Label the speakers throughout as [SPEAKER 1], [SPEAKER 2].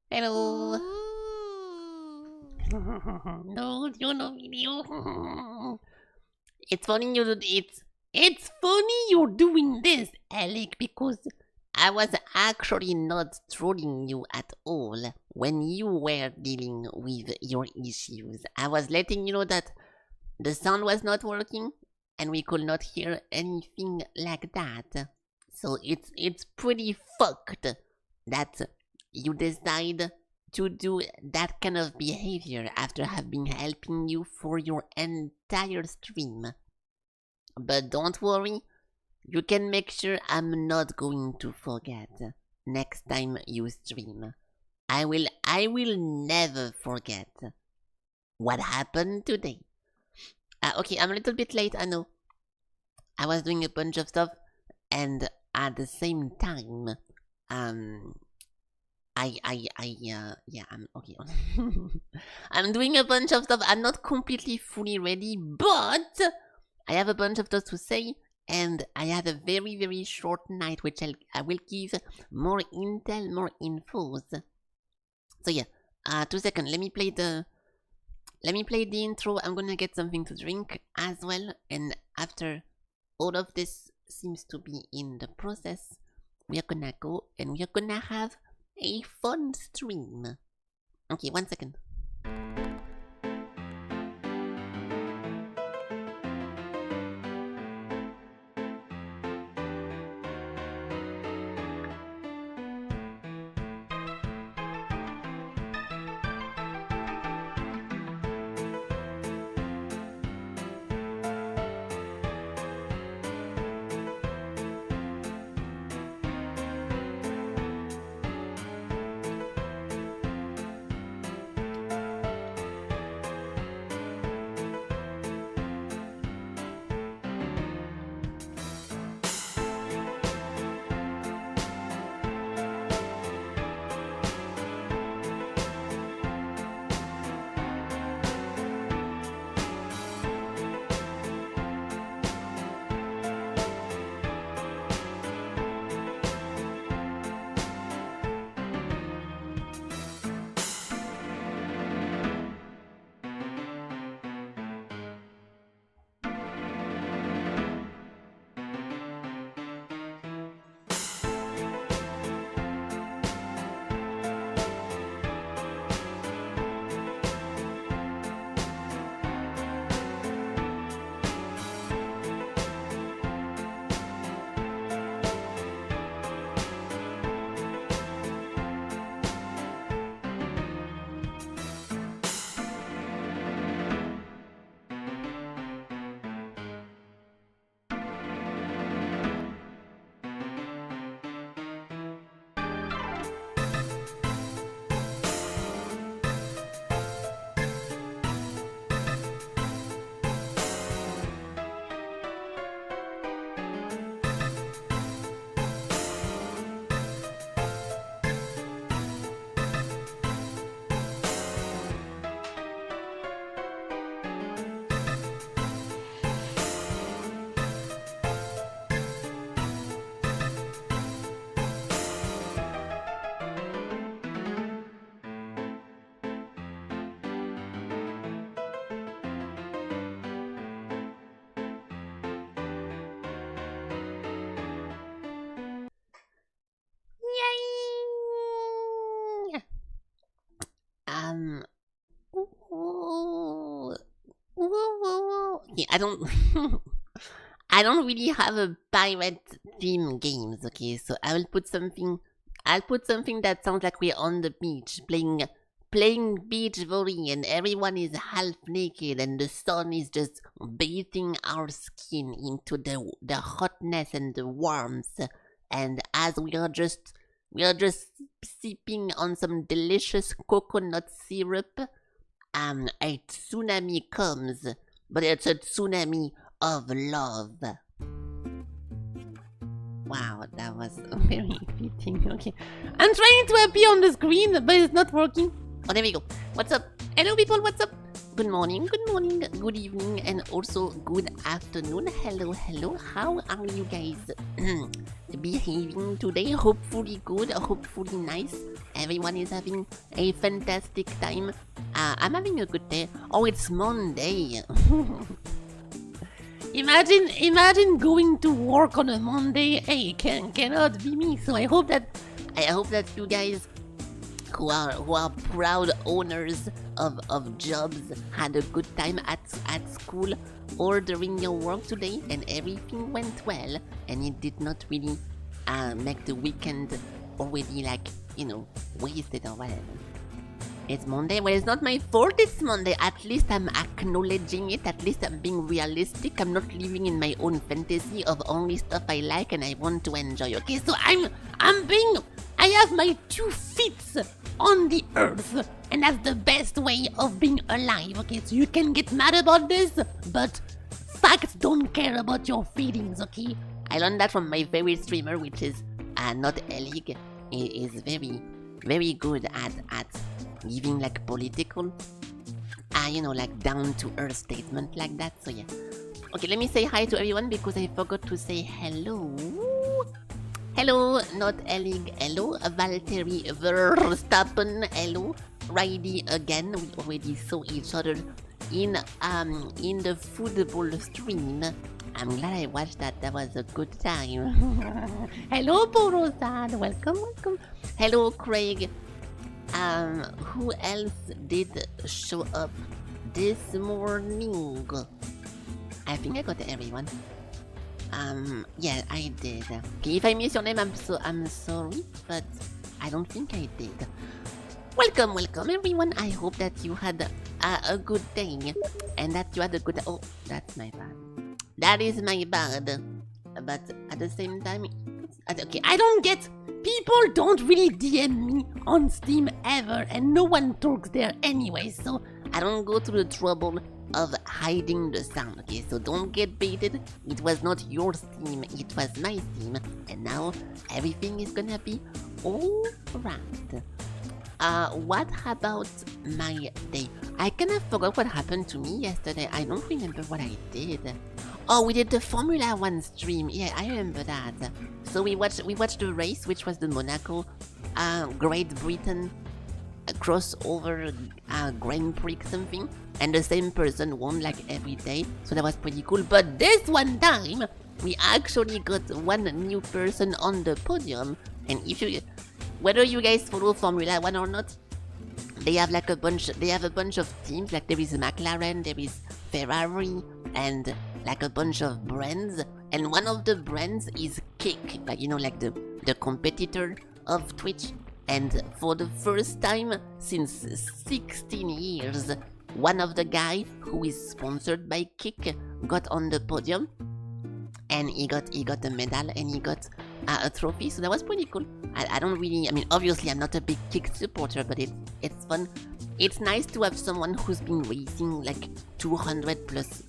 [SPEAKER 1] Hello. No, you know video. It's funny you do it's funny you're doing this, Alec, because I was actually not trolling you at all when you were dealing with your issues. I was letting you know that the sound was not working and we could not hear anything like that. So it's pretty fucked that you decide to do that kind of behavior after have been helping you for your entire stream. But don't worry, you can make sure I'm not going to forget next time you stream. I will never forget what happened today. Okay, I'm a little bit late, I know. I was doing a bunch of stuff, and at the same time, I'm okay. I'm doing a bunch of stuff. I'm not completely fully ready, but I have a bunch of stuff to say, and I had a very, very short night, which I will give more intel, more infos. So yeah, 2 seconds. Let me play the intro. I'm gonna get something to drink as well, and after all of this seems to be in the process, we are gonna go and we are gonna have a fun stream. Okay, 1 second. Okay, I don't I don't really have a pirate theme games, okay, so I'll put something that sounds like we're on the beach playing beach volley and everyone is half naked and the sun is just bathing our skin into the hotness and the warmth, and as we are just sipping on some delicious coconut syrup, a tsunami comes, but it's a tsunami of love. Wow, that was very fitting. Okay, I'm trying to appear on the screen, but it's not working. Oh, there we go. What's up? Hello, people. What's up? good morning, good evening, and also good afternoon. Hello, how are you guys behaving today? Hopefully good, hopefully nice. Everyone is having a fantastic time. I'm having a good day. Oh, it's Monday. Imagine going to work on a Monday. Hey, cannot be me. So I hope that you guys who are proud owners of jobs had a good time at school or during your work today, and everything went well, and it did not really make the weekend already wasted or whatever. It's Monday. Well, it's not my fault it's Monday. At least I'm acknowledging it. At least I'm being realistic. I'm not living in my own fantasy of only stuff I like and I want to enjoy. Okay, so I have my 2 feet on the earth, and that's the best way of being alive. Okay, so you can get mad about this, but facts don't care about your feelings. Okay, I learned that from my favorite streamer, which is not Elig. He is very, very good at giving like political, down to earth statement like that. So yeah. Okay, let me say hi to everyone because I forgot to say hello. Hello, not Elig. Hello, Valtteri Verstappen. Hello, Riley again. We already saw each other in the football stream. I'm glad I watched that. That was a good time. Hello, Borosad. Welcome. Hello, Craig. Who else did show up this morning? I think I got everyone. Yeah, I did. Okay, if I miss your name, I'm sorry, but I don't think I did. Welcome, everyone. I hope that you had a good day, and that you had a good. Oh, that's my bad. That is my bad. But at the same time, okay, I don't get. People don't really DM me on Steam ever, and no one talks there anyway, so I don't go to the trouble of hiding the sound, okay? So don't get baited. It was not your Steam, it was my Steam, and now everything is gonna be alright. What about my day? I kind of forgot what happened to me yesterday. I don't remember what I did. Oh, we did the Formula 1 stream. Yeah, I remember that. So we watched the race, which was the Monaco, Great Britain crossover Grand Prix something, and the same person won like every day. So that was pretty cool. But this one time, we actually got one new person on the podium. And whether you guys follow Formula 1 or not, they have like a bunch of teams. Like there is McLaren, there is Ferrari, and like a bunch of brands, and one of the brands is Kick, like the competitor of Twitch. And for the first time since 16 years, one of the guy who is sponsored by Kick got on the podium, and he got a medal, and he got a trophy. So that was pretty cool. I don't really, obviously I'm not a big Kick supporter, but it's fun. It's nice to have someone who's been racing like 200 plus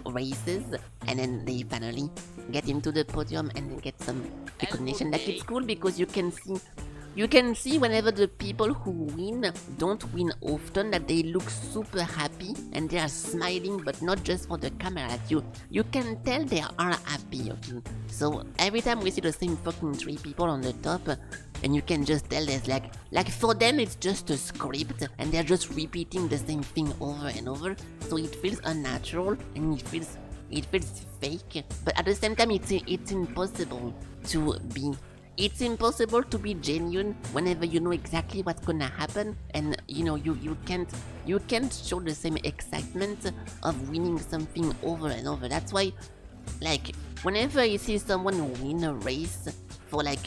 [SPEAKER 1] races, and then they finally get into the podium and then get some recognition. Like, it's cool because you can see whenever the people who win don't win often, that they look super happy and they are smiling, but not just for the camera. Like you can tell they are happy, okay? So every time we see the same fucking 3 people on the top, and you can just tell there's like for them it's just a script and they're just repeating the same thing over and over. So it feels unnatural and it feels fake. But at the same time, it's impossible to be. It's impossible to be genuine whenever you know exactly what's gonna happen, and you can't show the same excitement of winning something over and over. That's why, like, whenever you see someone win a race for like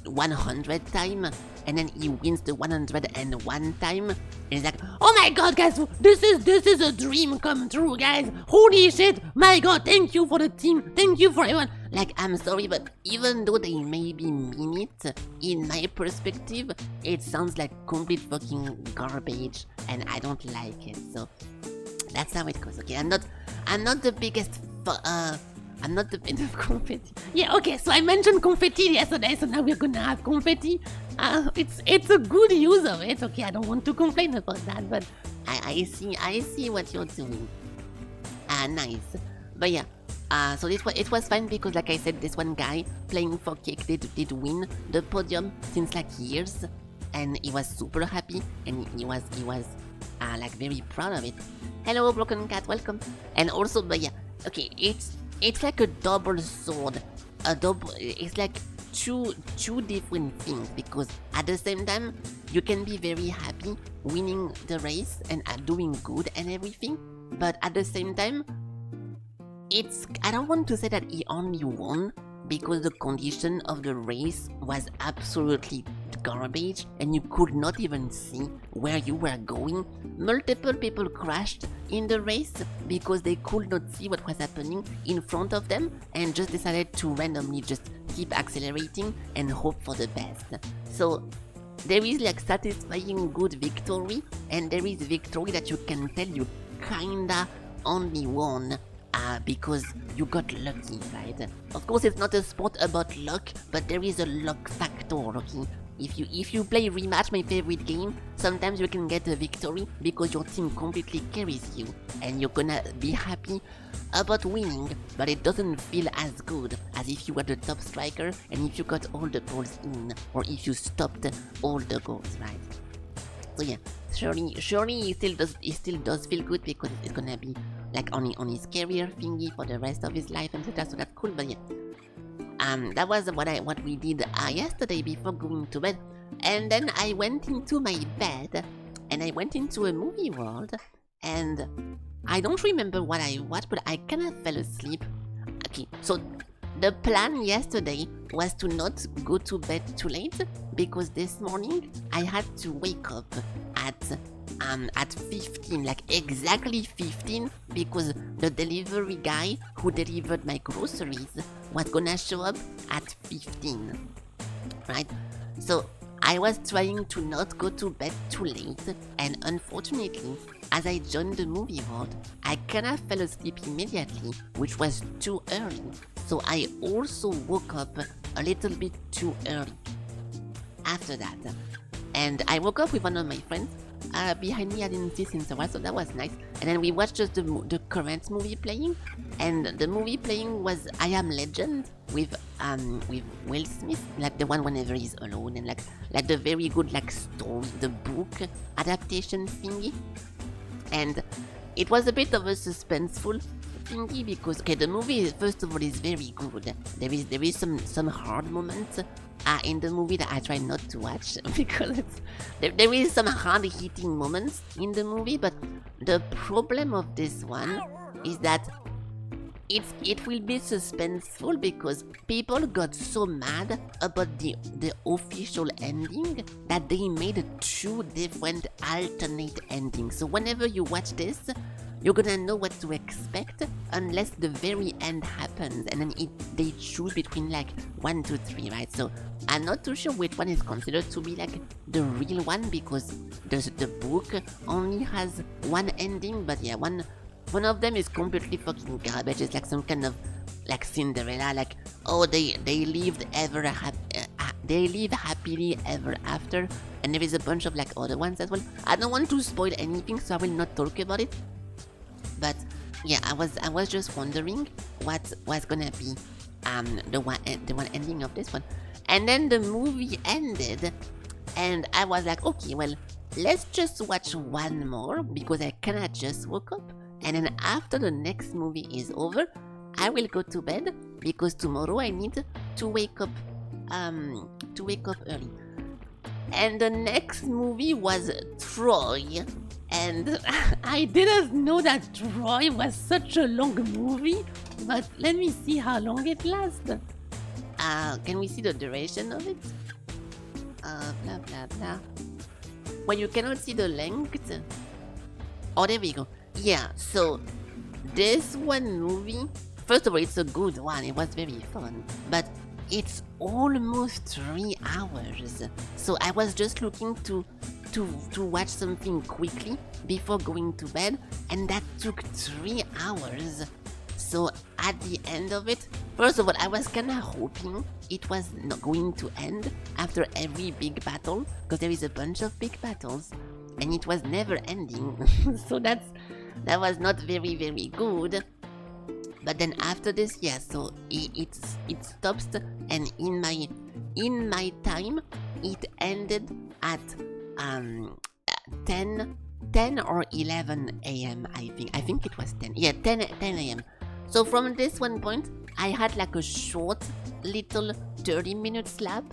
[SPEAKER 1] 100 time, and then he wins the 101 time, it's like, oh my god, guys, this is a dream come true, guys. Holy shit, my god, thank you for the team, thank you for everyone. Like, I'm sorry, but even though they maybe mean it, in my perspective, it sounds like complete fucking garbage, and I don't like it. So that's how it goes. Okay, I'm not the biggest I'm not the bit of confetti. Yeah, okay, so I mentioned confetti yesterday, so now we're gonna have confetti. It's a good use of it. Okay, I don't want to complain about that, but I see what you're doing. Nice. But yeah, so it was fun because, like I said, this one guy playing for Cake did win the podium since like years, and he was super happy, and he was like very proud of it. Hello, Broken Cat, welcome. And also, but yeah, okay, it's like a double sword, it's like two different things, because at the same time you can be very happy winning the race and doing good and everything, but at the same time I don't want to say that he only won because the condition of the race was absolutely garbage and you could not even see where you were going. Multiple people crashed in the race because they could not see what was happening in front of them and just decided to randomly just keep accelerating and hope for the best. So there is like satisfying good victory, and there is victory that you can tell you kinda only won because you got lucky, right? Of course, it's not a sport about luck, but there is a luck factor, okay? If you play Rematch, my favorite game, sometimes you can get a victory because your team completely carries you, and you're gonna be happy about winning, but it doesn't feel as good as if you were the top striker and if you got all the goals in, or if you stopped all the goals, right? So yeah, surely it still does feel good because it's gonna be like on his career thingy for the rest of his life, etc. So that's cool. But yeah, that was what we did yesterday before going to bed, and then I went into my bed and I went into a movie world, and I don't remember what I watched, but I kind of fell asleep. Okay, so the plan yesterday was to not go to bed too late because this morning I had to wake up at 15, like exactly 15, because the delivery guy who delivered my groceries was gonna show up at 15, right? So I was trying to not go to bed too late, and unfortunately, as I joined the movie world, I kinda fell asleep immediately, which was too early. So I also woke up a little bit too early after that. And I woke up with one of my friends behind me. I didn't see since a while, so that was nice. And then we watched just the current movie playing, and the movie playing was I Am Legend with Will Smith, like the one whenever he's alone, and like the very good like story, the book adaptation thingy. And it was a bit of a suspenseful thingy because, okay, the movie first of all is very good. There is some hard moments in the movie that I try not to watch because there is some hard hitting moments in the movie, but the problem of this one is that it will be suspenseful because people got so mad about the official ending that they made two different alternate endings. So whenever you watch this, you're gonna know what to expect unless the very end happens, and then they choose between like 1, 2, 3, right? So I'm not too sure which one is considered to be like the real one because the book only has one ending, but yeah, one of them is completely fucking garbage. It's like some kind of like Cinderella, like, oh, they lived they live happily ever after, and there is a bunch of like other ones as well. I don't want to spoil anything, so I will not talk about it. But yeah, I was just wondering what was gonna be the one ending of this one, and then the movie ended, and I was like, okay, well, let's just watch one more because I kinda just woke up, and then after the next movie is over, I will go to bed because tomorrow I need to wake up early. And the next movie was Troy. And I didn't know that Troy was such a long movie, but let me see how long it lasts. Can we see the duration of it? Blah blah blah. Well, you cannot see the length. Oh, there we go. Yeah, so this one movie, first of all, it's a good one. It was very fun, but it's almost 3 hours. So I was just looking to watch something quickly before going to bed, and that took 3 hours. So at the end of it, first of all, I was kinda hoping it was not going to end after every big battle, because there is a bunch of big battles. and it was never ending. So that was not very good. But then after this, yeah, so it stops, and in my time it ended at 10 or 11 a.m. I think it was 10. Yeah, 10 a.m. So from this one point, I had like a short little 30 minutes nap,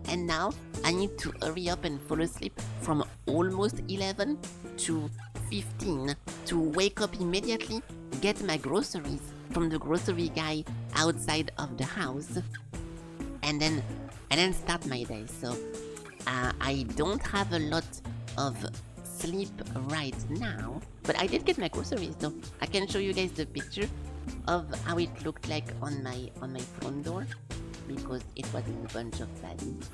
[SPEAKER 1] and now I need to hurry up and fall asleep from almost 11 to 15 to wake up immediately, get my groceries from the grocery guy outside of the house, and then start my day. So I don't have a lot of sleep right now, but I did get my groceries though. I can show you guys the picture of how it looked like on my front door, because it was in a bunch of baddies.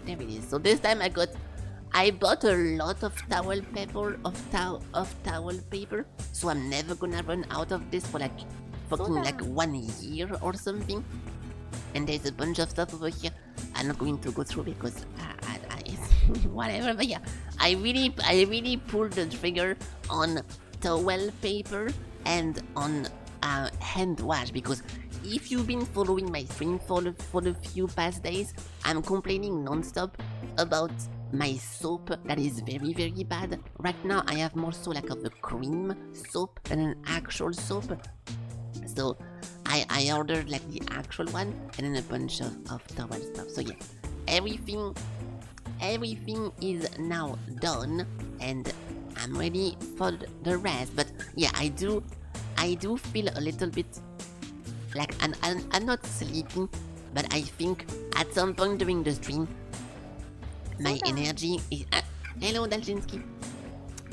[SPEAKER 1] There it is. So this time I bought a lot of towel paper, so I'm never gonna run out of this for like fucking like 1 year or something. And there's a bunch of stuff over here I'm not going to go through because it's whatever. But yeah, I really pulled the trigger on towel paper and on hand wash, because if you've been following my stream for the few past days, I'm complaining non-stop about my soap that is very bad. Right now I have more so like of a cream soap than an actual soap. So I ordered like the actual one and then a bunch of towel stuff. So yeah, everything is now done and I'm ready for the rest. But yeah, I do feel a little bit like I'm not sleeping, but I think at some point during the stream my energy is hello Dalzinski.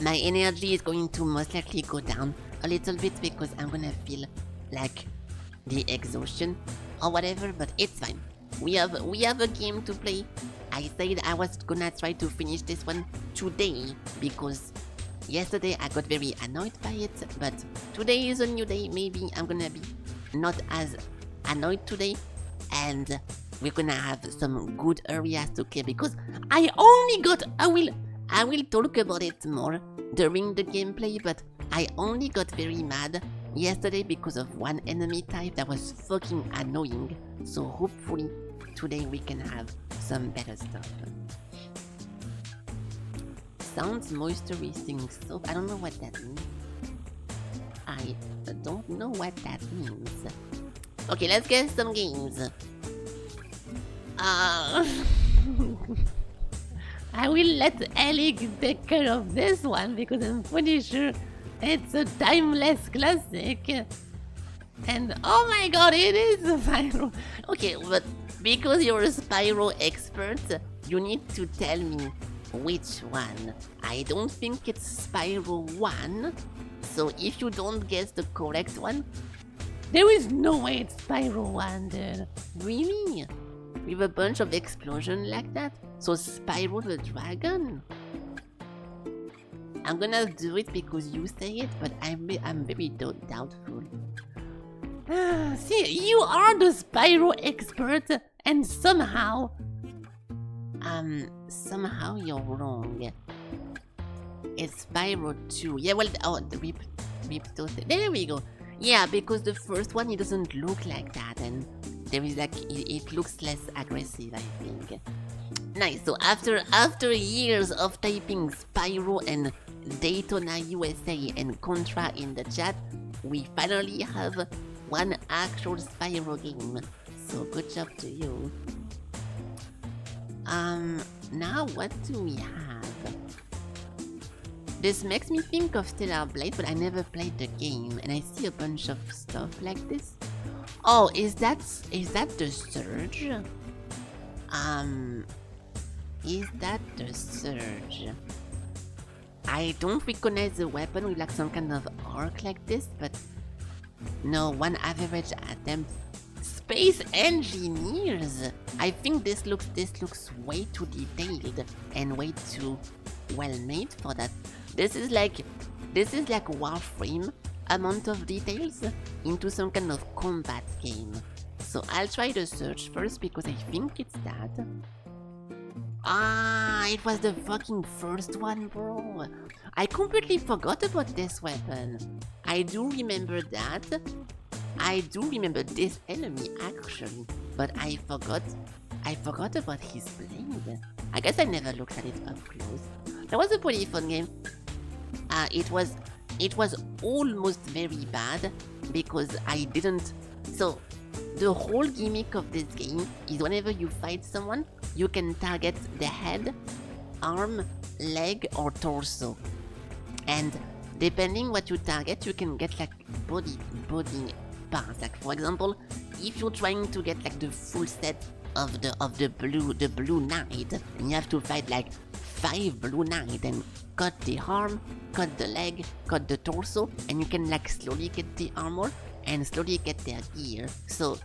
[SPEAKER 1] My energy is going to most likely go down a little bit because I'm gonna feel like the exhaustion or whatever, but it's fine. We have a game to play. I said I was gonna try to finish this one today because yesterday I got very annoyed by it, but today is a new day. Maybe I'm gonna be not as annoyed today, and we're gonna have some good areas to clear because I will talk about it more during the gameplay, but I only got very mad yesterday because of one enemy type that was fucking annoying. So hopefully today we can have some better stuff. Sounds moisturizing soap. I don't know what that means. I don't know what that means. Okay, let's get some games. I will let Alec take care of this one because I'm pretty sure it's a timeless classic. And oh my god, it is a Spyro. Okay, but because you're a Spyro expert, you need to tell me which one. I don't think it's Spyro 1, so if you don't guess the correct one, there is no way it's Spyro 1, dude. Really? With a bunch of explosion like that? So Spyro the Dragon? I'm gonna do it because you say it, but I'm very doubtful. See, you are the Spyro expert, and somehow you're wrong. It's Spyro 2. Yeah, well, there we go. Yeah, because the first one, it doesn't look like that, and there is like, it looks less aggressive, I think. Nice, so after years of typing Spyro and Daytona USA and Contra in the chat, we finally have one actual Spyro game. So good job to you. Now what do we have? This makes me think of Stellar Blade, but I never played the game, and I see a bunch of stuff like this. Oh, is that the Surge? Is that the Surge? I don't recognize the weapon with like some kind of arc like this, but no, one average attempt. Space Engineers! I think this looks way too detailed and way too well made for that. This is like Warframe amount of details into some kind of combat game. So I'll try the search first because I think it's that. Ah, it was the fucking first one, bro. I completely forgot about this weapon. I do remember that. I do remember this enemy actually, but I forgot about his blade. I guess I never looked at it up close. That was a pretty fun game. It was almost very bad because I didn't. So the whole gimmick of this game is whenever you fight someone, you can target the head, arm, leg, or torso, and depending what you target, you can get like body parts. Like for example, if you're trying to get like the full set of the blue knight, and you have to fight like 5 blue knight and cut the arm, cut the leg, cut the torso, and you can like slowly get the armor and slowly get their gear. So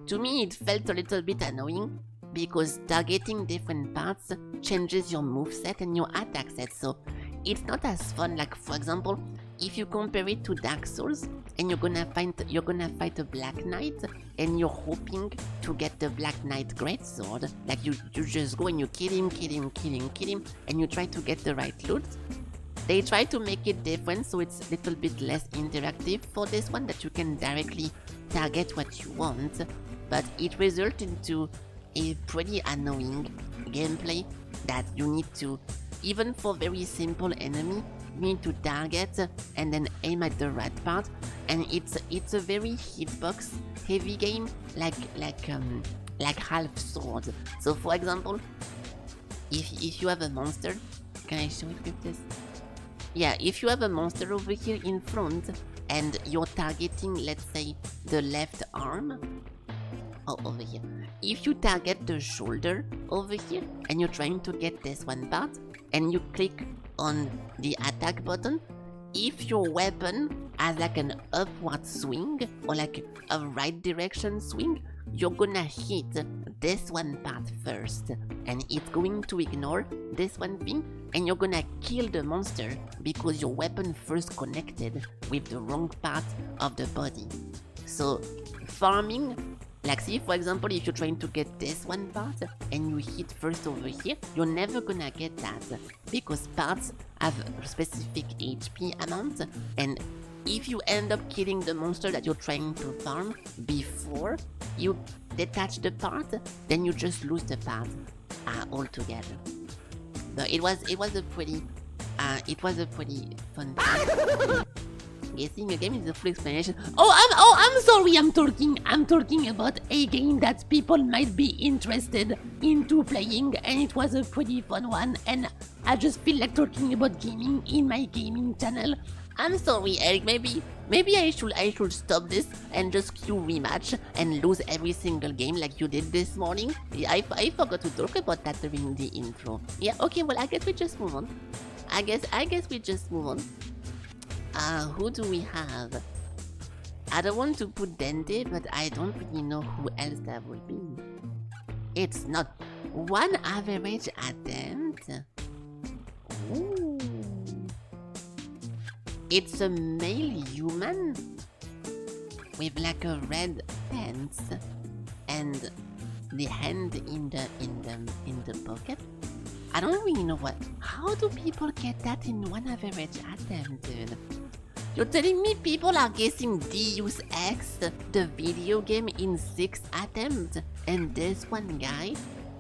[SPEAKER 1] to me it felt a little bit annoying because targeting different parts changes your moveset and your attack set, so it's not as fun. Like for example, if you compare it to Dark Souls and you're gonna fight a Black Knight and you're hoping to get the Black Knight Greatsword, like you just go and you kill him and you try to get the right loot. They try to make it different so it's a little bit less interactive for this one, that you can directly target what you want, but it results into a pretty annoying gameplay that you need to, even for very simple enemy, you need to target and then aim at the right part, and it's a very hitbox heavy game, like half sword. So for example, if you have a monster, can I show it with this? Yeah, if you have a monster over here in front and you're targeting, let's say, the left arm, over here. If you target the shoulder over here and you're trying to get this one part and you click on the attack button, if your weapon has like an upward swing or like a right direction swing, you're gonna hit this one part first and it's going to ignore this one thing, and you're gonna kill the monster because your weapon first connected with the wrong part of the body. So farming, like see for example, if you're trying to get this one part and you hit first over here, you're never gonna get that because parts have a specific HP amount, and if you end up killing the monster that you're trying to farm before you detach the part, then you just lose the part altogether. So it was a pretty fun time. Guessing a game is a full explanation. I'm sorry, I'm talking about a game that people might be interested into playing, and it was a pretty fun one, and I just feel like talking about gaming in my gaming channel. I'm sorry, Eric, maybe I should stop this and just queue rematch and lose every single game like you did this morning. I forgot to talk about that during the intro. Yeah, okay, well I guess we just move on. I guess we just move on. Who do we have? I don't want to put Dente, but I don't really know who else that would be. It's not one average attempt. Ooh. It's a male human with like a red pants and the hand in the pocket. I don't really know how do people get that in one average attempt, dude? You're telling me people are guessing Deus Ex, the video game, in 6 attempts, and this one guy,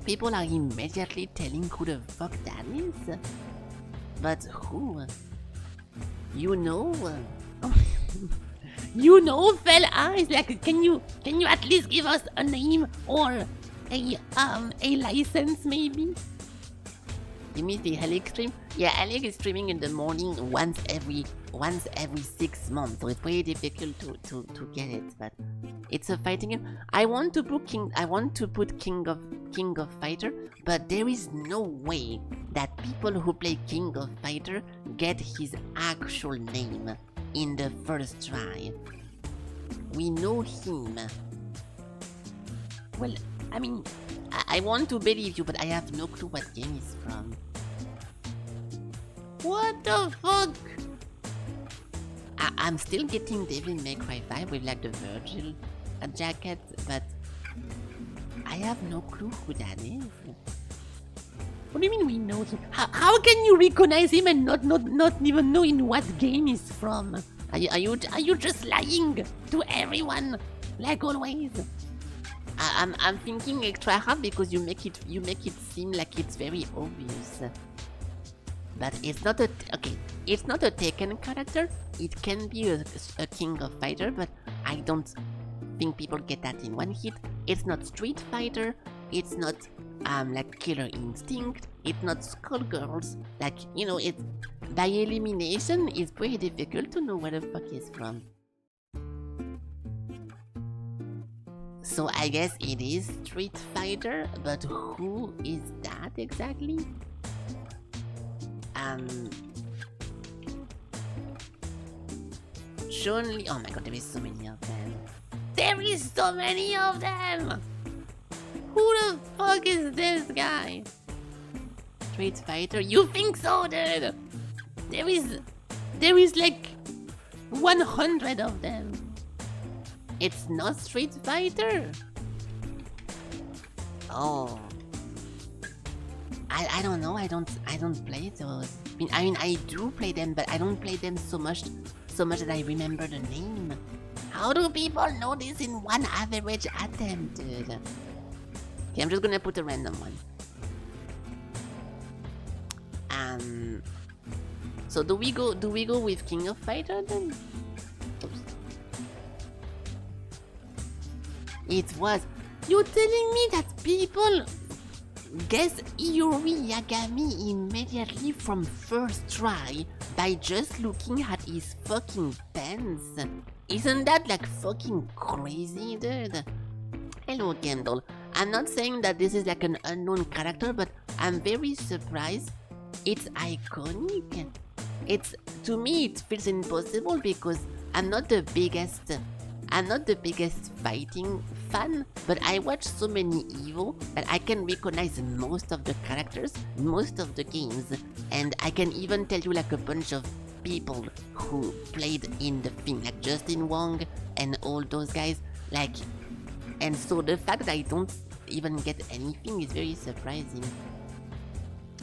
[SPEAKER 1] people are immediately telling who the fuck that is? But who? You know? You know, fella? It's like, can you at least give us a name or a license maybe? You mean the Alex stream? Yeah, Alex is streaming in the morning once every 6 months, so it's pretty difficult to get it, but it's a fighting game. I want to put King of Fighter, but there is no way that people who play King of Fighter get his actual name in the first try. We know him. Well, I mean, I want to believe you, but I have no clue what game he's from. What the fuck? I'm still getting Devil May Cry 5 with like the Virgil jacket, but I have no clue who that is. What do you mean we know him? How can you recognize him and not even know in what game he's from? Are you just lying to everyone like always? I'm thinking extra hard because you make it seem like it's very obvious. But it's not it's not a Tekken character. It can be a King of Fighter, but I don't think people get that in one hit. It's not Street Fighter. It's not like Killer Instinct. It's not Skullgirls. Like, you know, it's by elimination. It's pretty difficult to know where the fuck he's from. So I guess it is Street Fighter, but who is that exactly? Surely, oh my god, there is so many of them. There is so many of them! Who the fuck is this guy? Street Fighter? You think so, dude? There is like 100 of them. It's not Street Fighter? Oh. I don't know, I don't play those. I mean I do play them, but I don't play them so much that I remember the name. How do people know this in one average attempt, dude? Okay, I'm just gonna put a random one. So do we go with King of Fighter then? Oops. It was. You're telling me that people guess Iori Yagami immediately from first try by just looking at his fucking pants? Isn't that like fucking crazy, dude? Hello, Kendall. I'm not saying that this is like an unknown character, but I'm very surprised. It's iconic. To me it feels impossible because I'm not the biggest fighting fan, but I watch so many EVO that I can recognize most of the characters, most of the games, and I can even tell you like a bunch of people who played in the thing, like Justin Wong and all those guys, like, and so the fact that I don't even get anything is very surprising.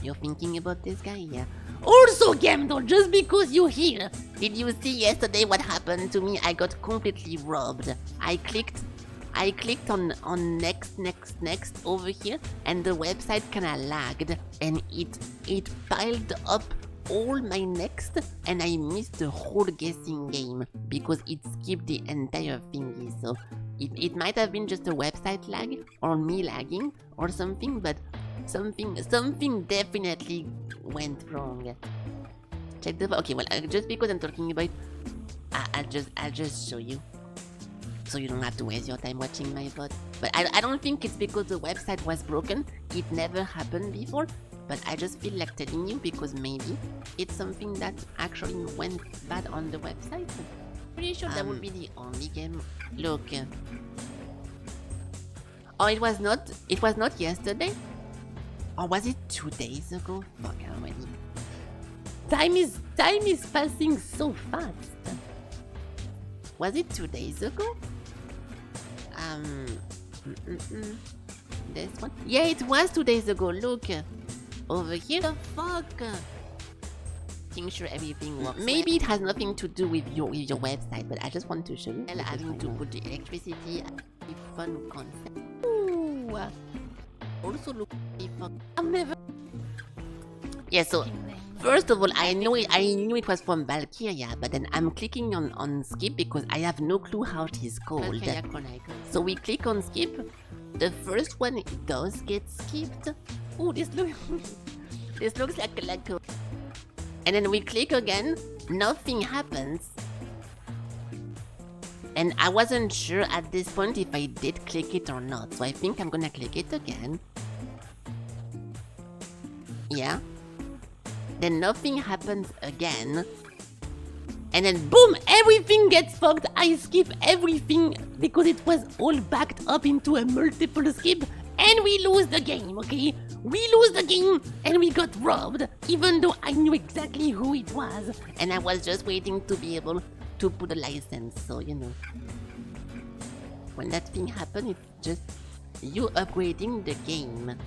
[SPEAKER 1] You're thinking about this guy? Yeah. Also, Gamdol, just because you're here, did you see yesterday what happened to me? I got completely robbed. I clicked on next over here, and the website kinda lagged, and it piled up all my next, and I missed the whole guessing game because it skipped the entire thingy. So it might have been just a website lag or me lagging or something, but something definitely went wrong. Check the okay. Well, just because I'm talking about it, I'll just show you, so you don't have to waste your time watching my VOD. But I don't think it's because the website was broken. It never happened before. But I just feel like telling you because maybe it's something that actually went bad on the website. Pretty sure that would be the only game. Look. Oh, it was not yesterday. Or was it 2 days ago? Fuck already. Time is passing so fast. Was it 2 days ago? This one? Yeah, it was 2 days ago. Look. Over here. The fuck? Making sure everything works. Maybe it has nothing to do with your website, but I just want to show you. Having to put the electricity a fun concept. Ooh. Also look I'm never. Yeah, so first of all, I knew it was from Valkyria, but then I'm clicking on skip because I have no clue how it is called. So we click on skip. The first one does get skipped. Oh, this looks like a... And then we click again, nothing happens. And I wasn't sure at this point if I did click it or not, so I think I'm gonna click it again. Yeah. Then nothing happens again. And then boom, everything gets fucked. I skip everything because it was all backed up into a multiple skip. And we lose the game, okay? We lose the game and we got robbed, even though I knew exactly who it was. And I was just waiting to be able to put a license, so you know. When that thing happened, it's just you upgrading the game.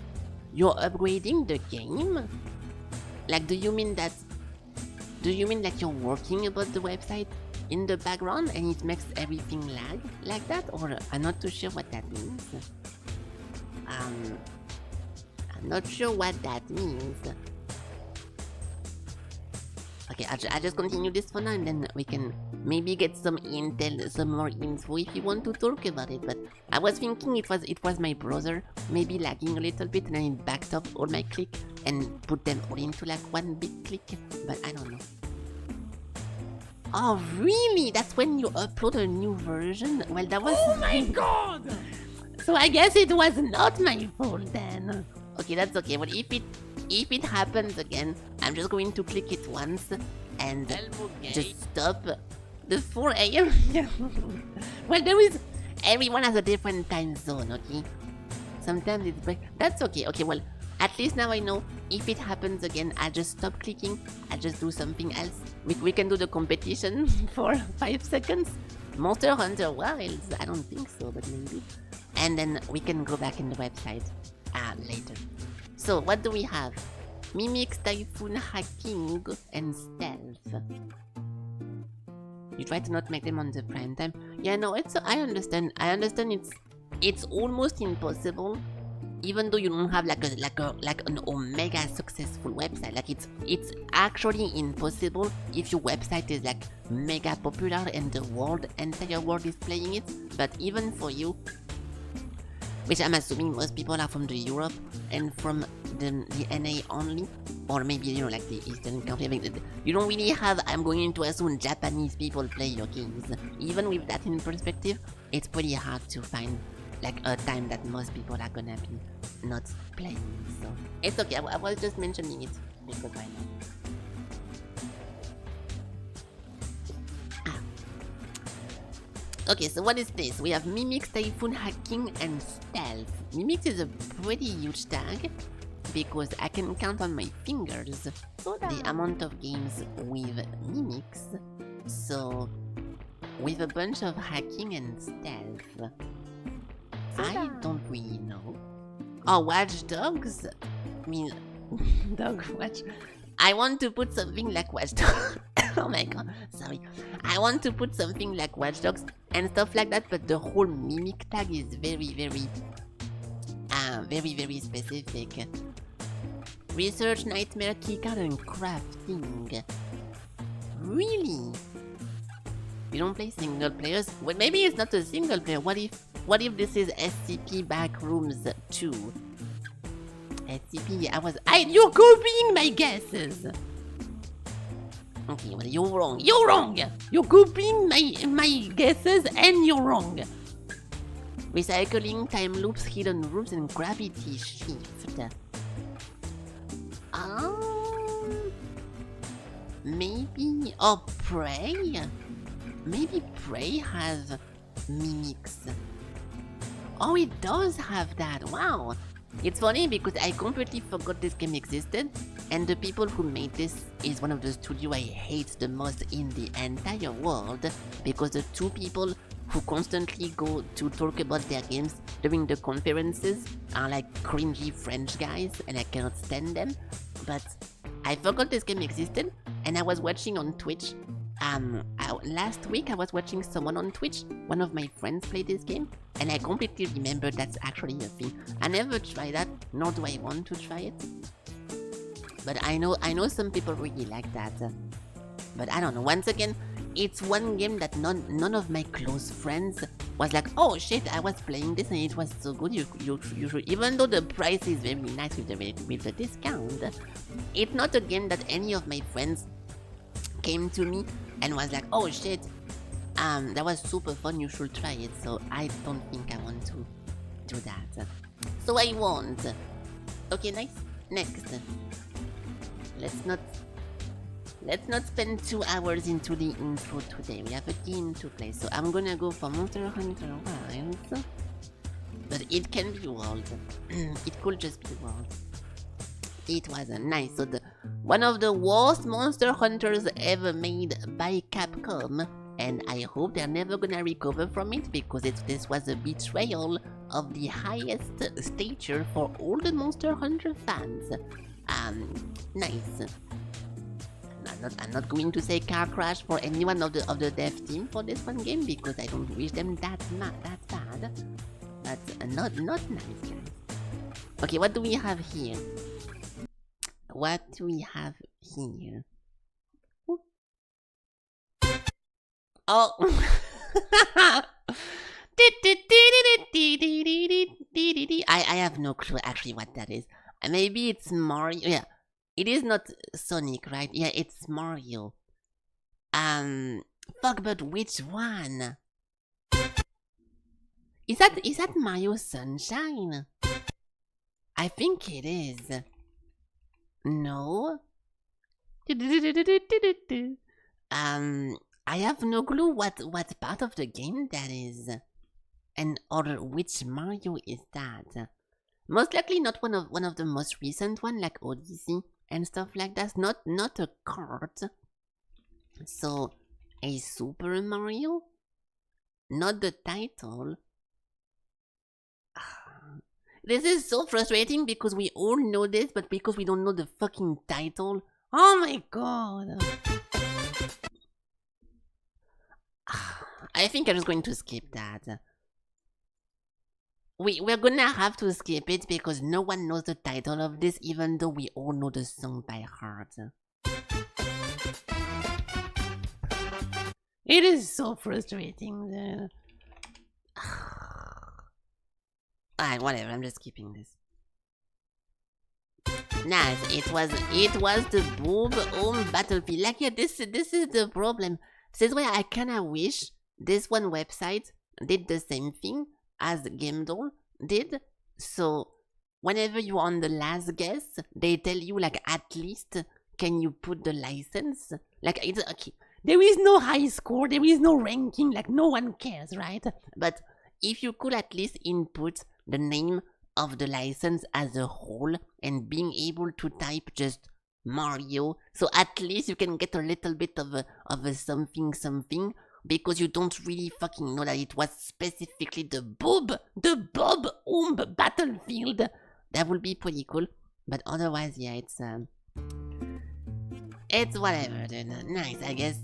[SPEAKER 1] you're upgrading the game? Like, do you mean like you're working about the website in the background and it makes everything lag like that? Or I'm not too sure what that means. I'm not sure what that means. Okay, I'll just continue this for now and then we can maybe get some intel, some more info if you want to talk about it. But I was thinking it was my browser maybe lagging a little bit and then it backed up all my click and put them all into like one big click. But I don't know. Oh really? That's when you upload a new version? Well, that was...
[SPEAKER 2] Oh my god!
[SPEAKER 1] So I guess it was not my fault then. Okay, that's okay. Well, if it happens again, I'm just going to click it once and just stop the 4 AM. Well, everyone has a different time zone, okay? Sometimes it's break. That's okay. Okay, well, at least now I know if it happens again, I'll just stop clicking. I'll just do something else. We can do the competition for 5 seconds. Monster Hunter Wilds, I don't think so, but maybe. And then we can go back in the website later. So, what do we have? Mimics, Typhoon, Hacking, and Stealth. You try to not make them on the prime time. Yeah, no, I understand. It's almost impossible, even though you don't have like an omega successful website. Like it's actually impossible if your website is like mega popular and the entire world is playing it. But even for you, which I'm assuming most people are from the Europe and from the NA only, or maybe, you know, like the Eastern country. I mean, you don't really have, I'm going to assume, Japanese people play your games. Even with that in perspective, it's pretty hard to find like a time that most people are gonna be not playing. So it's okay. I was just mentioning it because I know. Okay, so what is this? We have Mimics, Typhoon, Hacking, and Stealth. Mimics is a pretty huge tag because I can count on my fingers the amount of games with Mimics. So, with a bunch of Hacking and Stealth, I don't really know. Oh, Watch Dogs? I mean, Dog Watch. I want to put something like Watch Dogs. Oh my god, sorry. I want to put something like Watch Dogs and stuff like that, but the whole Mimic tag is very, very specific. Research, Nightmare, Keycard, and Crafting. Really? You don't play single players? Well, maybe it's not a single player. What if this is SCP Backrooms 2? SCP, you're copying my guesses! Okay, well, you're wrong. You're wrong! You're copying my guesses and you're wrong. Recycling, time loops, hidden rooms, and gravity shift. Maybe... Oh, Prey? Maybe Prey has Mimics. Oh, it does have that. Wow. It's funny because I completely forgot this game existed, and the people who made this is one of the studios I hate the most in the entire world, because the two people who constantly go to talk about their games during the conferences are like cringy French guys, and I cannot stand them. But I forgot this game existed, and I was watching on Twitch. Last week I was watching someone on Twitch, one of my friends played this game, and I completely remembered that's actually a thing. I never tried that, nor do I want to try it. But I know some people really like that. But I don't know, once again, it's one game that none of my close friends was like, oh shit, I was playing this and it was so good, you should, even though the price is very nice with the discount, it's not a game that any of my friends came to me and was like, oh shit, that was super fun, you should try it. So I don't think I want to do that. So I won't. Okay, nice. Next. Let's not spend 2 hours into the intro today. We have a game to play, so I'm gonna go for Monster Hunter Wilds. But it can be World. It could just be World. It was nice. So one of the worst Monster Hunters ever made by Capcom, and I hope they're never gonna recover from it because this was a betrayal of the highest stature for all the Monster Hunter fans. Nice. I'm not going to say car crash for anyone of the dev team for this one game because I don't wish them that bad. But not nice, guys. Okay, what do we have here? What do we have here? Oh. I have no clue actually what that is. Maybe it's Mario. Yeah, it is not Sonic, right? Yeah, it's Mario. Fuck, but which one? Is that Mario Sunshine? I think it is. No. I have no clue what part of the game that is. Or which Mario is that? Most likely not one of the most recent one, like Odyssey and stuff like that. Not a kart. So a Super Mario? Not the title. This is so frustrating because we all know this, but because we don't know the fucking title. Oh my god. I think I'm just going to skip that. We're gonna have to skip it because no one knows the title of this, even though we all know the song by heart. It is so frustrating. Alright, whatever, I'm just skipping this. Nice, it was the Boob Battlefield. Like, yeah, this is the problem. This is why I kinda wish this one website did the same thing as GameDoll did. So whenever you're on the last guess, they tell you like at least can you put the license? Like it's okay. There is no high score, there is no ranking, like no one cares, right? But if you could at least input the name of the license as a whole and being able to type just Mario, so at least you can get a little bit of a something because you don't really fucking know that it was specifically the Bob Battlefield. That would be pretty cool, but otherwise, yeah, it's whatever. Nice, I guess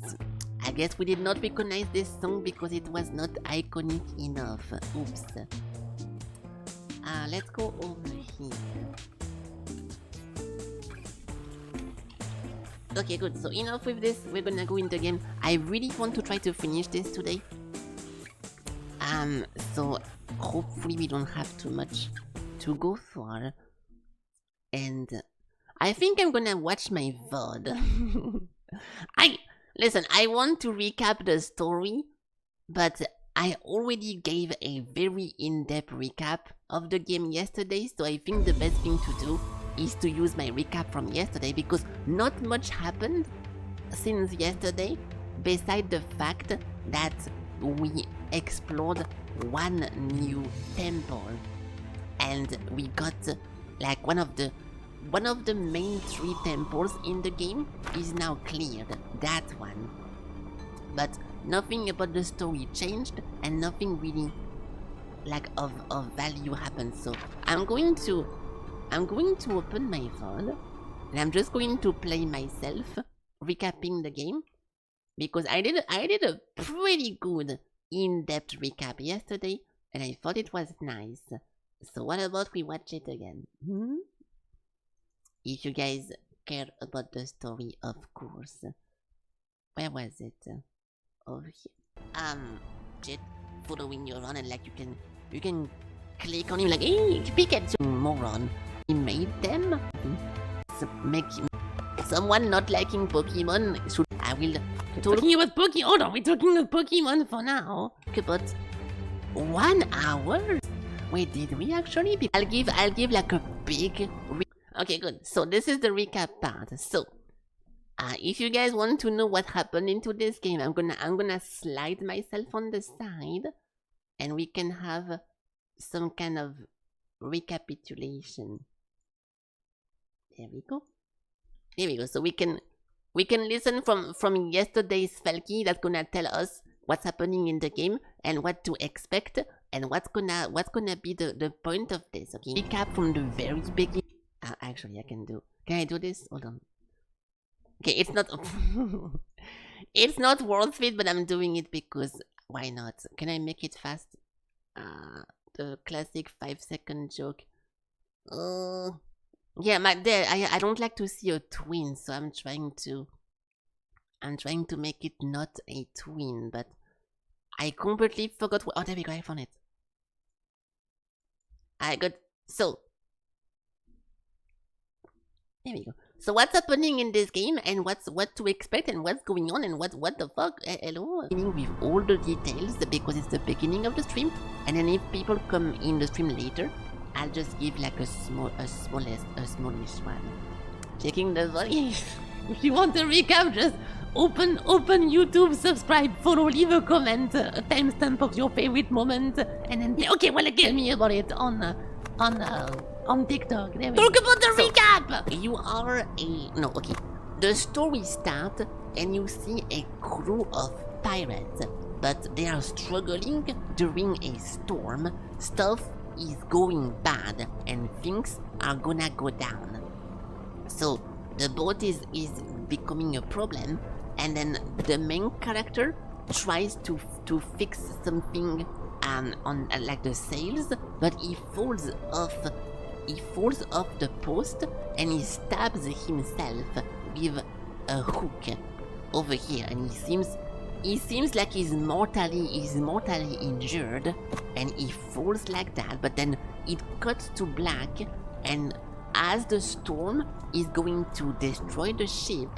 [SPEAKER 1] we did not recognize this song because it was not iconic enough. Oops. Let's go over here. Okay, good. So enough with this. We're gonna go in the game. I really want to try to finish this today. So hopefully we don't have too much to go for. And I think I'm gonna watch my VOD. Listen, I want to recap the story, but I already gave a very in-depth recap of the game yesterday, so I think the best thing to do is to use my recap from yesterday because not much happened since yesterday beside the fact that we explored one new temple and we got like one of the main 3 temples in the game is now cleared, that one. But nothing about the story changed and nothing really like of value happened. So I'm going to open my phone and I'm just going to play myself recapping the game because I did a pretty good in-depth recap yesterday and I thought it was nice. So what about we watch it again? If you guys care about the story, of course. Where was it? Over here. Just following you around and like you can click on him like, hey, Pikachu, moron. He made them. So make someone not liking Pokemon should. I will. Talking about Pokemon. Hold on, we're talking about Pokemon for now. About 1 hour. Wait, did we actually? I'll give like a big. Okay, good. So this is the recap part. So, if you guys want to know what happened into this game, I'm gonna slide myself on the side, and we can have some kind of recapitulation. There we go. There we go. So we can listen from yesterday's Felky that's gonna tell us what's happening in the game and what to expect and what's gonna be the point of this, okay? Recap from the very beginning. Actually, can I do this? Hold on. Okay, it's not it's not worth it, but I'm doing it because why not? Can I make it fast? The classic 5-second joke. Yeah, I don't like to see a twin, so I'm trying to make it not a twin, but I completely forgot oh, there we go, I found it. So there we go. So what's happening in this game, and what to expect, and what's going on, and what the fuck? Hello? With all the details because it's the beginning of the stream, and then if people come in the stream later, I'll just give like a smallish one. Checking the volume. If you want a recap, just open YouTube, subscribe, follow, leave a comment, a timestamp of your favorite moment, and then okay, well, tell me about it on TikTok. Talk about the recap! You are the story starts and you see a crew of pirates, but they are struggling during a storm. Stuff is going bad and things are gonna go down. So the boat is becoming a problem, and then the main character tries to fix something on like the sails, but he falls off the post and he stabs himself with a hook over here, and he seems like he's mortally injured, and he falls like that. But then it cuts to black, and as the storm is going to destroy the ship,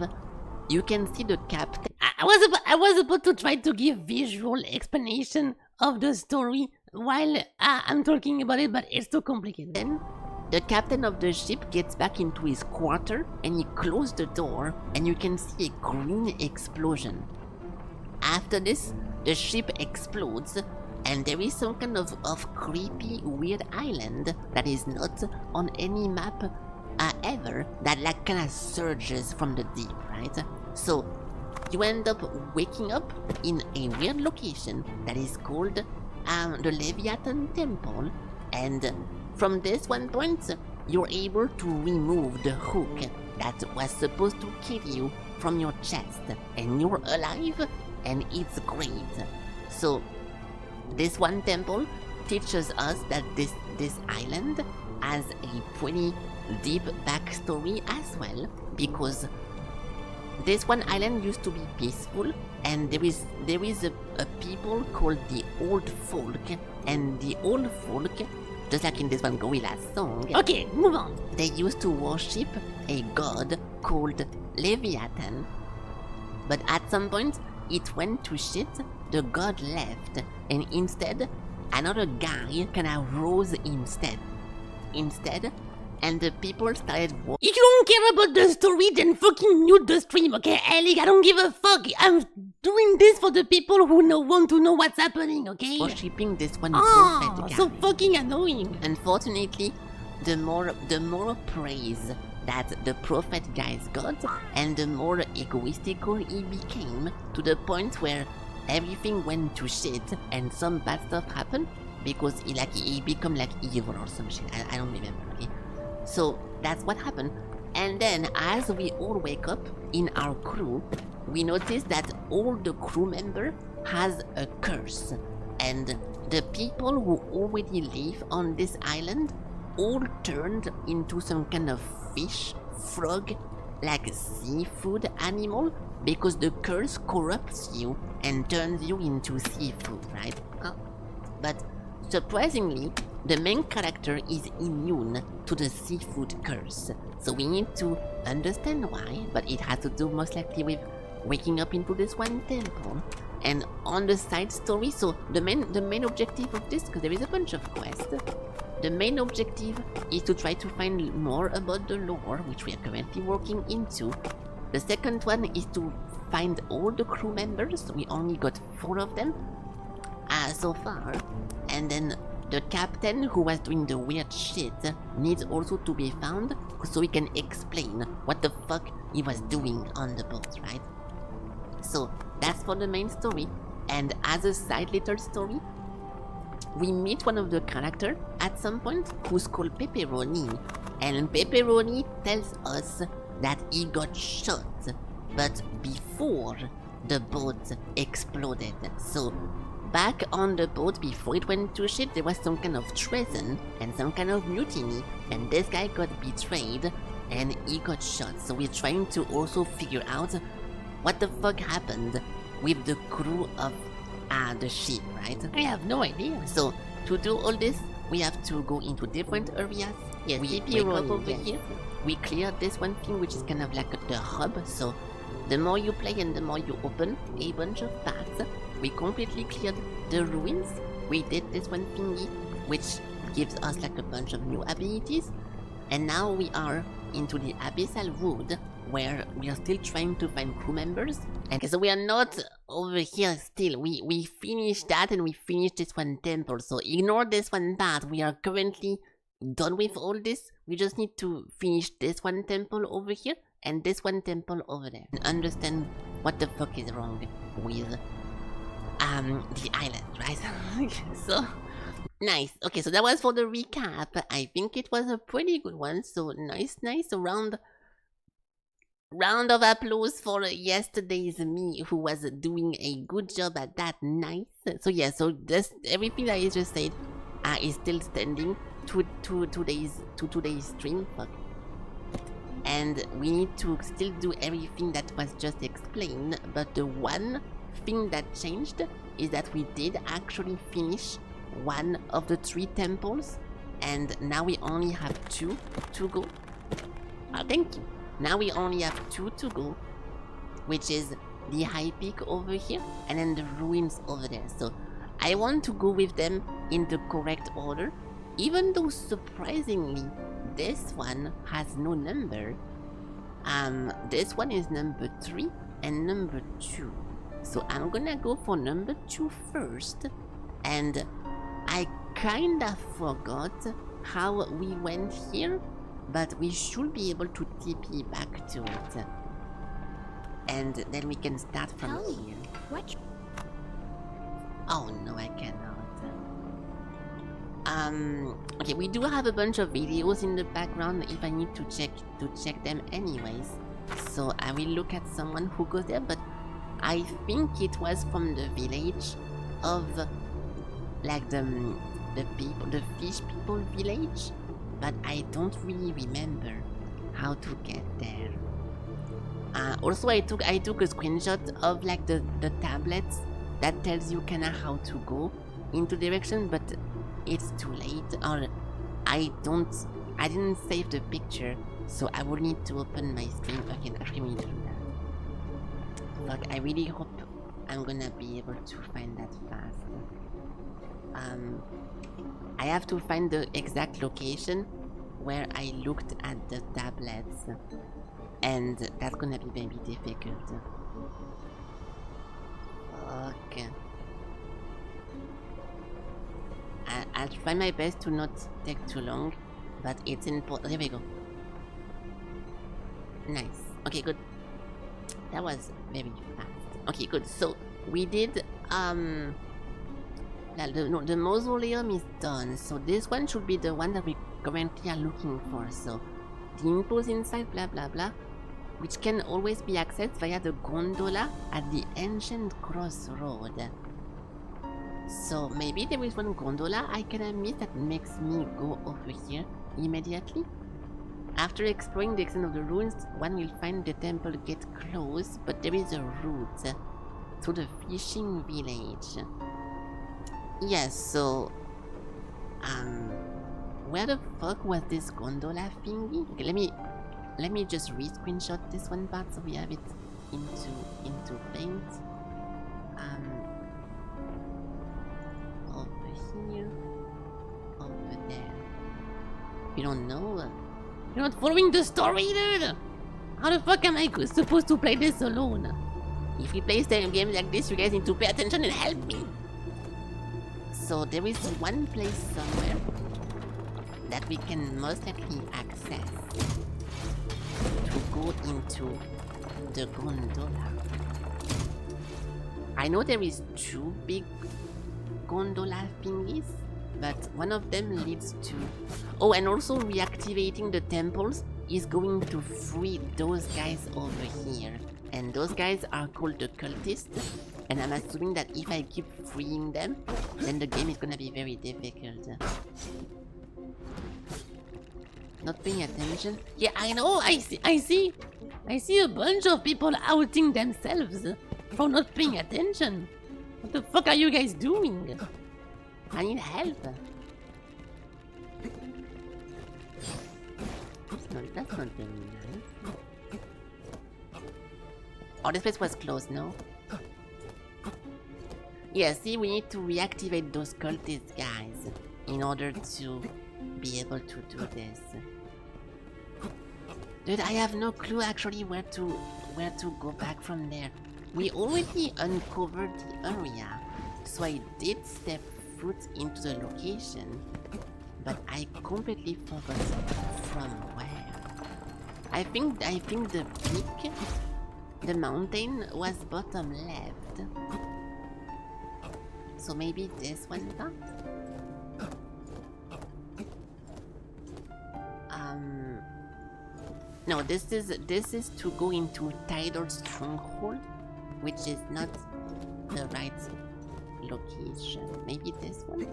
[SPEAKER 1] you can see the captain. I was about to try to give visual explanation of the story while I'm talking about it, but it's too complicated. Then the captain of the ship gets back into his quarter and he closes the door, and you can see a green explosion. After this, the ship explodes, and there is some kind of creepy, weird island that is not on any map ever, that like kind of surges from the deep, right? So you end up waking up in a weird location that is called the Leviathan Temple, and from this one point, you're able to remove the hook that was supposed to kill you from your chest, and you're alive, and it's great. So this one temple teaches us that this island has a pretty deep backstory as well, because this one island used to be peaceful, and there is a people called the Old Folk, and the Old Folk, just like in this one Gorillaz song. Okay, move on. They used to worship a god called Leviathan, but at some point it went to shit, the god left, and instead another guy kinda rose instead, and the people started If you don't care about the story, then fucking mute the stream, okay, Alec? I don't give a fuck. I'm doing this for the people who want to know what's happening, okay? Worshipping this one prophet guy. So fucking annoying. Unfortunately, the more praise that the prophet guys got, and the more egoistical he became, to the point where everything went to shit and some bad stuff happened because he become like evil or some shit. I don't remember, okay? So that's what happened. And then as we all wake up in our crew, we notice that all the crew member has a curse, and the people who already live on this island all turned into some kind of fish, frog, like seafood animal, because the curse corrupts you and turns you into seafood, right? But surprisingly, the main character is immune to the seafood curse, so we need to understand why, but it has to do most likely with waking up into this one temple. And on the side story, so the main objective of this, because there is a bunch of quests, the main objective is to try to find more about the lore, which we are currently working into. The second one is to find all the crew members. We only got 4 of them so far, and then the captain who was doing the weird shit needs also to be found, so we can explain what the fuck he was doing on the boat, right? So that's for the main story. And as a side little story, we meet one of the characters at some point who's called Pepperoni, and Pepperoni tells us that he got shot, but before the boat exploded. So back on the boat before it went to shit, there was some kind of treason and some kind of mutiny, and this guy got betrayed and he got shot. So we're trying to also figure out what the fuck happened with the crew of the ship, right?
[SPEAKER 2] I have no idea.
[SPEAKER 1] So to do all this, we have to go into different areas.
[SPEAKER 2] Yes,
[SPEAKER 1] we wake up over here. We clear this one thing, which is kind of like the hub. So the more you play and the more you open a bunch of paths. We completely cleared the ruins. We did this one thingy, which gives us like a bunch of new abilities. And now we are into the Abyssal Wood, where we are still trying to find crew members. And so we are not over here still. We finished that and we finished this one temple. So ignore this one part. We are currently done with all this. We just need to finish this one temple over here and this one temple over there. And understand what the fuck is wrong with the island, right? So nice. Okay, so that was for the recap. I think it was a pretty good one. So nice. A round of applause for yesterday's me, who was doing a good job at that. Nice. So yeah, so this everything that I just said is still standing to today's stream. Fuck. And we need to still do everything that was just explained, but the one thing that changed is that we did actually finish one of the 3 temples, and now we only have 2 to go. Thank you. Now we only have 2 to go, which is the high peak over here and then the ruins over there. So I want to go with them in the correct order, even though surprisingly this one has no number. This one is number 3 and number 2. So I'm gonna go for number 2 first, and I kinda forgot how we went here, but we should be able to TP back to it. And then we can start from here.
[SPEAKER 2] What?
[SPEAKER 1] Oh no, I cannot. Okay, we do have a bunch of videos in the background if I need to check them anyways. So I will look at someone who goes there, but I think it was from the village of like the fish people village, but I don't really remember how to get there. Also I took a screenshot of like the tablets that tells you kinda how to go into direction, but it's too late, or I didn't save the picture, so I will need to open my stream again. Actually, we need to do that. Fuck, I really hope I'm gonna be able to find that fast. I have to find the exact location where I looked at the tablets, and that's gonna be maybe difficult. Fuck. I'll try my best to not take too long, but it's important. There we go. Nice. Okay, good. That was very fast. Okay, good. So we did the mausoleum is done. So this one should be the one that we currently are looking for. So the infos inside, blah blah blah, which can always be accessed via the gondola at the ancient crossroad. So maybe there is one gondola I can miss that makes me go over here immediately. After exploring the extent of the ruins, one will find the temple gate closed, but there is a route to the fishing village. Yes, so where the fuck was this gondola thingy? Okay, let me just re-screenshot this one part so we have it into paint. Over here, over there. You don't know? You're not following the story, dude! How the fuck am I supposed to play this alone? If we play games like this, you guys need to pay attention and help me! So there is one place somewhere that we can most likely access to go into the gondola. I know there is 2 big gondola thingies, but one of them leads to... Oh, and also reactivating the temples is going to free those guys over here. And those guys are called the cultists. And I'm assuming that if I keep freeing them, then the game is gonna be very difficult. Not paying attention? Yeah, I know, I see a bunch of people outing themselves for not paying attention. What the fuck are you guys doing? I need help. No, that's not very nice. Oh, this place was closed, no? Yeah, see, we need to reactivate those cultist guys in order to be able to do this. Dude, I have no clue actually where to go back from there. We already uncovered the area, so I did step foot into the location, but I completely forgot from where. I think the peak, the mountain was bottom left. So maybe this one not? No, this is to go into Tidal Stronghold, which is not the right location. Maybe this one?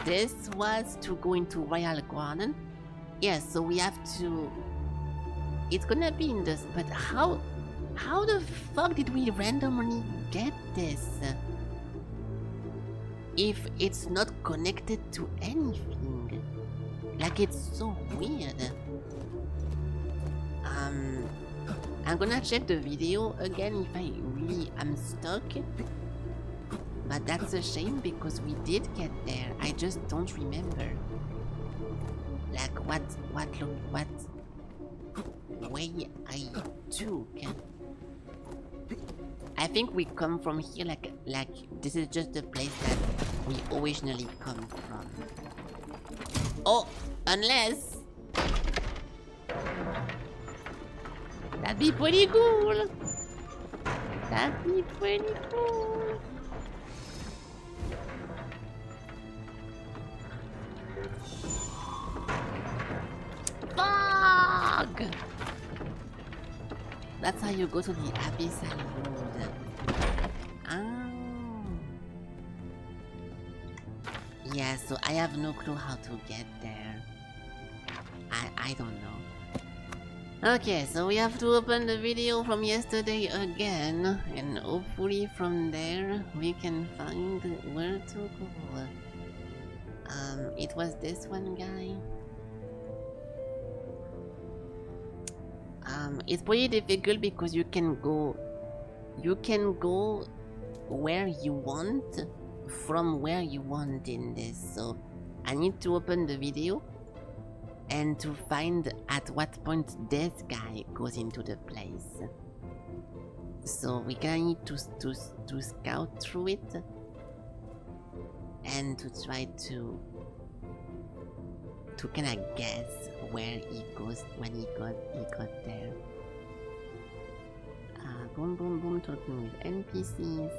[SPEAKER 1] This was to go into Royal Garden. Yes, so we have to... It's gonna be in this, but how the fuck did we randomly get this? If it's not connected to anything. Like, it's so weird. I'm gonna check the video again if I really am stuck. But that's a shame because we did get there. I just don't remember. Like, what way I took. I think we come from here like this is just the place that we originally come from. Oh, unless that'd be pretty cool. That'd be pretty cool. Fuck! That's how you go to the Abyssal Road. Ah. Yeah, so I have no clue how to get there. I don't know. Okay, so we have to open the video from yesterday again, and hopefully from there we can find where to go. It was this one guy. It's pretty difficult because you can go where you want from where you want in this, so I need to open the video and to find at what point this guy goes into the place. So we gonna need to scout through it and to try to kind of guess where he goes when he got there. Boom boom boom, talking with NPCs.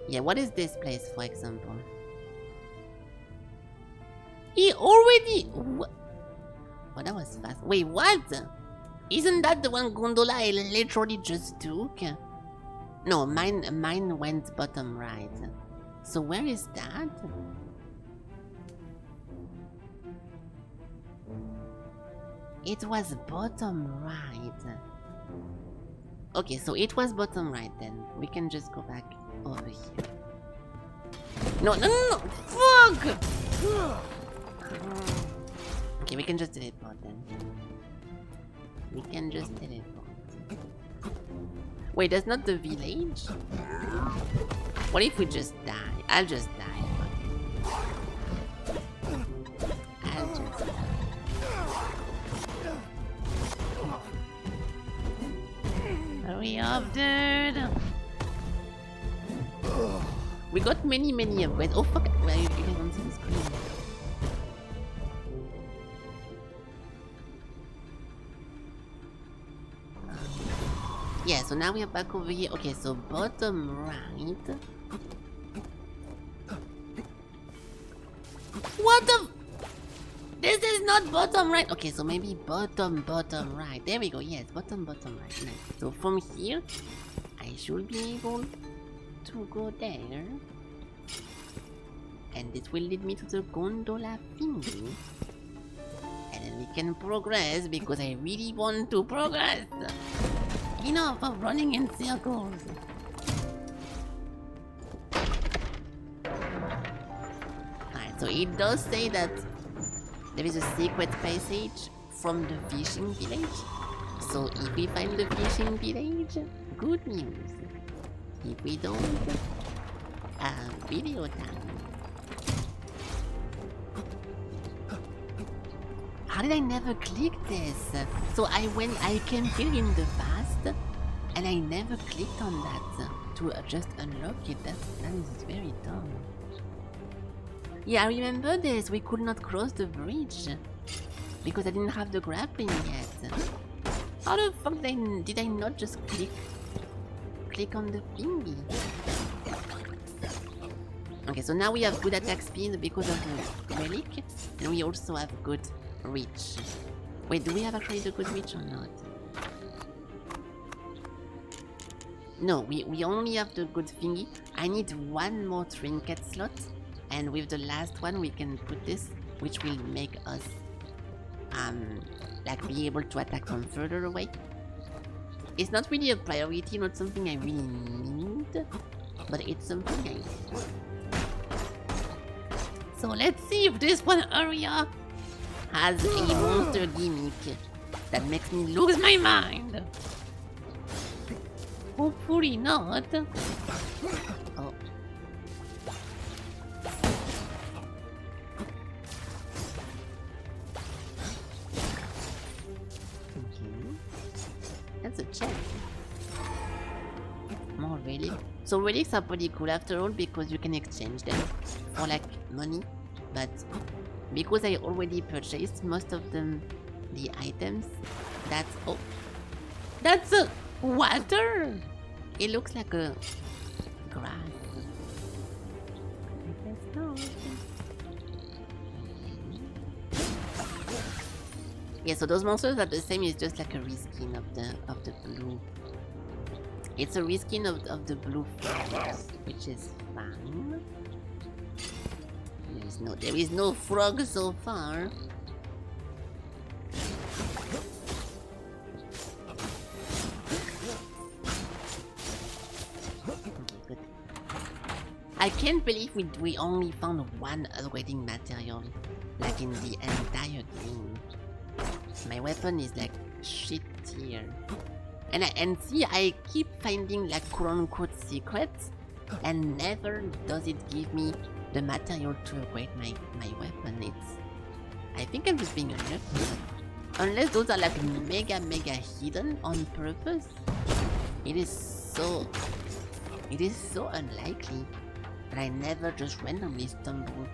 [SPEAKER 1] Yeah, what is this place, for example? He already... Oh, that was fast. Wait, what? Isn't that the one gondola I literally just took? No, mine went bottom right. So where is that? It was bottom right. Okay, so it was bottom right then. We can just go back over here. No! Fuck! Okay, we can just teleport then. We can just teleport. Wait, that's not the village? What if we just die? I'll just die. I'll just die. Hurry up, dude! We got many upgrades. Oh fuck! Well, you guys don't see the screen. Yeah, so now we are back over here. Okay, so bottom right. What the? This is not bottom right. Okay, so maybe bottom right. There we go. Yes, bottom right. Nice. So from here, I should be able to go there. And this will lead me to the gondola thingy. And then we can progress because I really want to progress. Enough of running in circles. Alright, so it does say that there is a secret passage from the fishing village. So if we find the fishing village, good news. If we don't, video time. How did I never click this? So I came here in the past, and I never clicked on that to just unlock it. That is very dumb. Yeah, I remember this. We could not cross the bridge because I didn't have the grappling yet. How the fuck did I not just click on the thingy? Okay, so now we have good attack speed because of the relic, and we also have good reach. Wait, do we have actually the good reach or not? No, we only have the good thingy. I need one more trinket slot, and with the last one we can put this, which will make us like be able to attack from further away. It's not really a priority, not something I really need, but it's something I need. So let's see if this one area has a monster gimmick that makes me lose my mind. Hopefully not. Oh. Okay. That's a check. More relics. So relics are pretty cool after all because you can exchange them for like money, but because I already purchased most of them, the items, that's a water! It looks like a grass. Let's go. Yeah, so those monsters are the same, it's just like a reskin of the blue. It's a reskin of the blue frogs, which is fine. There is no frog so far. Good. I can't believe we only found one upgrading material, like in the entire game. My weapon is like shit tier. And see, I keep finding like quote-unquote secrets, and never does it give me the material to upgrade my weapon. I think I'm just being unlucky. Unless those are like mega hidden on purpose. It is so unlikely that I never just randomly stumble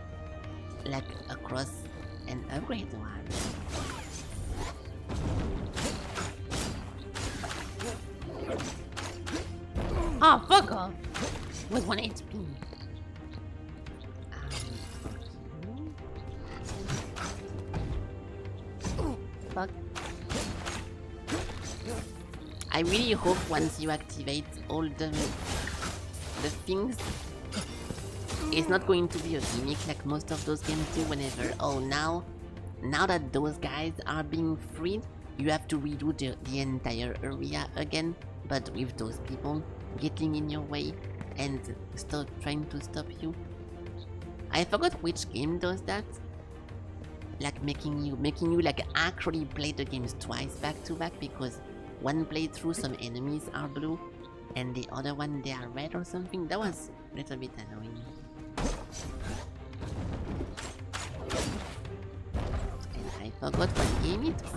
[SPEAKER 1] like across an upgrade one. Ah, oh, fuck off! With 1 HP. Fuck. I really hope once you activate all the things, it's not going to be a gimmick like most of those games do whenever, oh now that those guys are being freed, you have to redo the entire area again, but with those people getting in your way and trying to stop you. I forgot which game does that. Like making you like actually play the games twice back to back because one playthrough some enemies are blue and the other one they are red or something. That was a little bit annoying. And I forgot what game it was.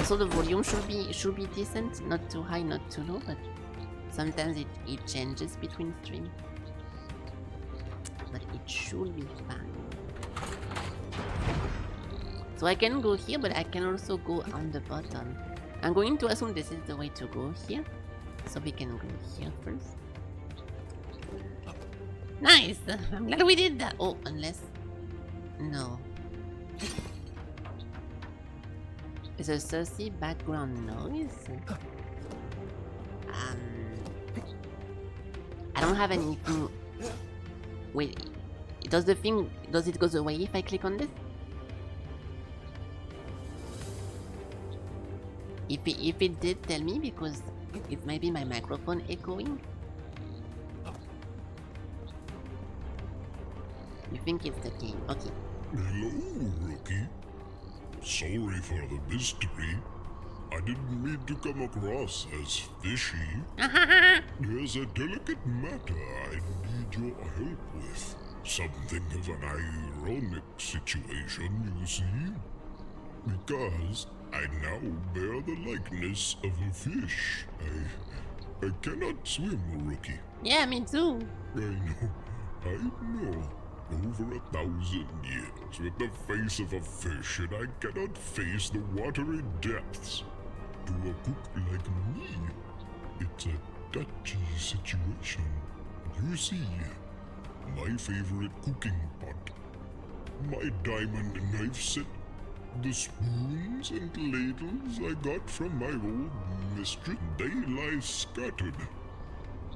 [SPEAKER 1] So the volume should be decent, not too high, not too low, but sometimes it changes between streams. but it should be fine. So I can go here, but I can also go on the bottom. I'm going to assume this is the way to go here. So we can go here first. Nice! I'm glad we did that. Oh, unless... No. It's a saucy background noise. I don't have anything... Wait, does the thing... Does it go away if I click on this? If it did, tell me, because it might be my microphone echoing. You think it's the game? Okay.
[SPEAKER 2] Hello, Rookie. Sorry for the mystery. I didn't mean to come across as fishy. There's a delicate matter I need your help with. Something of an ironic situation, you see. Because I now bear the likeness of a fish. I cannot swim, Rookie.
[SPEAKER 1] Yeah, me too.
[SPEAKER 2] I know. Over 1,000 years with the face of a fish, and I cannot face the watery depths. To a cook like me, it's a touchy situation. You see, my favorite cooking pot, my diamond knife set, the spoons and ladles I got from my old mistress, they lie scattered,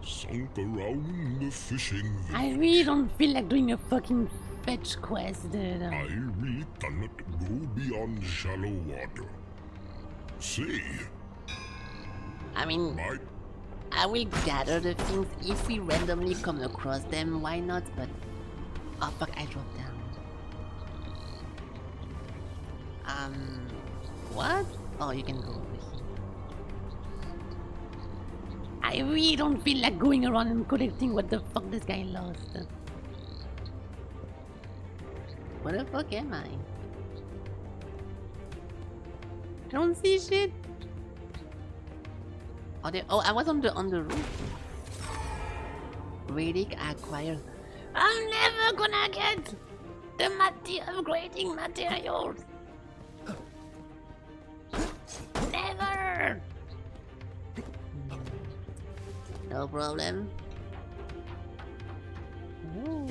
[SPEAKER 2] sunk around the fishing village.
[SPEAKER 1] I really don't feel like doing a fucking fetch quest, dude.
[SPEAKER 2] I really cannot go beyond shallow water. Say,
[SPEAKER 1] I mean, I will gather the things if we randomly come across them, why not? But, oh fuck, I dropped down. What? Oh, you can go over here. I really don't feel like going around and collecting what the fuck this guy lost. Where the fuck am I? I don't see shit. Oh, oh, I was on the roof. Relic acquired. I'm never gonna get the upgrading materials. Never. No problem. Ooh.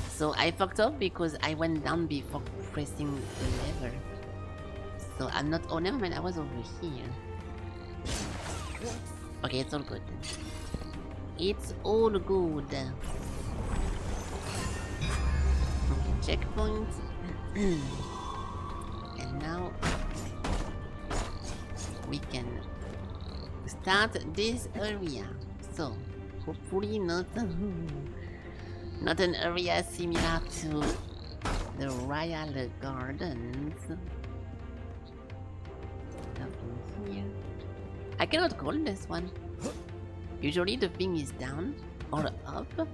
[SPEAKER 1] So I fucked up because I went down before pressing the lever. So I'm not... Oh, never mind, I was over here. Okay, it's all good. It's all good. Okay, checkpoint. And now... we can start this area. So, hopefully not... not an area similar to the Royal Gardens. Nothing here. I cannot call this one. Usually the thing is down or up.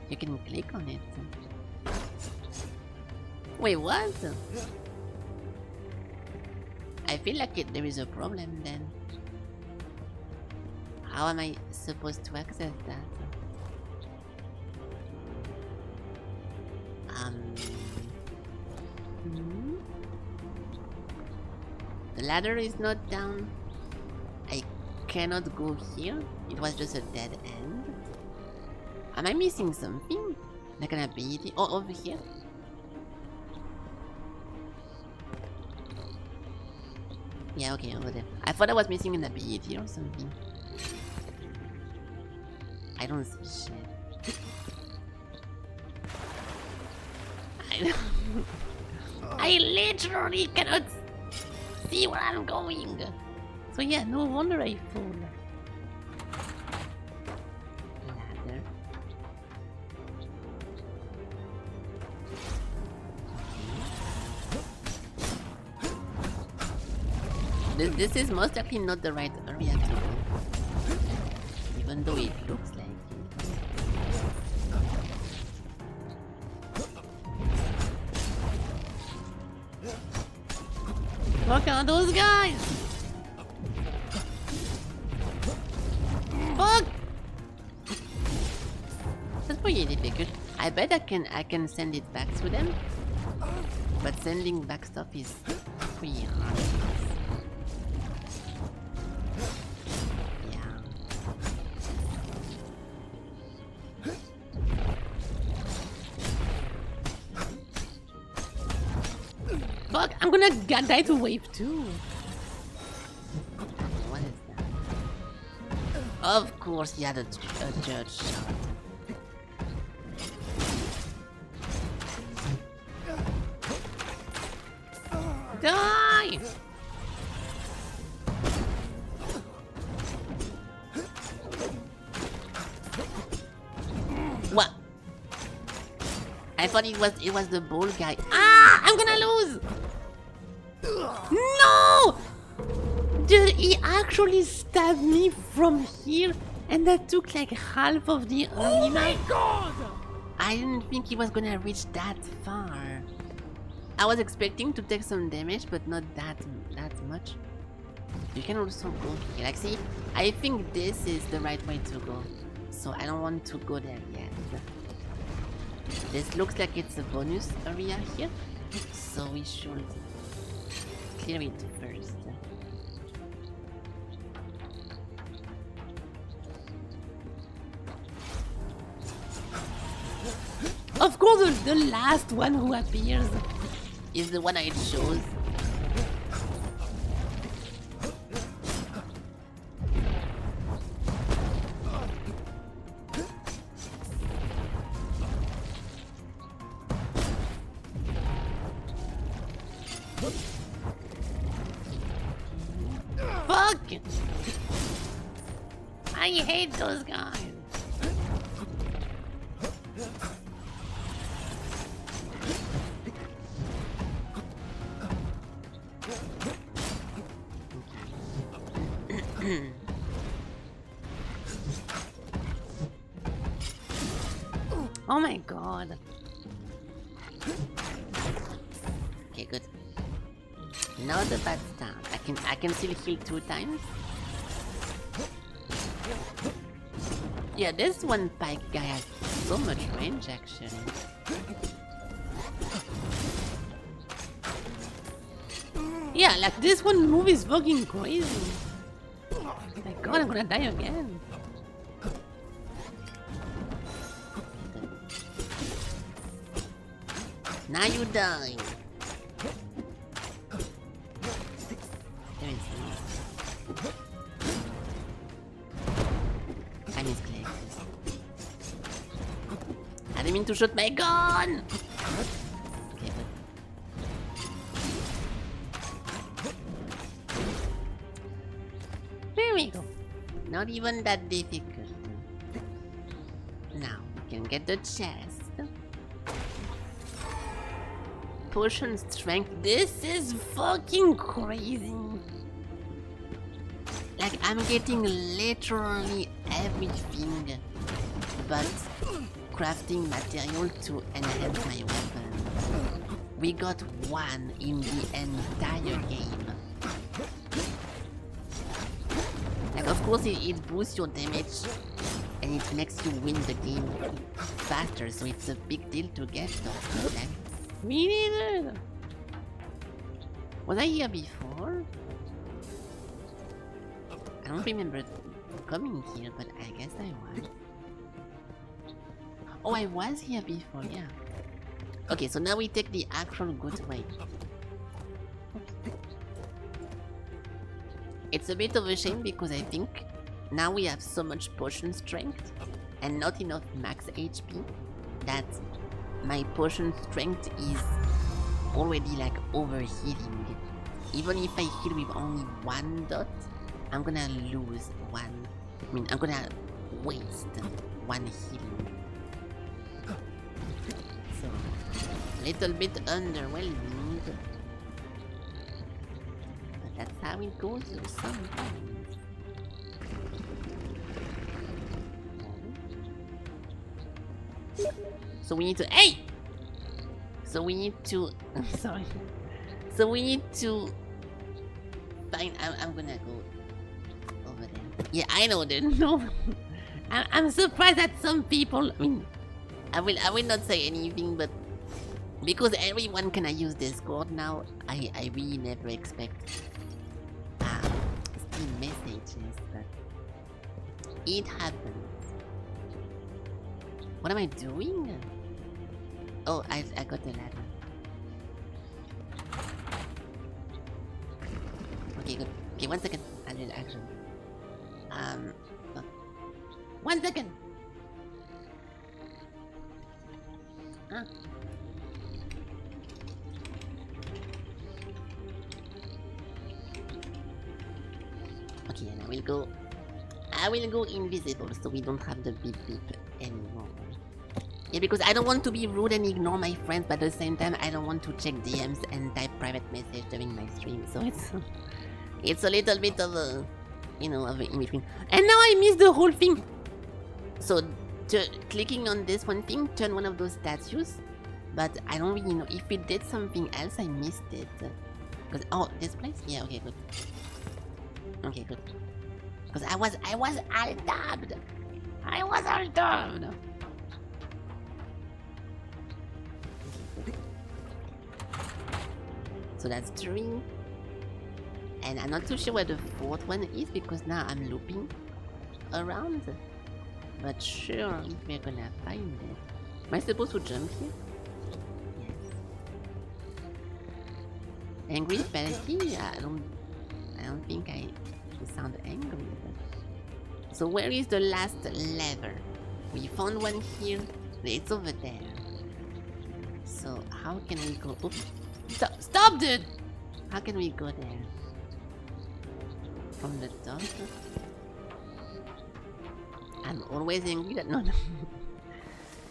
[SPEAKER 1] You can click on it. Wait, what? I feel like there is a problem then. How am I supposed to access that? The ladder is not down. I cannot go here. It was just a dead end. Am I missing something? Like an ability? Oh, over here. Yeah, okay, over there. I thought I was missing an ability or something. I don't see shit. I literally cannot see where I'm going. So yeah, no wonder I fall. Ladder. This is most likely not the right area to go. Even though it looks like it. Fuck are those guys? Fuck! pretty difficult. I bet I can send it back to them. But sending back stuff is pretty hard. Yeah. Fuck, I'm gonna die to wave 2. What is that? Of course, he had a judge shot. Die! What? I thought it was the ball guy. Ah! I'm gonna lose! No! Dude, he actually stabbed me from here, and that took like half of the arena. Oh my god! I didn't think he was gonna reach that far. I was expecting to take some damage, but not that much. You can also go here. Like, see, I think this is the right way to go. So I don't want to go there yet. This looks like it's a bonus area here. So we should clear it first. Of course, the last one who appears is the one I chose. Fuck! I hate those guys. Oh my god. Okay, good. Now the bad start. I can still heal 2 times. Yeah, this one pike guy has so much range actually. Yeah, like this one move is fucking crazy. My god, I'm gonna die again. Now you die. There is I misclicked. I didn't mean to shoot my gun. Okay, but there we go. Not even that difficult. Now we can get the chest. Potion strength. This is fucking crazy. Like, I'm getting literally everything but crafting material to enhance my weapon. We got 1 in the entire game. Like, of course it boosts your damage and it makes you win the game faster, so it's a big deal to get those. Like, we needed. Was I here before? I don't remember coming here, but I guess I was. Oh, I was here before, yeah. Okay, so now we take the actual good way. It's a bit of a shame because I think now we have so much potion strength and not enough max HP that my potion strength is already like overhealing. Even if I heal with only 1 dot, I'm gonna lose 1. I mean, I'm gonna waste 1 healing. So, little bit underwhelming. But that's how it goes sometimes. So we need to. Hey! So we need to. Sorry. So we need to find. I'm gonna go over there. Yeah, I know that. No. I'm surprised that some people. I mean, I will not say anything, but because everyone can use Discord now, I really never expect Steam messages, but it happens. What am I doing? Oh, I got the ladder. Okay, good. Okay, 1 second. A little action. Oh. 1 second. Ah. Okay, and I will go invisible so we don't have the beep beep anymore. Yeah, because I don't want to be rude and ignore my friends, but at the same time I don't want to check DMs and type private message during my stream, so it's a little bit of a, you know, of a in between. And now I missed the whole thing. So clicking on this one thing turn one of those statues, but I don't really know if it did something else. I missed it. Cause this place? Yeah, okay, good. Okay, good. Cause I was alt-tabbed. I was alt-tabbed. So that's 3. And I'm not too sure where the 4th one is because now I'm looping around. But sure, we're gonna find it. Am I supposed to jump here? Yes. Angry Felky? I don't think I sound angry. But... So where is the last lever? We found one here. It's over there. So how can we go? Oops. Stop, dude! How can we go there? From the top? I'm always angry that no.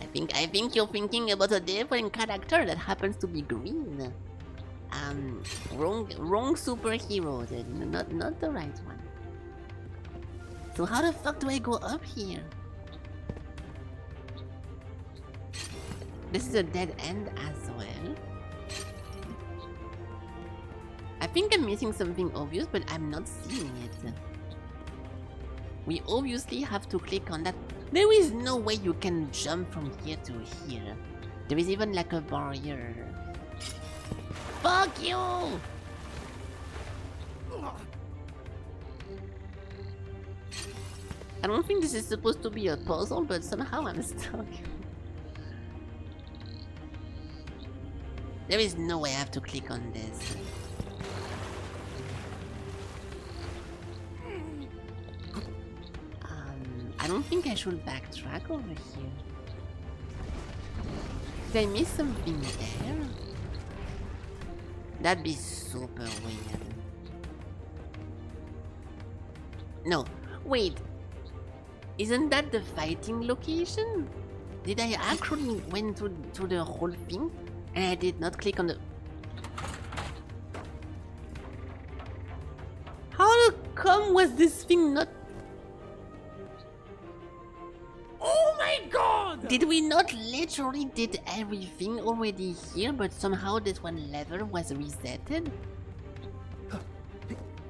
[SPEAKER 1] I think you're thinking about a different character that happens to be green. Wrong superhero then, not the right one. So how the fuck do I go up here? This is a dead end as well. I think I'm missing something obvious, but I'm not seeing it. We obviously have to click on that. There is no way you can jump from here to here. There is even like a barrier. Fuck you! I don't think this is supposed to be a puzzle, but somehow I'm stuck. There is no way I have to click on this. I don't think I should backtrack over here. Did I miss something there? That'd be super weird. No, wait. Isn't that the fighting location? Did I actually went to the whole thing? And I did not click on the... How come was this thing not...
[SPEAKER 3] Oh my god!
[SPEAKER 1] Did we not literally did everything already here, but somehow this one lever was resetted?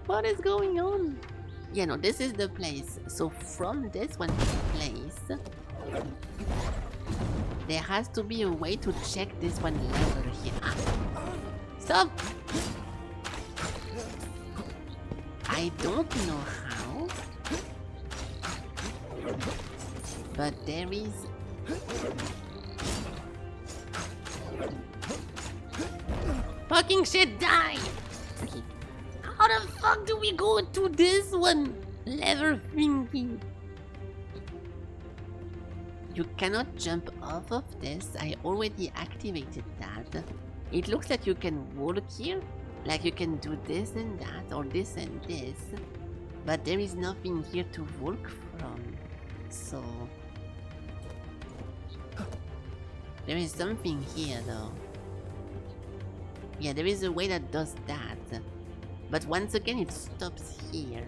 [SPEAKER 1] What is going on? Yeah, no, this is the place. So from this one place, there has to be a way to check this one lever here. Ah. Stop! I don't know how, but there is... Fucking shit, die! Okay. How the fuck do we go to this one? Lever thingy. You cannot jump off of this. I already activated that. It looks like you can walk here. Like you can do this and that, or this and this. But there is nothing here to walk from. So... There is something here though. Yeah, there is a way that does that. But once again it stops here.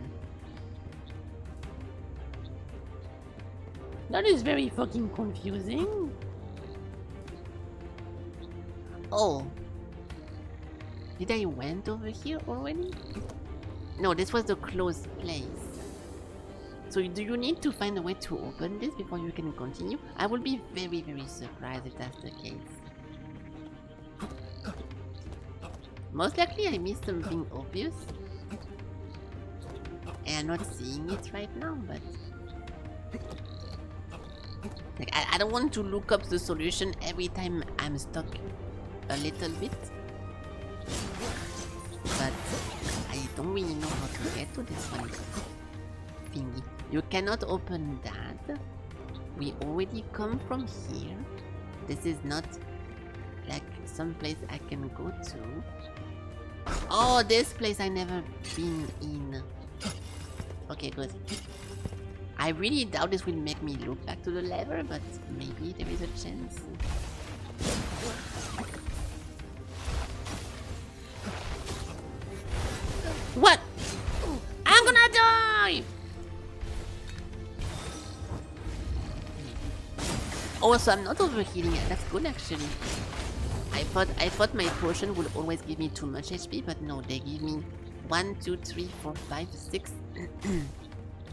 [SPEAKER 1] That is very fucking confusing. Oh. Did I went over here already? No, this was the closed place. So do you need to find a way to open this before you can continue? I will be very, very surprised if that's the case. Most likely I missed something obvious. And I'm not seeing it right now, but... Like, I don't want to look up the solution every time I'm stuck a little bit. But I don't really know how to get to this one thingy. You cannot open that. We already come from here. This is not like some place I can go to. Oh, this place I never been in. Okay, good. I really doubt this will make me look back to the lever, but maybe there is a chance. What? I'm gonna die! Oh, so I'm not overhealing. That's good actually. I thought my potion would always give me too much HP, but no, they give me 1, 2, 3, 4, 5, 6.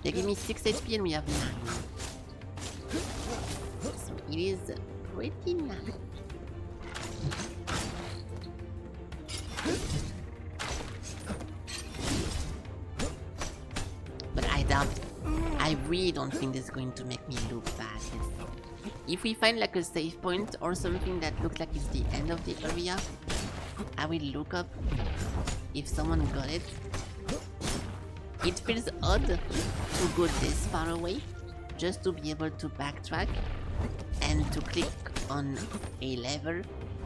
[SPEAKER 1] They give me 6 HP and we have 9. So it is pretty nice. But I doubt it. I really don't think this is going to make me look bad. If we find like a save point or something that looks like it's the end of the area, I will look up if someone got it. It feels odd to go this far away just to be able to backtrack and to click on a lever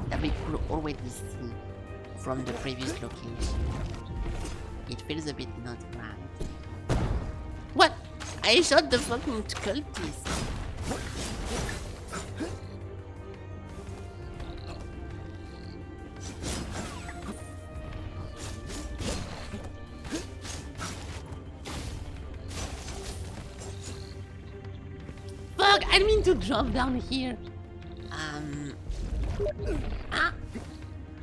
[SPEAKER 1] that we could already see from the previous location. It feels a bit not right. What? I shot the fucking cultist. Fuck, I didn't mean to drop down here.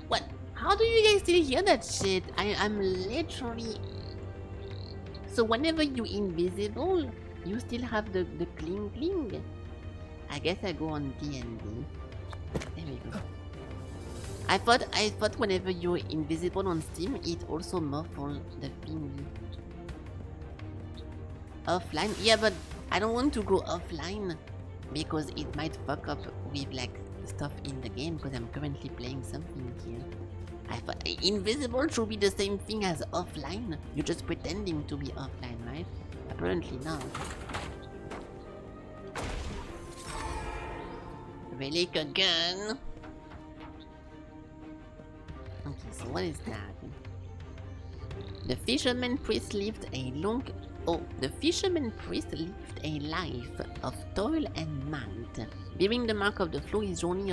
[SPEAKER 1] What? How do you guys still hear that shit? I'm literally... So whenever you're invisible, you still have the cling cling. I guess I go on D&D. There we go. I thought whenever you're invisible on Steam, it also muffles the thingy. Offline? Yeah, but I don't want to go offline because it might fuck up with like stuff in the game because I'm currently playing something here. I thought invisible should be the same thing as offline. You're just pretending to be offline, right? Apparently not. Relic again. Okay, so what is that? The fisherman priest lived a long... Oh, the fisherman priest lived a life of toil and might, bearing the mark of the flow. His journey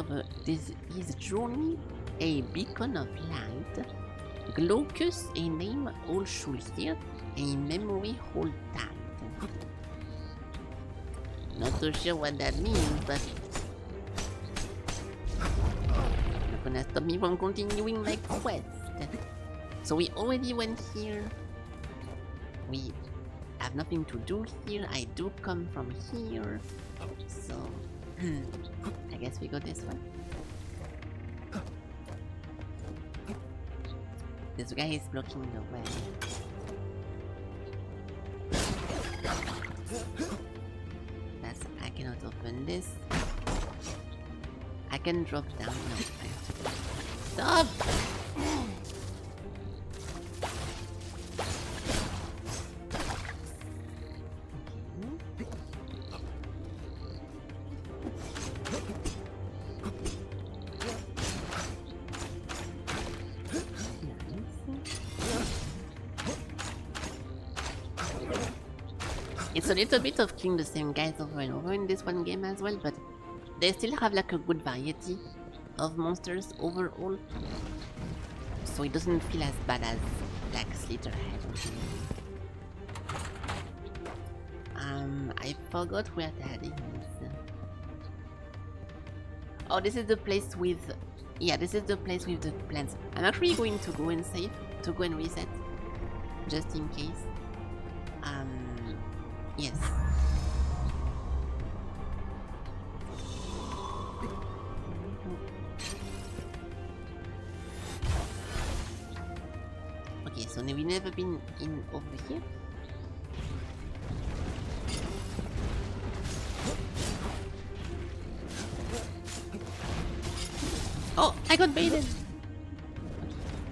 [SPEAKER 1] a beacon of light. Glaucus, a name all should hear, a memory hold tight. Not so sure what that means, but not gonna stop me from continuing my quest. So we already went here. We have nothing to do here. I do come from here. So I guess we go this way. This guy is blocking the way. I cannot open this. I can drop down. No, I have to. Stop! It's a little bit of killing the same guys over and over in this one game as well, but they still have like a good variety of monsters overall, so it doesn't feel as bad as Black Slitherhead. I forgot where that is. Oh, this is the place with... Yeah, this is the place with the plants. I'm actually going to go and save, to go and reset, just in case. Yes. Okay, so we've never been in over here. Oh, I got baited.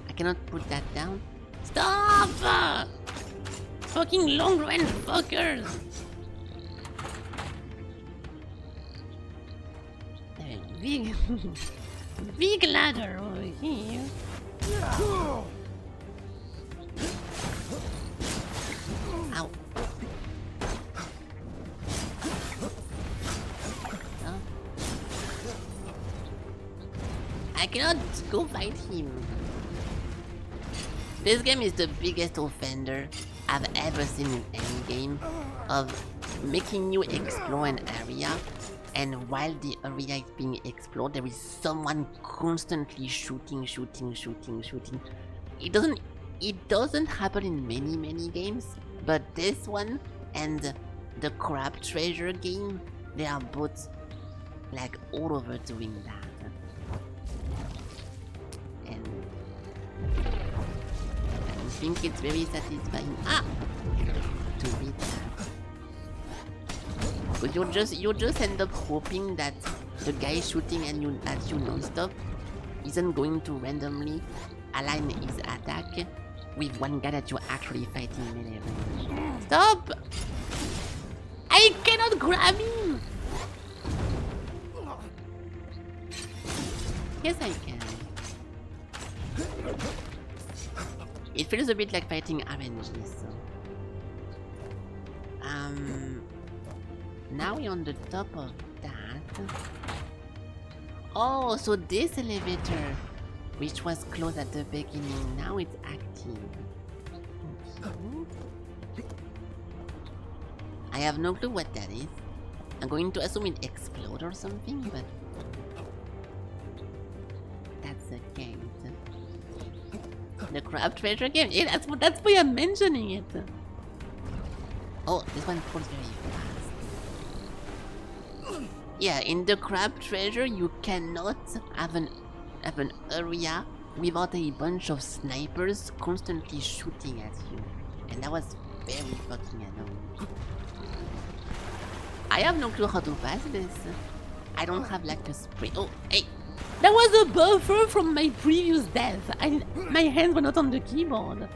[SPEAKER 1] I cannot put that down. Stop! Fucking long range fuckers! Big, big ladder over here. Ow. Oh. I cannot go fight him. This game is the biggest offender I've ever seen in any game of making you explore an area, and while the area is being explored there is someone constantly shooting. It doesn't happen in many games, but this one and the crab treasure game, they are both like all over doing that. And I think it's very satisfying to read that. But you just end up hoping that the guy shooting at you non-stop isn't going to randomly align his attack with one guy that you're actually fighting melee range. Stop! I cannot grab him! Yes, I can. It feels a bit like fighting RNG, so... Now we're on the top of that. Oh, so this elevator, which was closed at the beginning, now it's active. Okay. I have no clue what that is. I'm going to assume it explodes or something, but... That's a game. The crab treasure game? Yeah, that's why I'm mentioning it. Oh, this one falls very fast. Yeah, in the crab treasure, you cannot have an area without a bunch of snipers constantly shooting at you. And that was very fucking annoying. I have no clue how to pass this. I don't have like a spray. Oh, hey! That was a buffer from my previous death. My hands were not on the keyboard.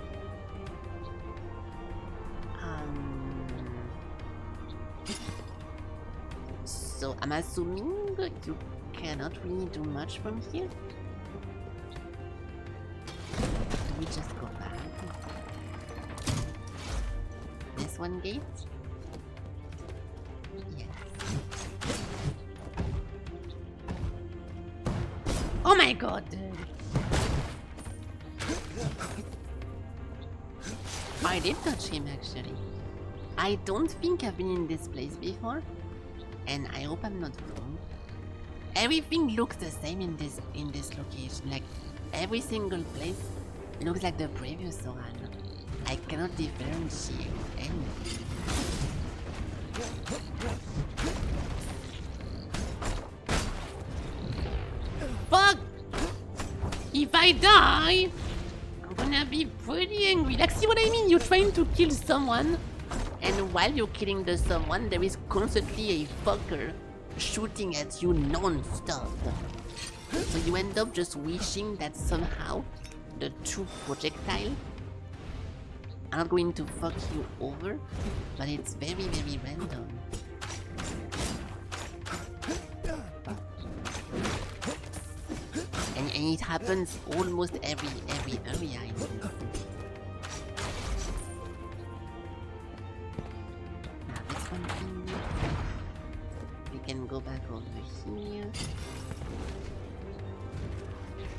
[SPEAKER 1] So I'm assuming you cannot really do much from here. Do we just go back? This one gate? Yes. Oh my god! I did touch him actually. I don't think I've been in this place before. And I hope I'm not wrong. Everything looks the same in this location. Like every single place looks like the previous one. I cannot differentiate anything. Fuck! If I die, I'm gonna be pretty angry. Like, see what I mean? You're trying to kill someone. And while you're killing the someone, there is constantly a fucker shooting at you non-stop. So you end up just wishing that somehow the two projectiles are not going to fuck you over, but it's very random. And it happens almost every area in this. We can go back over here.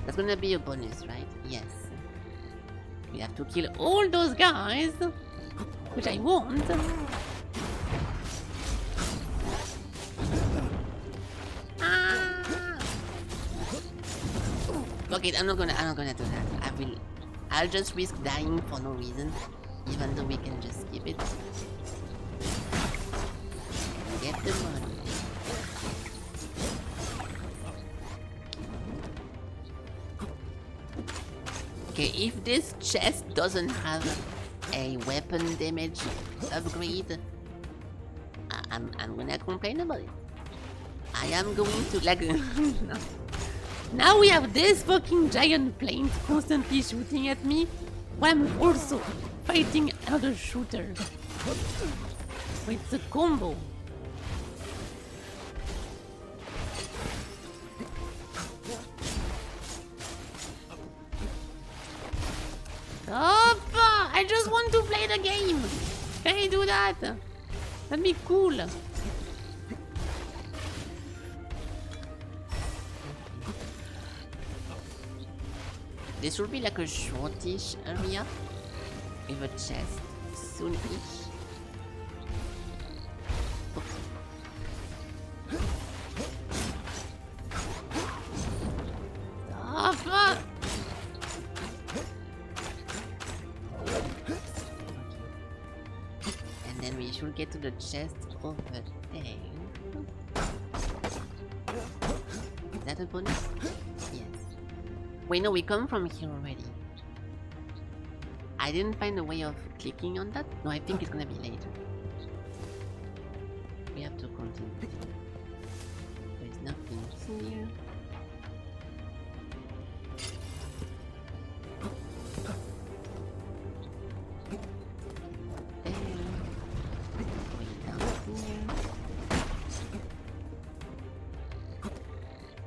[SPEAKER 1] That's gonna be a bonus, right? Yes. We have to kill all those guys, which I won't. Okay, I'm not gonna do that. I'll just risk dying for no reason, even though we can just skip it. get the money. Okay, if this chest doesn't have a weapon damage upgrade, I'm gonna complain about it. I am going to like no. Now we have this fucking giant plane constantly shooting at me while I'm also fighting another shooter. So it's a combo. Stop! I just want to play the game! Can I do that? That'd be cool. This will be like a shortish area with a chest soon-ish. Stop! And then we should get to the chest over there. Is that a bonus? Yes. Wait, no, we come from here already. I didn't find a way of clicking on that. No, I think it's gonna be later. We have to continue. There's nothing here.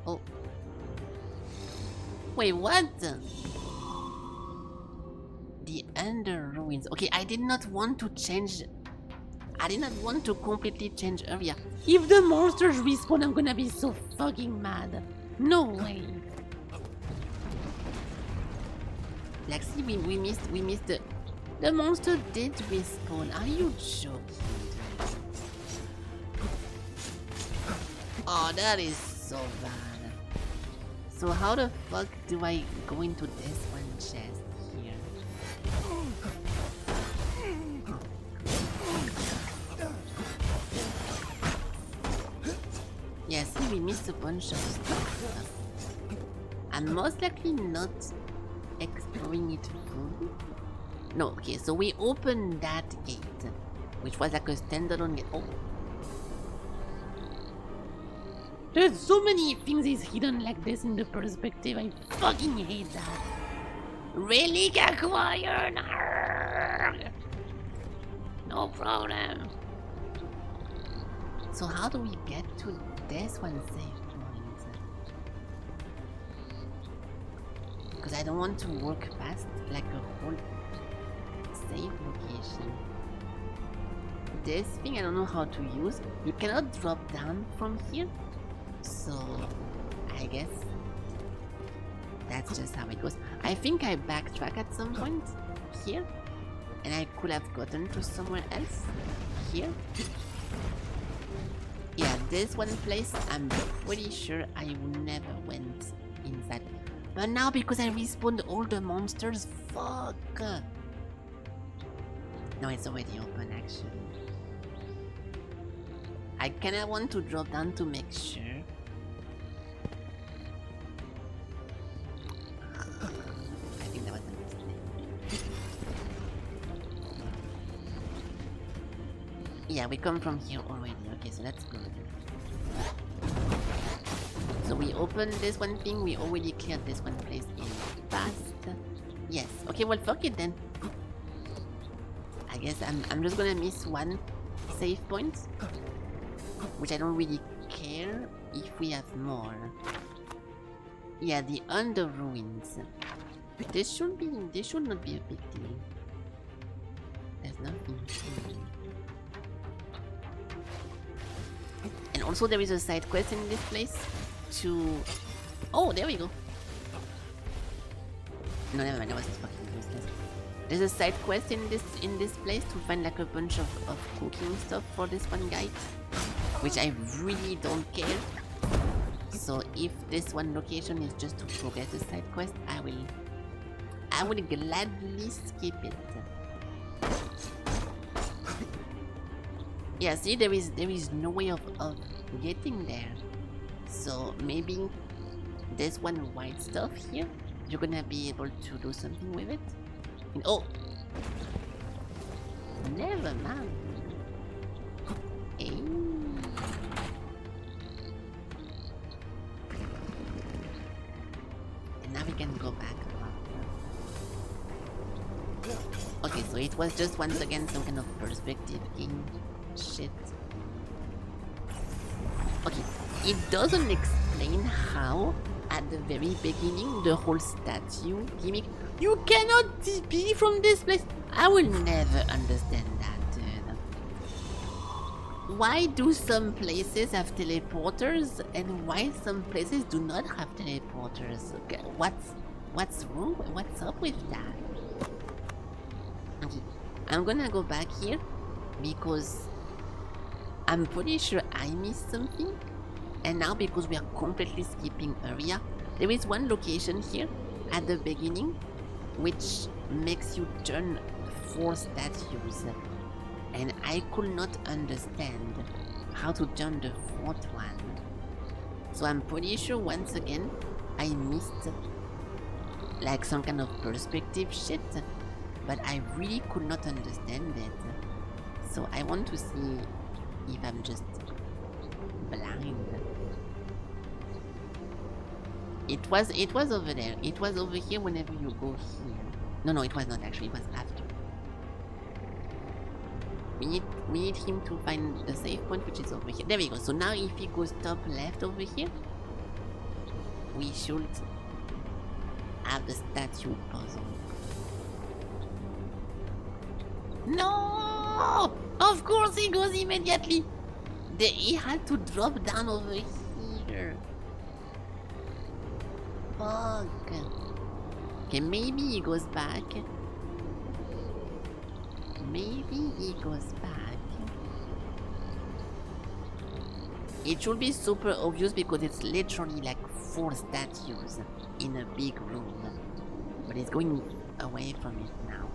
[SPEAKER 1] Oh. Wait, what? The Under Ruins. Okay, I did not want to change. I did not want to completely change area. If the monsters respawn, I'm gonna be so fucking mad. No way. Like, see, we missed the monster did respawn. Are you joking? Oh, that is so bad. So how the fuck do I go into this one chest here? Yeah, see, we missed a bunch of stuff. I'm most likely not exploring it fully. No, okay, so we opened that gate, which was like a standalone gate. Oh. There's so many things is hidden like this in the perspective. I fucking hate that. Relic acquired. No problem. So how do we get to this one safe point? Because I don't want to walk past like a whole safe location. This thing I don't know how to use. You cannot drop down from here. So, I guess that's just how it goes. I think I backtrack at some point here, and I could have gotten to somewhere else here. Yeah, this one place, I'm pretty sure I never went inside. But now because I respawned all the monsters, fuck! No, it's already open actually. I kinda want to drop down to make sure. Yeah, we come from here already. Okay, so that's good. So we opened this one thing. We already cleared this one place in the past. Yes. Okay, well, fuck it then. I guess I'm just gonna miss one save point, which I don't really care if we have more. Yeah, the Under Ruins. This should not be a big deal. There's nothing here. And also there is a side quest in this place to... Oh, there we go. No, never mind, that was fucking useless. There's a side quest in this place to find like a bunch of cooking stuff for this one guy, which I really don't care. So if this one location is just to progress the side quest, I will gladly skip it. Yeah, see, there is no way of getting there. So maybe there's one white stuff here. You're gonna be able to do something with it. And, oh, never mind. Hey. And now we can go back. Okay, so it was just once again some kind of perspective game. Shit. Okay, it doesn't explain how, at the very beginning, the whole statue gimmick, you cannot TP from this place. I will never understand that, dude. Why do some places have teleporters and why some places do not have teleporters? Okay, what's wrong? What's up with that? Okay, I'm gonna go back here because I'm pretty sure I missed something. And now because we are completely skipping area, there is one location here at the beginning which makes you turn 4 statues. And I could not understand how to turn the 4th one. So I'm pretty sure once again I missed like some kind of perspective shit. But I really could not understand it. So I want to see if I'm just blind. It was over there. It was over here whenever you go here. No, it was not actually. It was after. We need him to find the save point, which is over here. There we go. So now if he goes top left over here, we should have the statue puzzle. No! Of course he goes immediately. He had to drop down over here. Fuck. Okay, maybe he goes back. Maybe he goes back. It should be super obvious because it's literally like 4 statues in a big room. But he's going away from it now.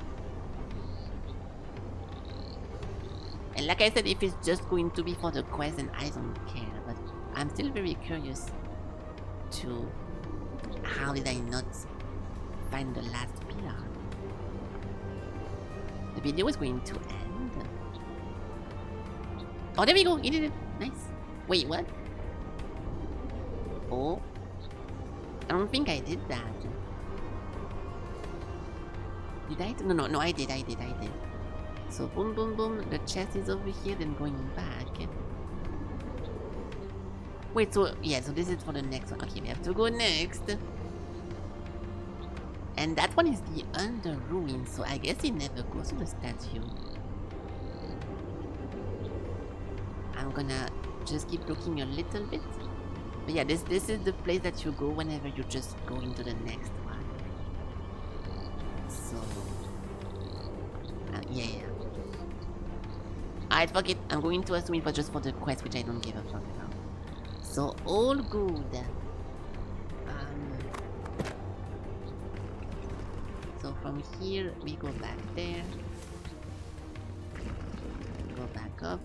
[SPEAKER 1] And like I said, if it's just going to be for the quest, then I don't care. But I'm still very curious to how did I not find the last pillar? The video is going to end. Oh, there we go. He did it. Nice. Wait, what? Oh. I don't think I did that. Did I? No, I did. So boom, boom, boom. The chest is over here, then going back. Wait, so yeah, so this is for the next one. Okay, we have to go next. And that one is the under ruin, so I guess it never goes to the statue. I'm gonna just keep looking a little bit. But yeah, this is the place that you go whenever you just go into the next one. So yeah. Alright, fuck it. I'm going to assume it was just for the quest, which I don't give a fuck about. So all good. So from here we go back there. Go back up.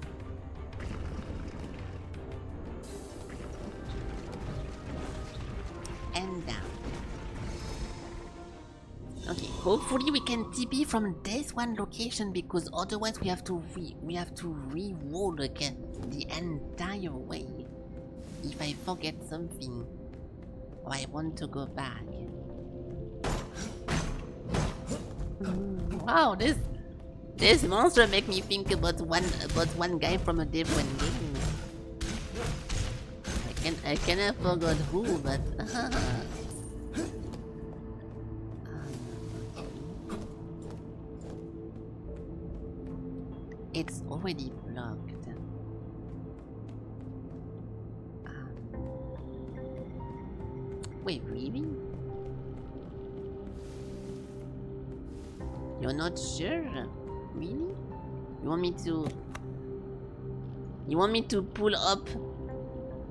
[SPEAKER 1] And down. Okay, hopefully we can TP from this one location because otherwise we have to re-roll again the entire way. If I forget something or I want to go back. Wow, this monster make me think about one guy from a different game. I cannot forget who, but it's already blocked. Wait, really? You're not sure? Really? You want me to pull up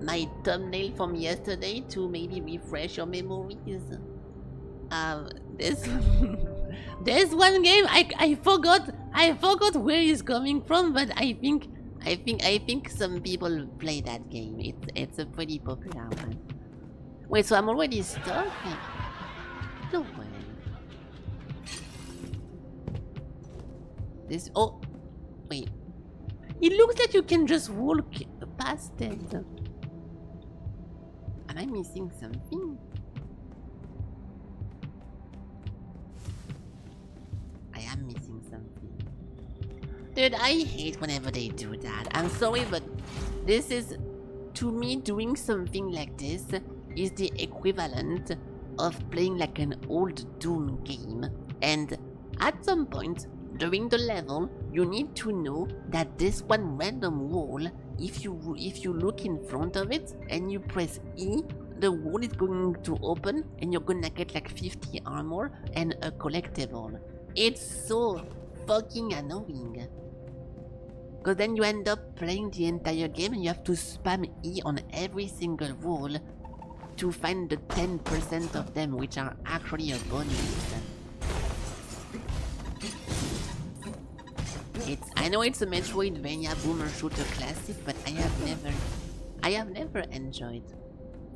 [SPEAKER 1] my thumbnail from yesterday to maybe refresh your memories? There's one game I forgot where it's coming from, but I think I think some people play that game. It's a pretty popular one. Wait, so I'm already stuck? No way. This wait. It looks like you can just walk past it. Am I missing something? I am missing something. Dude, I hate whenever they do that. I'm sorry, but this is, to me, doing something like this is the equivalent of playing like an old Doom game. And at some point, during the level, you need to know that this one random wall, if you look in front of it and you press E, the wall is going to open and you're gonna get like 50 armor and a collectible. It's so fucking annoying. Cause then you end up playing the entire game and you have to spam E on every single wall to find the 10% of them which are actually a bonus. I know it's a Metroidvania boomer shooter classic, but I have never enjoyed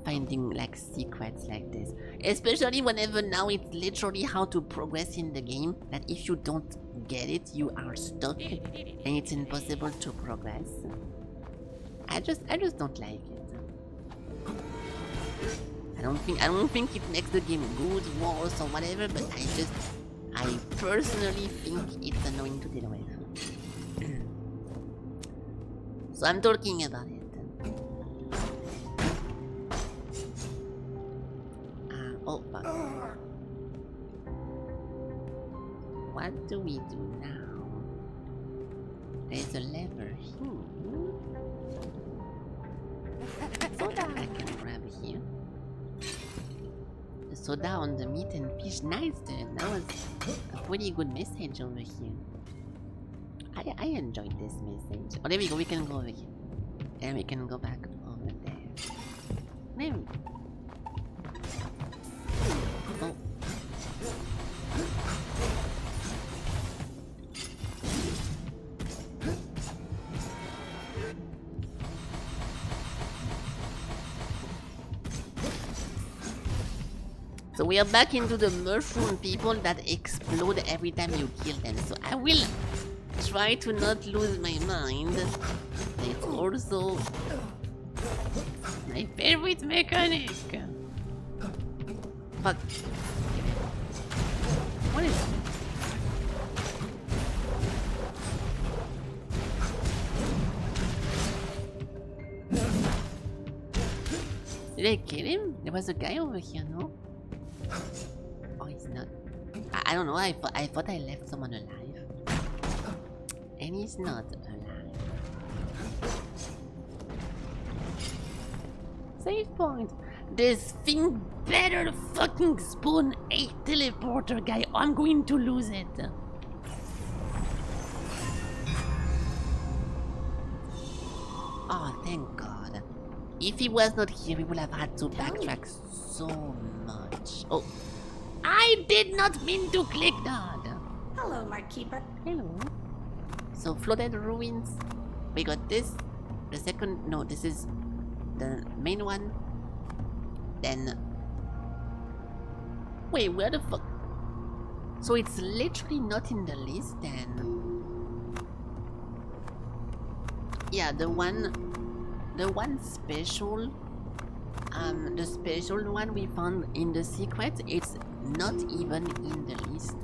[SPEAKER 1] finding like secrets like this. Especially whenever now it's literally how to progress in the game, that if you don't get it, you are stuck and it's impossible to progress. I just don't like it. I don't think it makes the game good, worse or whatever, but I personally think it's annoying to deal with. So I'm talking about it. Oh fuck. What do we do now? There's a lever here. Soda I can grab here. The soda on the meat and fish. Nice, dude. That was a pretty good message over here. I enjoyed this message. Oh, there we go. We can go over here. And we can go back over there. There we go. Oh. So we are back into the mushroom people that explode every time you kill them. So I will try to not lose my mind. It's also my favorite mechanic. Fuck. What is it? Did I kill him? There was a guy over here, no? Oh, he's not. I don't know. I thought I left someone alive. And he's not alive. Save point. This thing better fucking spawn a teleporter guy. I'm going to lose it. Oh, thank God. If he was not here, we would have had to backtrack so much. Oh, I did not mean to click that.
[SPEAKER 4] Hello, Lord Keeper.
[SPEAKER 1] Hello. So, flooded ruins. We got this. The second, no, this is the main one. Then, wait, where the fuck? So it's literally not in the list then. Yeah, the one special, the special one we found in the secret, it's not even in the list.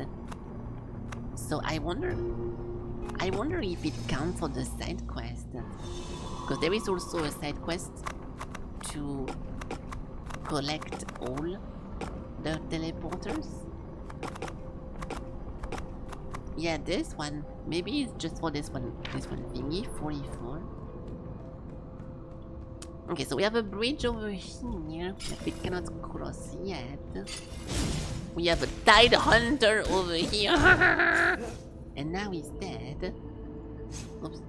[SPEAKER 1] So I wonder if it counts for the side quest, because there is also a side quest to collect all the teleporters. Yeah, this one, maybe it's just for this one thingy, 44. Okay, so we have a bridge over here that we cannot cross yet. We have a tide hunter over here. And now he's dead. Oops.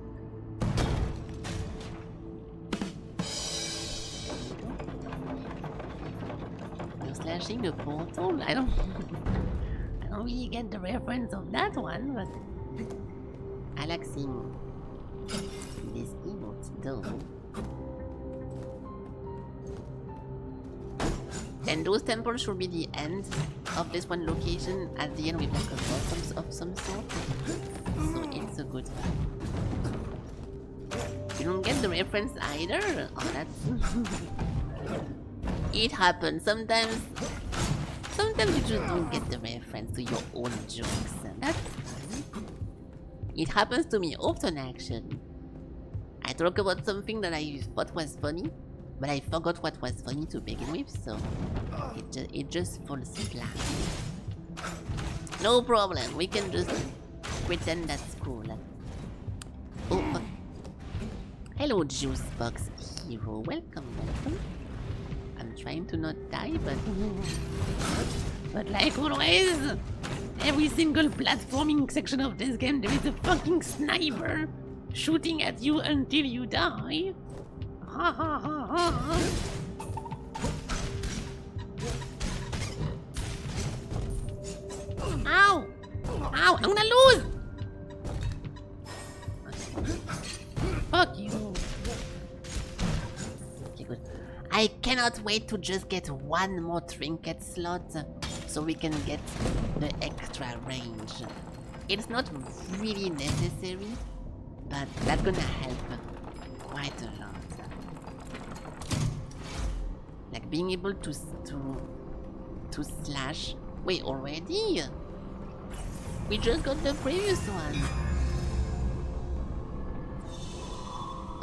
[SPEAKER 1] You're slashing a portal? I don't really get the reference of that one, but I like seeing This emote though. And those temples should be the end of this one location. At the end with like a boss of some sort. So it's a good one. You don't get the reference either? Oh, that's... It happens. Sometimes you just don't get the reference to your own jokes. That's fine. It happens to me often, actually. I talk about something that I thought was funny, but I forgot what was funny to begin with, so it just falls flat. No problem. We can just pretend that's cool. Oh, fuck. Hello, Juicebox Hero. Welcome, welcome. I'm trying to not die, but like always, every single platforming section of this game, there is a fucking sniper shooting at you until you die. Ha ha ha ha. Ow! Ow! I'm gonna lose! Fuck you. Okay, good. I cannot wait to just get one more trinket slot so we can get the extra range. It's not really necessary, but that's gonna help quite a lot. Like being able to slash. Wait, already? We just got the previous one.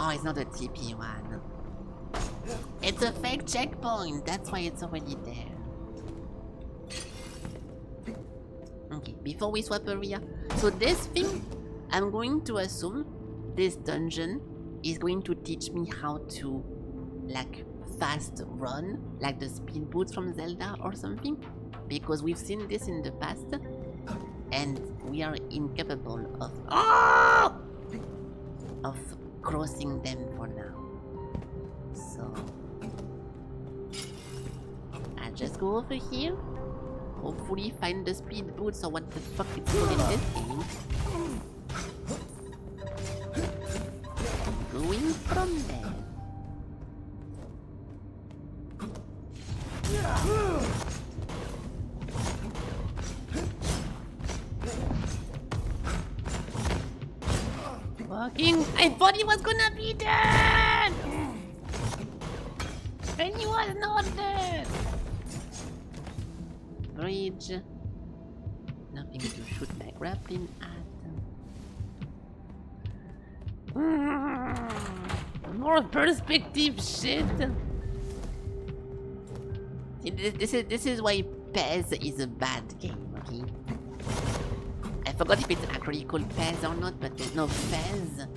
[SPEAKER 1] Oh, it's not a TP one. It's a fake checkpoint. That's why it's already there. Okay, before we swap area. So this thing, I'm going to assume this dungeon is going to teach me how to, like, fast run, like the speed boots from Zelda or something. Because we've seen this in the past, and we are incapable of crossing them for now. So I'll just go over here, hopefully find the speed boots or what the fuck it's called in this game. Going from there. Fucking, I thought he was gonna be dead! And he was not dead! Bridge. Nothing to shoot my grappling at. More perspective shit. See, this is why PES is a bad game, okay? I forgot if it's actually called PES or not, but there's no PES.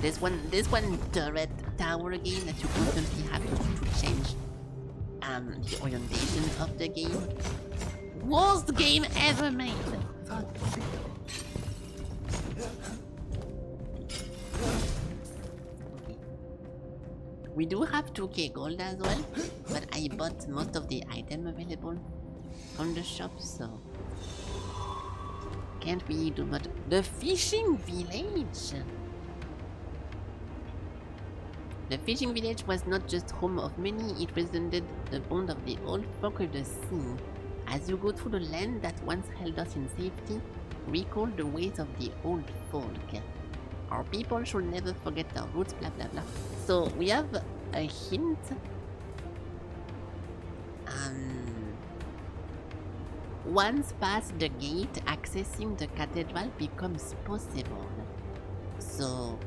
[SPEAKER 1] This one turret tower game that you constantly have to change the orientation of the game. Worst game ever made. Fuck. We do have 2k gold as well, but I bought most of the item available from the shop, so can't really do much. The fishing village! The fishing village was not just home of many, it represented the bond of the old folk with the sea. As you go through the land that once held us in safety, recall the ways of the old folk. Our people should never forget our roots, blah blah blah. So we have a hint. Once past the gate, accessing the cathedral becomes possible. So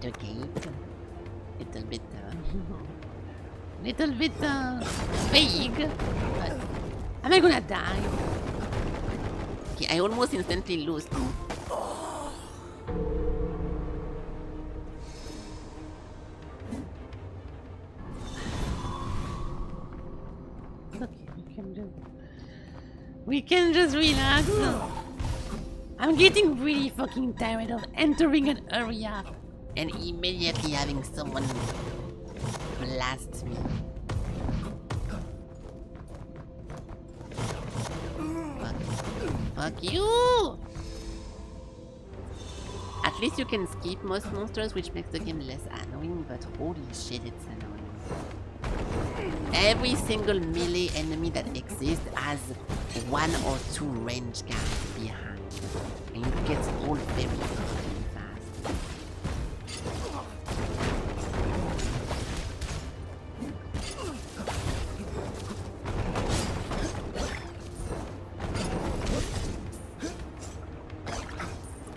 [SPEAKER 1] the gate, little bit vague, but am I gonna die? Okay, I almost instantly lose. Okay, we can just relax. I'm getting really fucking tired of entering an area and immediately having someone blast me. Fuck you! At At least you can skip most monsters, which makes the game less annoying, but holy shit, it's annoying. Every single melee enemy that exists has 1 or 2 range guys behind, and it gets all very fucking fast.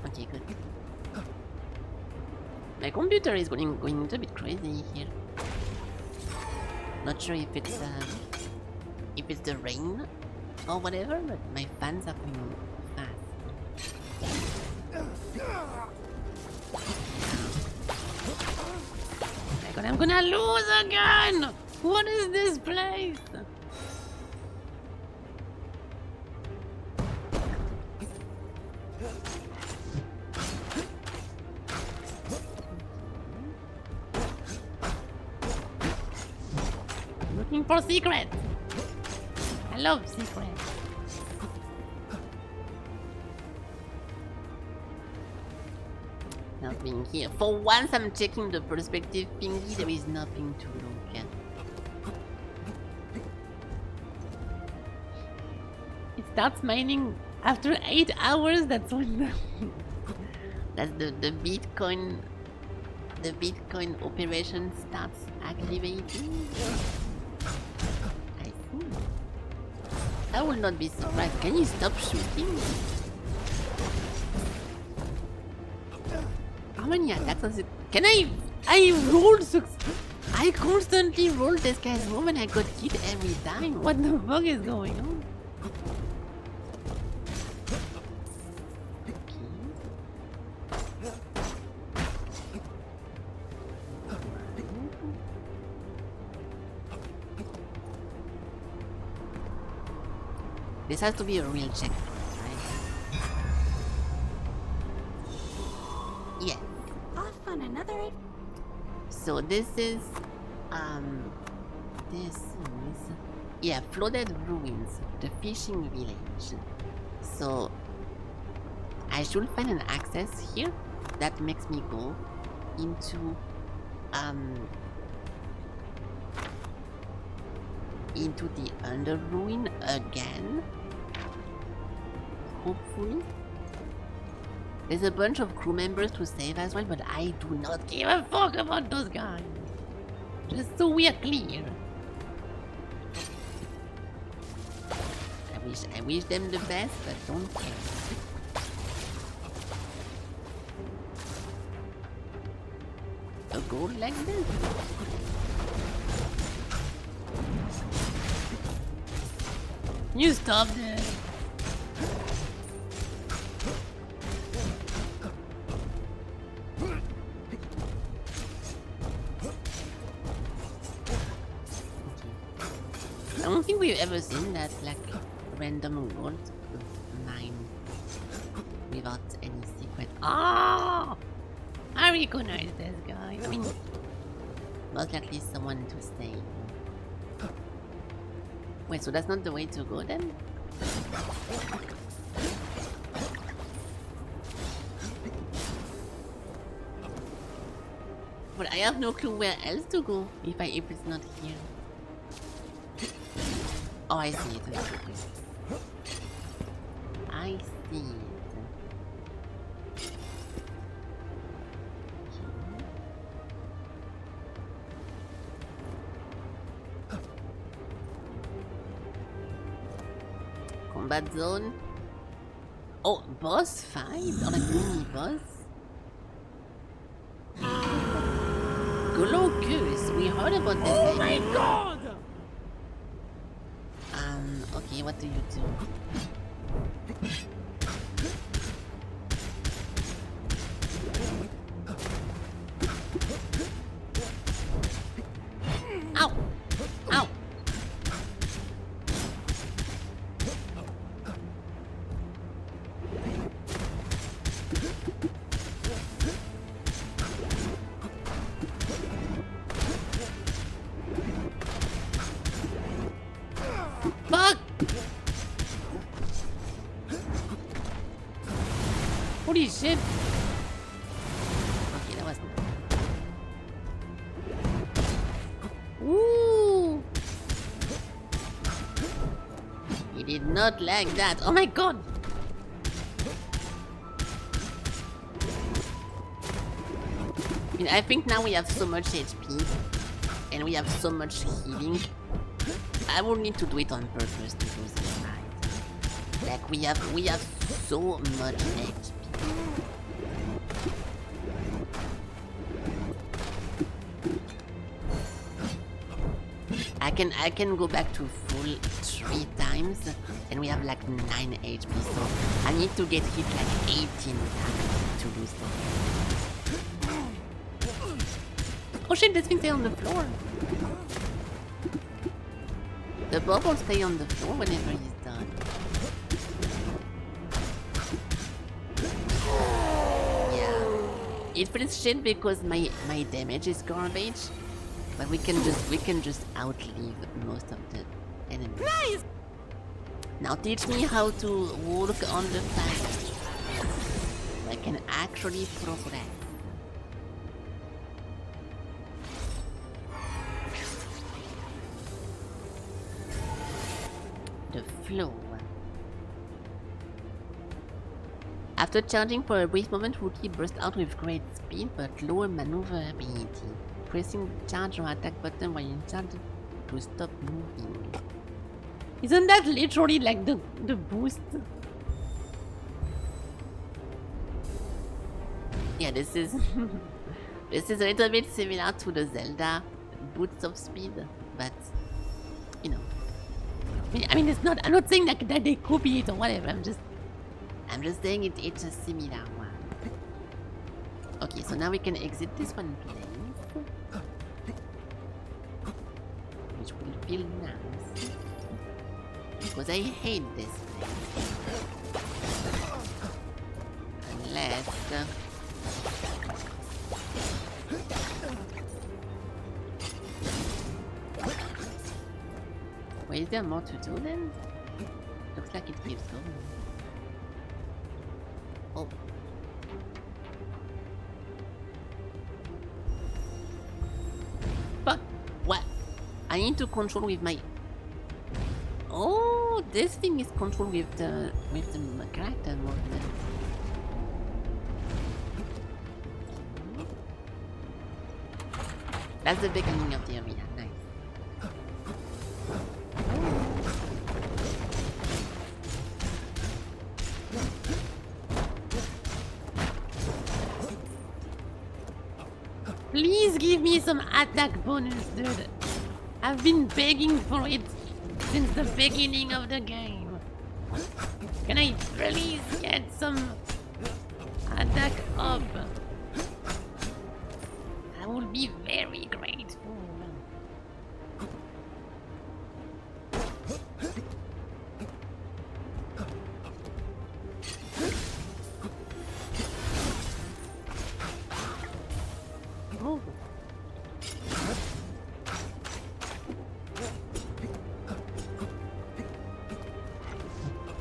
[SPEAKER 1] Okay, good. My computer is going a little bit crazy here. Not sure if it's the rain or whatever, but my fans are going fast. Oh my god, I'm gonna lose again! What is this place? Looking for secrets. I love secrets. Nothing here. For once I'm checking the perspective thingy, there is nothing to look at. It starts mining after 8 hours, that's when that's the Bitcoin operation starts activating. I see. I will not be surprised. Can you stop shooting? How many attacks does it? Can I rolled I constantly roll this guy's move and I got hit every time. What the fuck is going on? This has to be a real checkpoint, right? Yes.
[SPEAKER 4] Off on another.
[SPEAKER 1] So this is yeah, flooded ruins, the fishing village. So I should find an access here that makes me go into the under ruin again. Hopefully. There's a bunch of crew members to save as well, but I do not give a fuck about those guys. Just so we are clear. I wish them the best, but don't care. A goal like this? You stop there. I don't think we've ever seen that, like, random world mine without any secret. Ah! I recognize this guy. I mean, most likely someone to stay. Wait, so that's not the way to go then? But I have no clue where else to go if it's not here. Oh, I see it. I see it. Combat zone. Oh, boss fight or like mini boss. Glocus, we heard about this.
[SPEAKER 3] Oh my god!
[SPEAKER 1] Okay, what do you do? Ow! Ow! Fuck! Holy shit! Not like that. Oh my god! I mean, I think now we have so much HP and we have so much healing. I will need to do it on purpose to do this right. Like we have so much HP. I can go back to full 3 times and we have like 9 HP, so I need to get hit like 18 times to do so. Oh shit, this thing stay on the floor. The bubbles stay on the floor whenever he's done. Yeah. It feels shit because my damage is garbage. But we can just outlive most of the enemies. Nice! Now teach me how to work on the fire. I can actually progress. The flow. After charging for a brief moment, Wookie burst out with great speed but lower maneuverability. Pressing the charge or attack button while in charge to stop moving. Isn't that literally like the boost? Yeah, this is this is a little bit similar to the Zelda boots of speed, but you know. I mean, it's not. I'm not saying like that they copy it or whatever. I'm just saying it's a similar one. Okay, so now we can exit this one place. Which will feel nice. Because I hate this place. Unless... Wait, is there more to do then? Looks like it keeps going. Oh. But what? I need to control with my... Oh, this thing is controlled with the character movement. That's the beginning of the arena. Nice. Please give me some attack bonus, dude. I've been begging for it since the beginning of the game. Can I please get some attack up? I will be very grateful. Oh.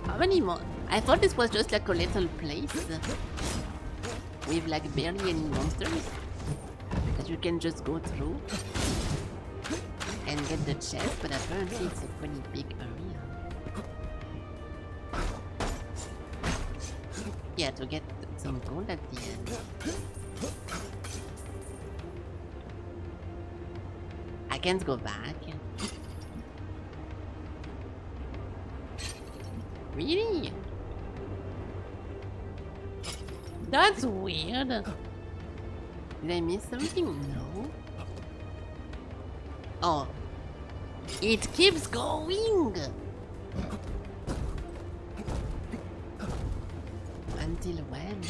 [SPEAKER 1] How many more? I thought this was just like a little place with like barely any monsters that you can just go through and get the chest, but apparently it's a pretty big area. Yeah, to get some gold at the end. I can't go back. Really? That's weird. Did I miss something? No. Oh. It keeps going! Until when?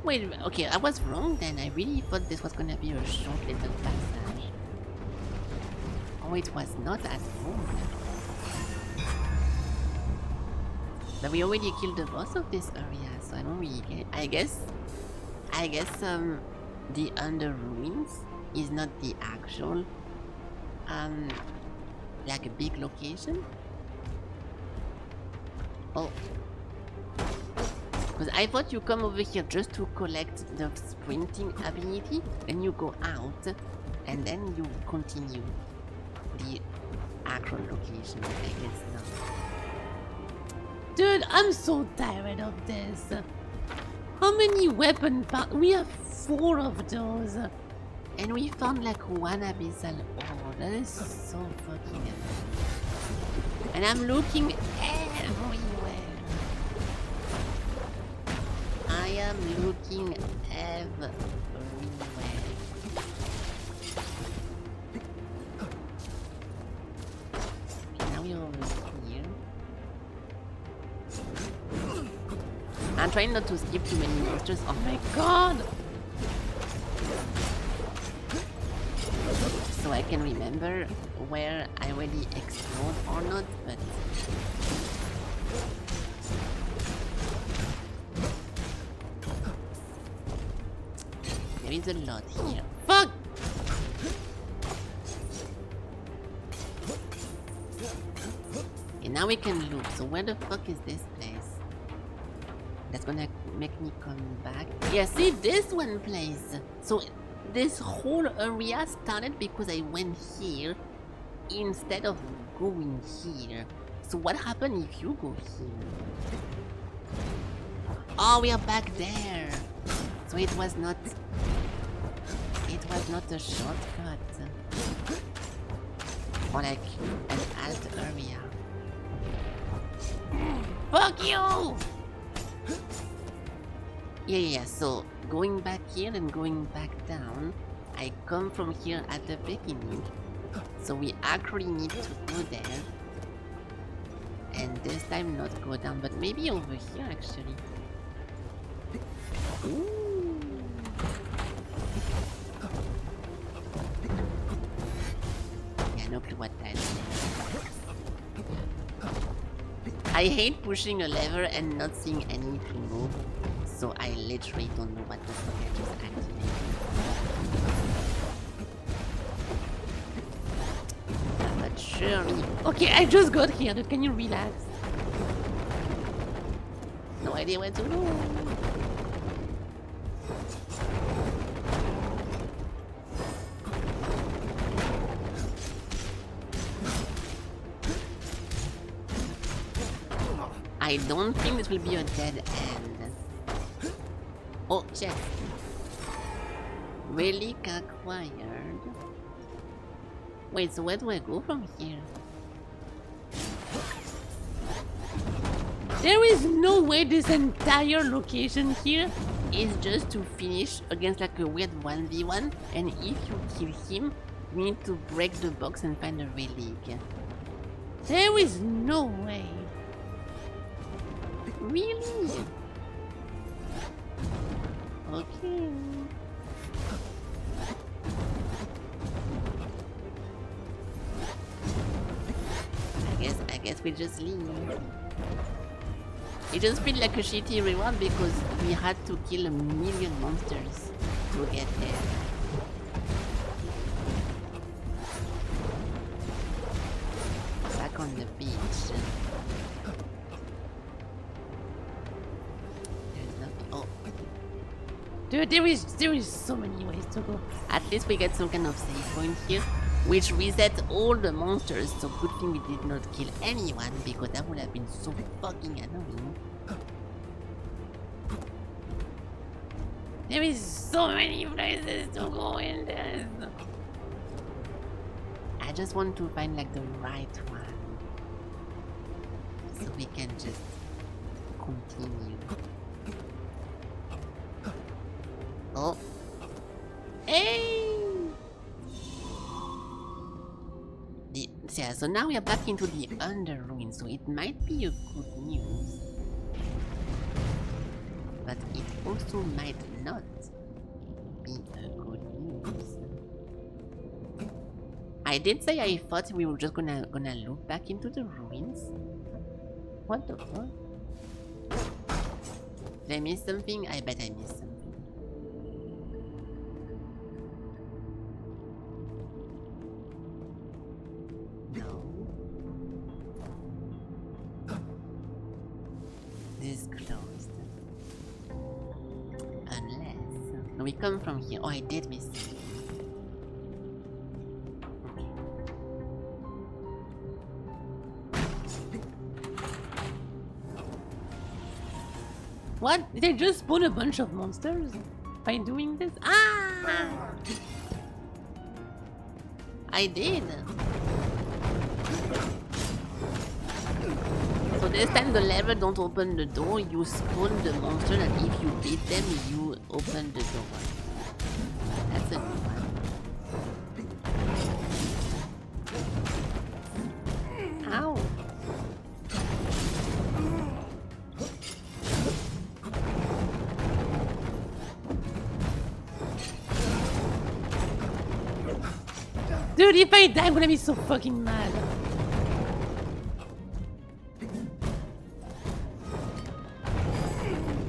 [SPEAKER 1] Wait, okay, I was wrong then. I really thought this was gonna be a short little passage. Oh, it was not at all. But we already killed the boss of this area, so I don't really get it. I guess the under ruins is not the actual like a big location. Oh, because I thought you come over here just to collect the sprinting ability, then you go out and then you continue the actual location. I guess not. Dude, I'm so tired of this. How many weapon parts? We have 4 of those. And we found like 1 abyssal ore. That is so fucking annoying. And I'm looking everywhere. I am looking everywhere. Okay, now we're over here. I'm trying not to skip too many monsters. Oh my god! So I can remember where I already explored or not, but... There is a lot here. Fuck! And now we can look. So where the fuck is this place? That's gonna make me come back. Yeah, see this one place. So this whole area started because I went here instead of going here. So what happened if you go here? Oh, we are back there. So it was not a shortcut. Or like an alt area. Fuck you! Yeah, so going back here and going back down, I come from here at the beginning, so we actually need to go there, and this time not go down, but maybe over here actually. Ooh. Yeah, no clue what that is. I hate pushing a lever and not seeing anything move. So I literally don't know what the fuck I just activated. But surely... Okay, I just got here, dude. Can you relax? No idea where to go. I don't think this will be a dead end. Oh, chest. Relic acquired. Wait, so where do I go from here? There is no way this entire location here is just to finish against like a weird 1v1, and if you kill him, you need to break the box and find a relic. There is no way. Really? Okay. I guess we just leave. It just feels like a shitty reward because we had to kill 1,000,000 monsters to get there. Back on the beach. There's nothing. Oh. Dude, there is so many ways to go. At least we get some kind of save point here, which resets all the monsters, so good thing we did not kill anyone, because that would have been so fucking annoying. There is so many places to go in this. I just want to find like the right one, so we can just continue. Oh. Hey! Yeah, so now we are back into the under ruin, so it might be a good news. But it also might not be a good news. I did say I thought we were just gonna loop back into the ruins. What the fuck? Did I miss something? I bet I missed something. This is closed. Unless... No, we come from here. Oh, I did miss it. Okay. What? Did I just spawn a bunch of monsters by doing this? Ah! I did. So this time the lever don't open the door, you spawn the monster and if you beat them, you open the door. That's a new one. Ow. Dude, if I die, I'm gonna be so fucking mad.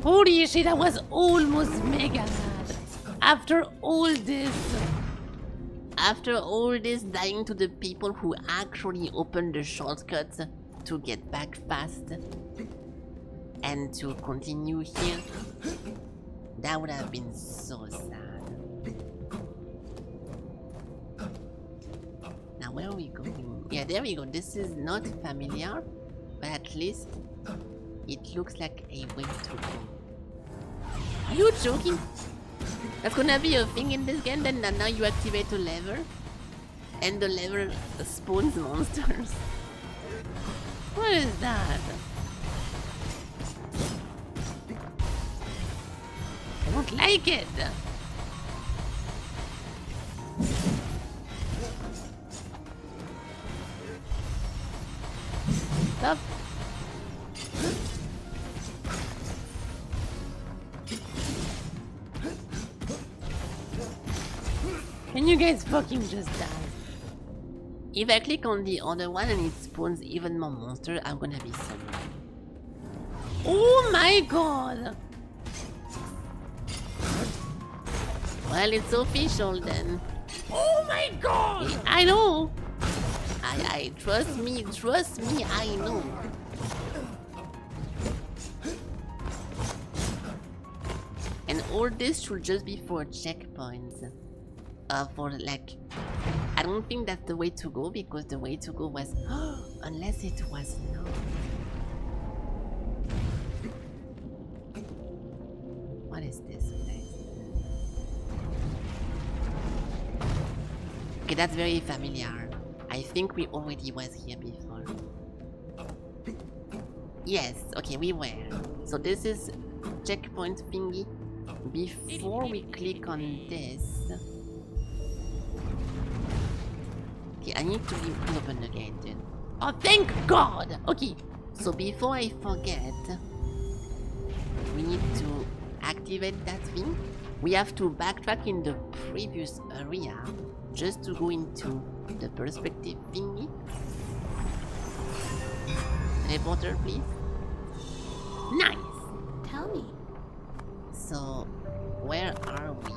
[SPEAKER 1] Holy shit, I was almost mega mad. After all this dying to the people who actually opened the shortcuts to get back fast and to continue here, that would have been so sad. Now where are we going? Yeah, there we go. This is not familiar, but at least it looks like a way to go. Are you joking? That's gonna be a thing in this game, then now you activate a lever and the lever spawns monsters. What is that? I don't like it. Stop. Can you guys fucking just die? If I click on the other one and it spawns even more monsters, I'm gonna be so mad. Oh my god! Well, it's official then.
[SPEAKER 3] Oh my god!
[SPEAKER 1] I know! I trust me, I know. And all this should just be for checkpoints. For like, I don't think that's the way to go because the way to go was, unless it was not. What is this place? Okay, that's very familiar. I think we already was here before. Yes, okay, we were. So this is checkpoint thingy. Before we click on this, okay, I need to open the gate then. Oh, thank God! Okay, so before I forget, we need to activate that thing. We have to backtrack in the previous area just to go into the perspective thingy. Teleporter, please. Nice!
[SPEAKER 4] Tell me.
[SPEAKER 1] So, where are we?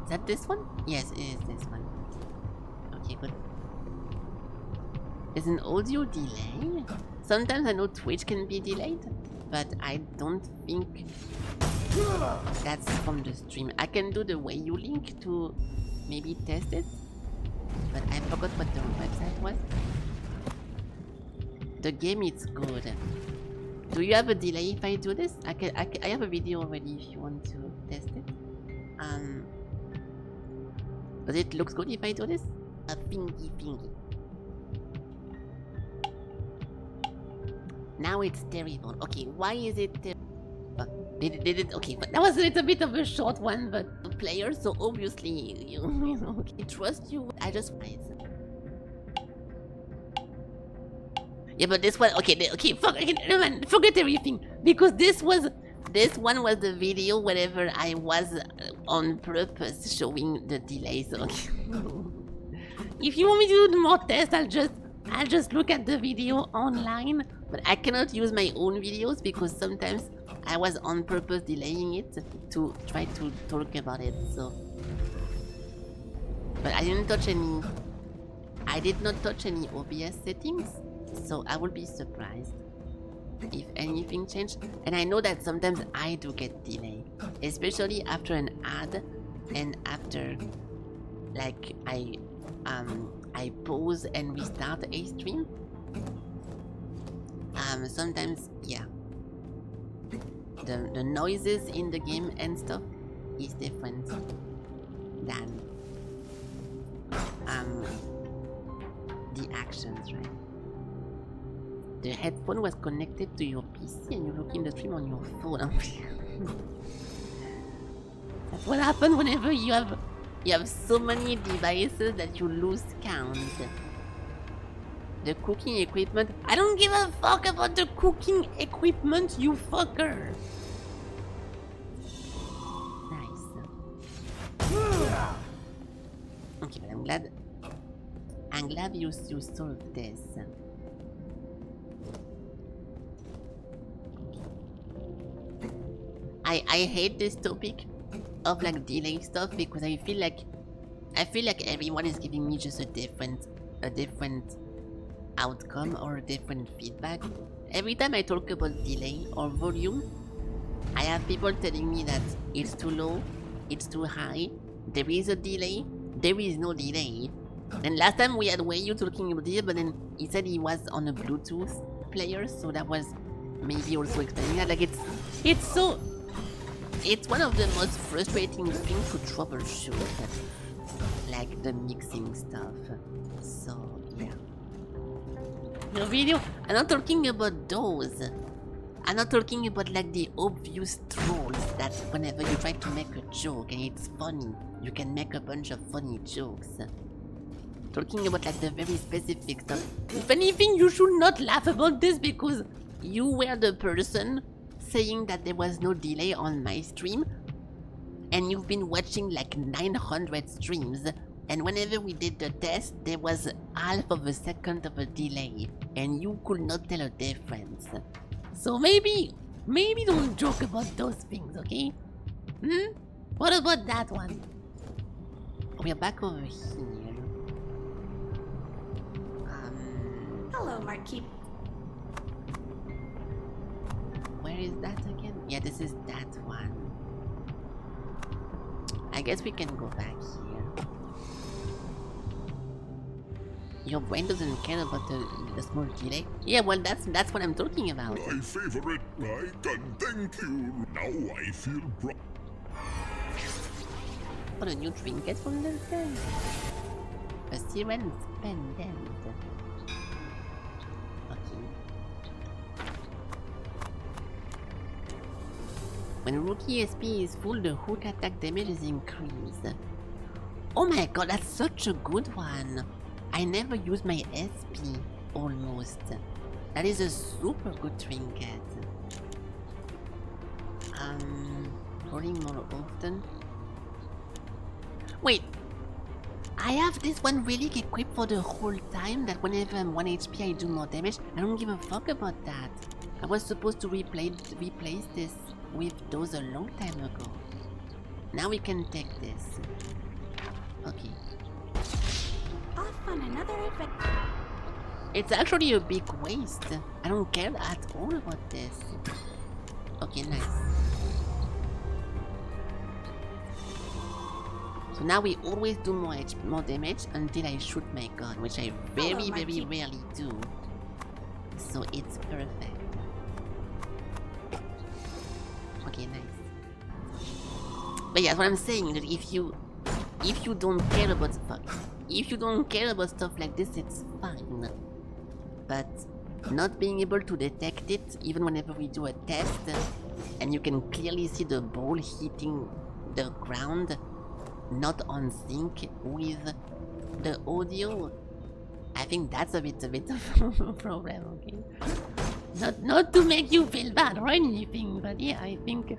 [SPEAKER 1] Is that this one? Yes, it is this one. Okay, good. There's an audio delay. Sometimes I know Twitch can be delayed, but I don't think that's from the stream. I can do the way you link to maybe test it, but I forgot what the website was. The game is good. Do you have a delay if I do this? I have a video already if you want to test it. Does it look good if I do this? A thingy. Now it's terrible. Okay, why is it terrible? Did it? Okay, but that was a little bit of a short one, but player, so obviously you know, I trust you. I just yeah, but this one, okay, fuck, never mind, forget everything because this one was the video wherever I was on purpose showing the delays. Okay. If you want me to do more tests, I'll just look at the video online, but I cannot use my own videos because sometimes I was on purpose delaying it to try to talk about it, so. But I did not touch any OBS settings, so I will be surprised if anything changed. And I know that sometimes I do get delay, especially after an ad. and after, like, I pause and restart a stream. Sometimes, yeah, the noises in the game and stuff is different than the actions, right? The headphone was connected to your PC and you're looking the stream on your phone. That's what happens whenever you have so many devices that you lose count. The cooking equipment. I don't give a fuck about the cooking equipment, you fucker. Nice. Okay, but I'm glad you solved this. I hate this topic of like delay stuff because I feel like everyone is giving me just a different outcome or a different feedback. Every time I talk about delay or volume, I have people telling me that it's too low, it's too high, there is a delay, there is no delay. And last time we had Wayu talking about this, but then he said he was on a Bluetooth player, so that was maybe also explaining that. Like it's one of the most frustrating things to troubleshoot, like the mixing stuff. So yeah. Your video, I'm not talking about those. I'm not talking about like the obvious trolls that whenever you try to make a joke and it's funny, you can make a bunch of funny jokes. Talking about like the very specific stuff. If anything, you should not laugh about this because you were the person saying that there was no delay on my stream, and you've been watching like 900 streams, and whenever we did the test, there was half of a second of a delay, and you could not tell a difference. So maybe don't joke about those things, okay? What about that one? We're back over here.
[SPEAKER 4] Hello, Marquis.
[SPEAKER 1] Where is that again? Yeah, this is that one. I guess we can go back here. Your brain doesn't care about the small delay. Yeah, well, that's what I'm talking about.
[SPEAKER 2] My favorite bike, and thank you. Now I feel proud.
[SPEAKER 1] What a new trinket from the thing. A siren's pendant. When rookie SP is full, the hook attack damage is increased. Oh my god, that's such a good one! I never use my SP, almost. That is a super good trinket. Rolling more often. Wait! I have this one relic equipped for the whole time that whenever I'm 1 HP I do more damage. I don't give a fuck about that. I was supposed to replace this with those a long time ago. Now we can take this. Okay.
[SPEAKER 4] Off on another adventure.
[SPEAKER 1] It's actually a big waste. I don't care at all about this. Okay, nice. So now we always do more damage until I shoot my gun, which I very rarely do. So it's perfect. Okay, nice. But yeah, what I'm saying, that if you don't care about stuff like this, it's fine. But not being able to detect it, even whenever we do a test, and you can clearly see the ball hitting the ground, not on sync with the audio, I think that's a bit of a problem, okay? Not to make you feel bad or anything, but yeah, I think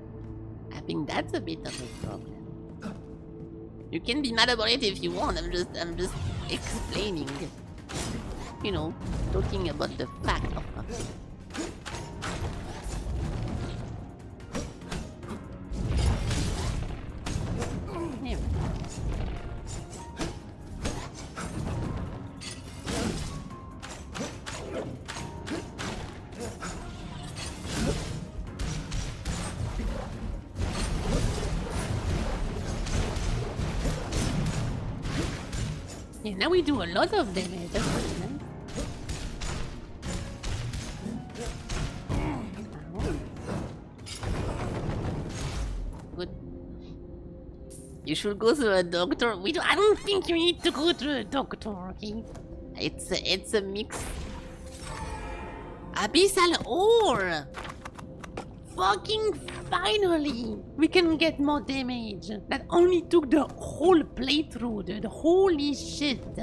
[SPEAKER 1] that's a bit of a problem. You can be mad about it if you want. I'm just explaining, you know, talking about the fact of something. There we go. Yeah, now we do a lot of damage. That's pretty nice. Good. You should go to a doctor. I don't think you need to go to a doctor, okay? It's a mix. Abyssal ore! Fucking finally! We can get more damage. That only took the whole playthrough, dude. Holy shit.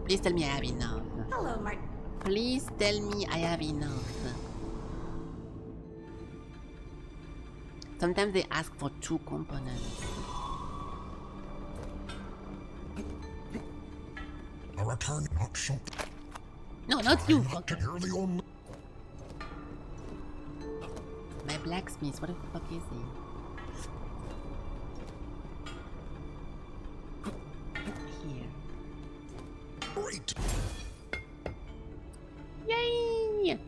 [SPEAKER 1] Please tell me I have enough.
[SPEAKER 4] Hello, Mark.
[SPEAKER 1] Please tell me I have enough. Sometimes they ask for 2 components.
[SPEAKER 2] A return, not so.
[SPEAKER 1] No, not you,
[SPEAKER 2] Not to
[SPEAKER 1] fucker.
[SPEAKER 2] hear the only.
[SPEAKER 1] My blacksmith, what the fuck is he? Here.
[SPEAKER 2] Great.
[SPEAKER 1] Yay!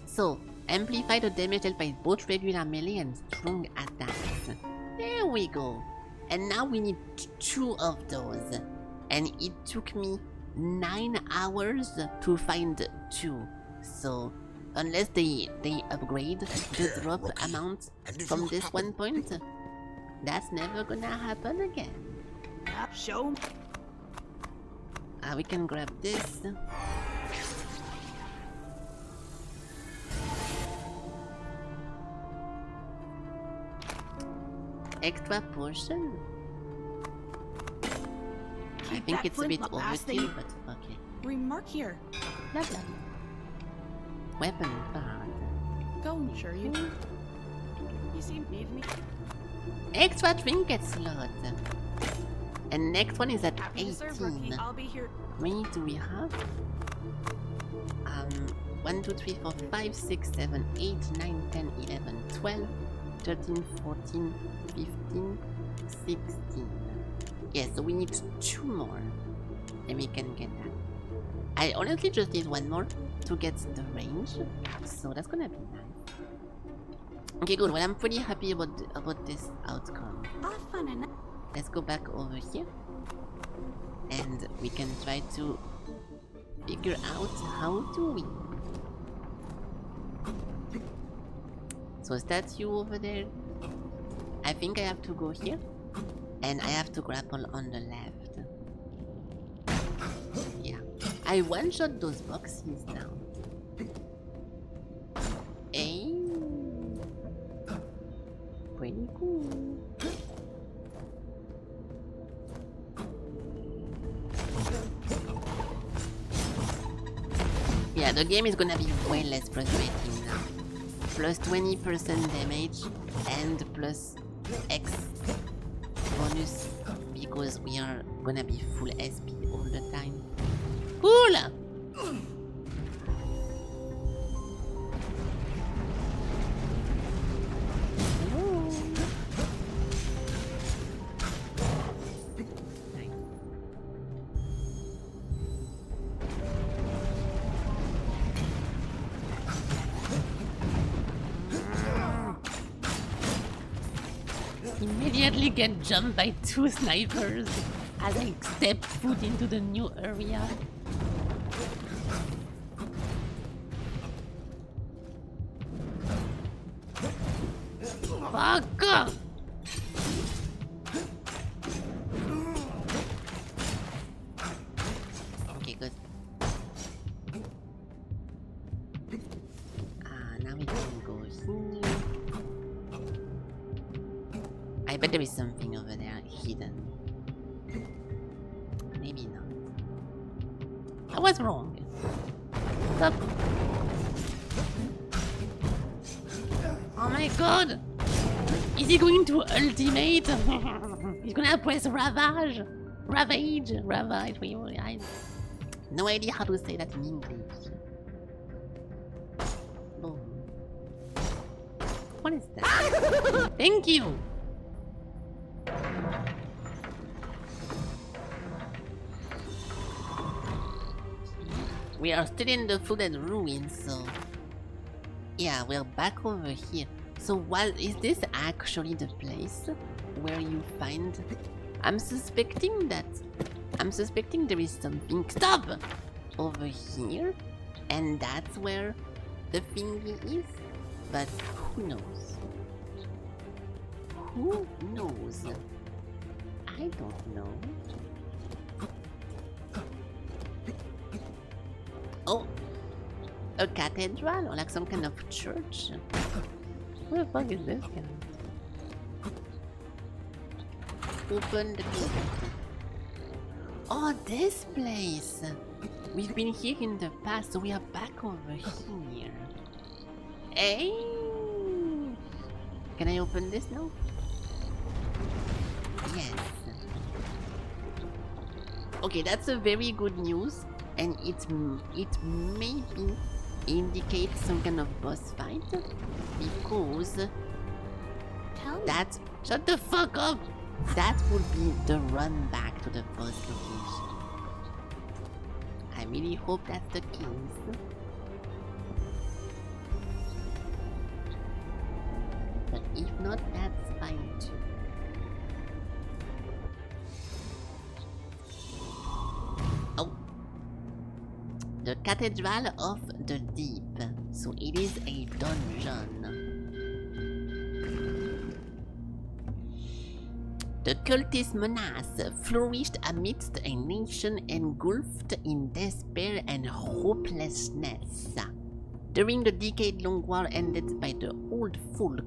[SPEAKER 1] So, amplify the damage dealt by both regular melee and strong attacks. There we go. And now we need 2 of those. And it took me 9 hours to find 2. So, unless they upgrade the drop amount from this one point, that's never gonna happen again.
[SPEAKER 3] Show.
[SPEAKER 1] We can grab this. Extra potion? I think
[SPEAKER 3] that
[SPEAKER 1] it's a bit
[SPEAKER 3] flintlock last
[SPEAKER 1] overkill,
[SPEAKER 3] thing.
[SPEAKER 1] but fuck it.
[SPEAKER 4] Remark here.
[SPEAKER 1] Blah blah. Weapon found.
[SPEAKER 4] Go, sure you. You seem to need me.
[SPEAKER 1] Extra trinket slot. And next one is at
[SPEAKER 4] Happy to serve, Marquis.
[SPEAKER 1] 18.
[SPEAKER 4] I'll be here.
[SPEAKER 1] How many do we have? 1, 2, 3, 4, 5, 6, 7, 8, 9, 10, 11, 12, 13, 14, 15, 16. Yes, so we need 2 more. And we can get that. I honestly just need 1 more to get the range. So that's gonna be nice. Okay, good. Well, I'm pretty happy about this outcome.
[SPEAKER 4] Off on another.
[SPEAKER 1] Let's go back over here. And we can try to figure out how to win. So statue over there. I think I have to go here. And I have to grapple on the left. Yeah. I one-shot those boxes now. Hey. Pretty cool. Yeah, the game is gonna be way less frustrating now. Plus 20% damage and plus X bonus because we are gonna be full SP all the time. Cool! Hello. Nice. Immediately get jumped by 2 snipers as I step foot into the new area. Fuck! Okay, good. Now we can go here. I bet there is something over there hidden. Maybe not. I was wrong. Stop. Oh my god! Is he going to ultimate? He's gonna press Ravage? Ravage? I no idea how to say that in English. Oh. What is that? Thank you! We are still in the flooded ruins, so... Yeah, we're back over here. So what is this actually the place where you find? I'm suspecting there is something. Stop! Over here, and that's where the thingy is. But who knows? Who knows? I don't know. Oh, a cathedral or like some kind of church? What the fuck is this guy? Open the door. Oh, this place! We've been here in the past, so we are back over here. Hey! Can I open this now? Yes. Okay, that's a very good news, and it maybe indicates some kind of boss fight, because
[SPEAKER 4] Tell me.
[SPEAKER 1] that shut the fuck up. That would be the run back to the boss location. I really hope that's the case. But if not, that's fine too. Oh. The Cathedral of the Deep. So it is a dungeon. The cultist menace flourished amidst a nation engulfed in despair and hopelessness. During the decade-long war ended by the Old Folk,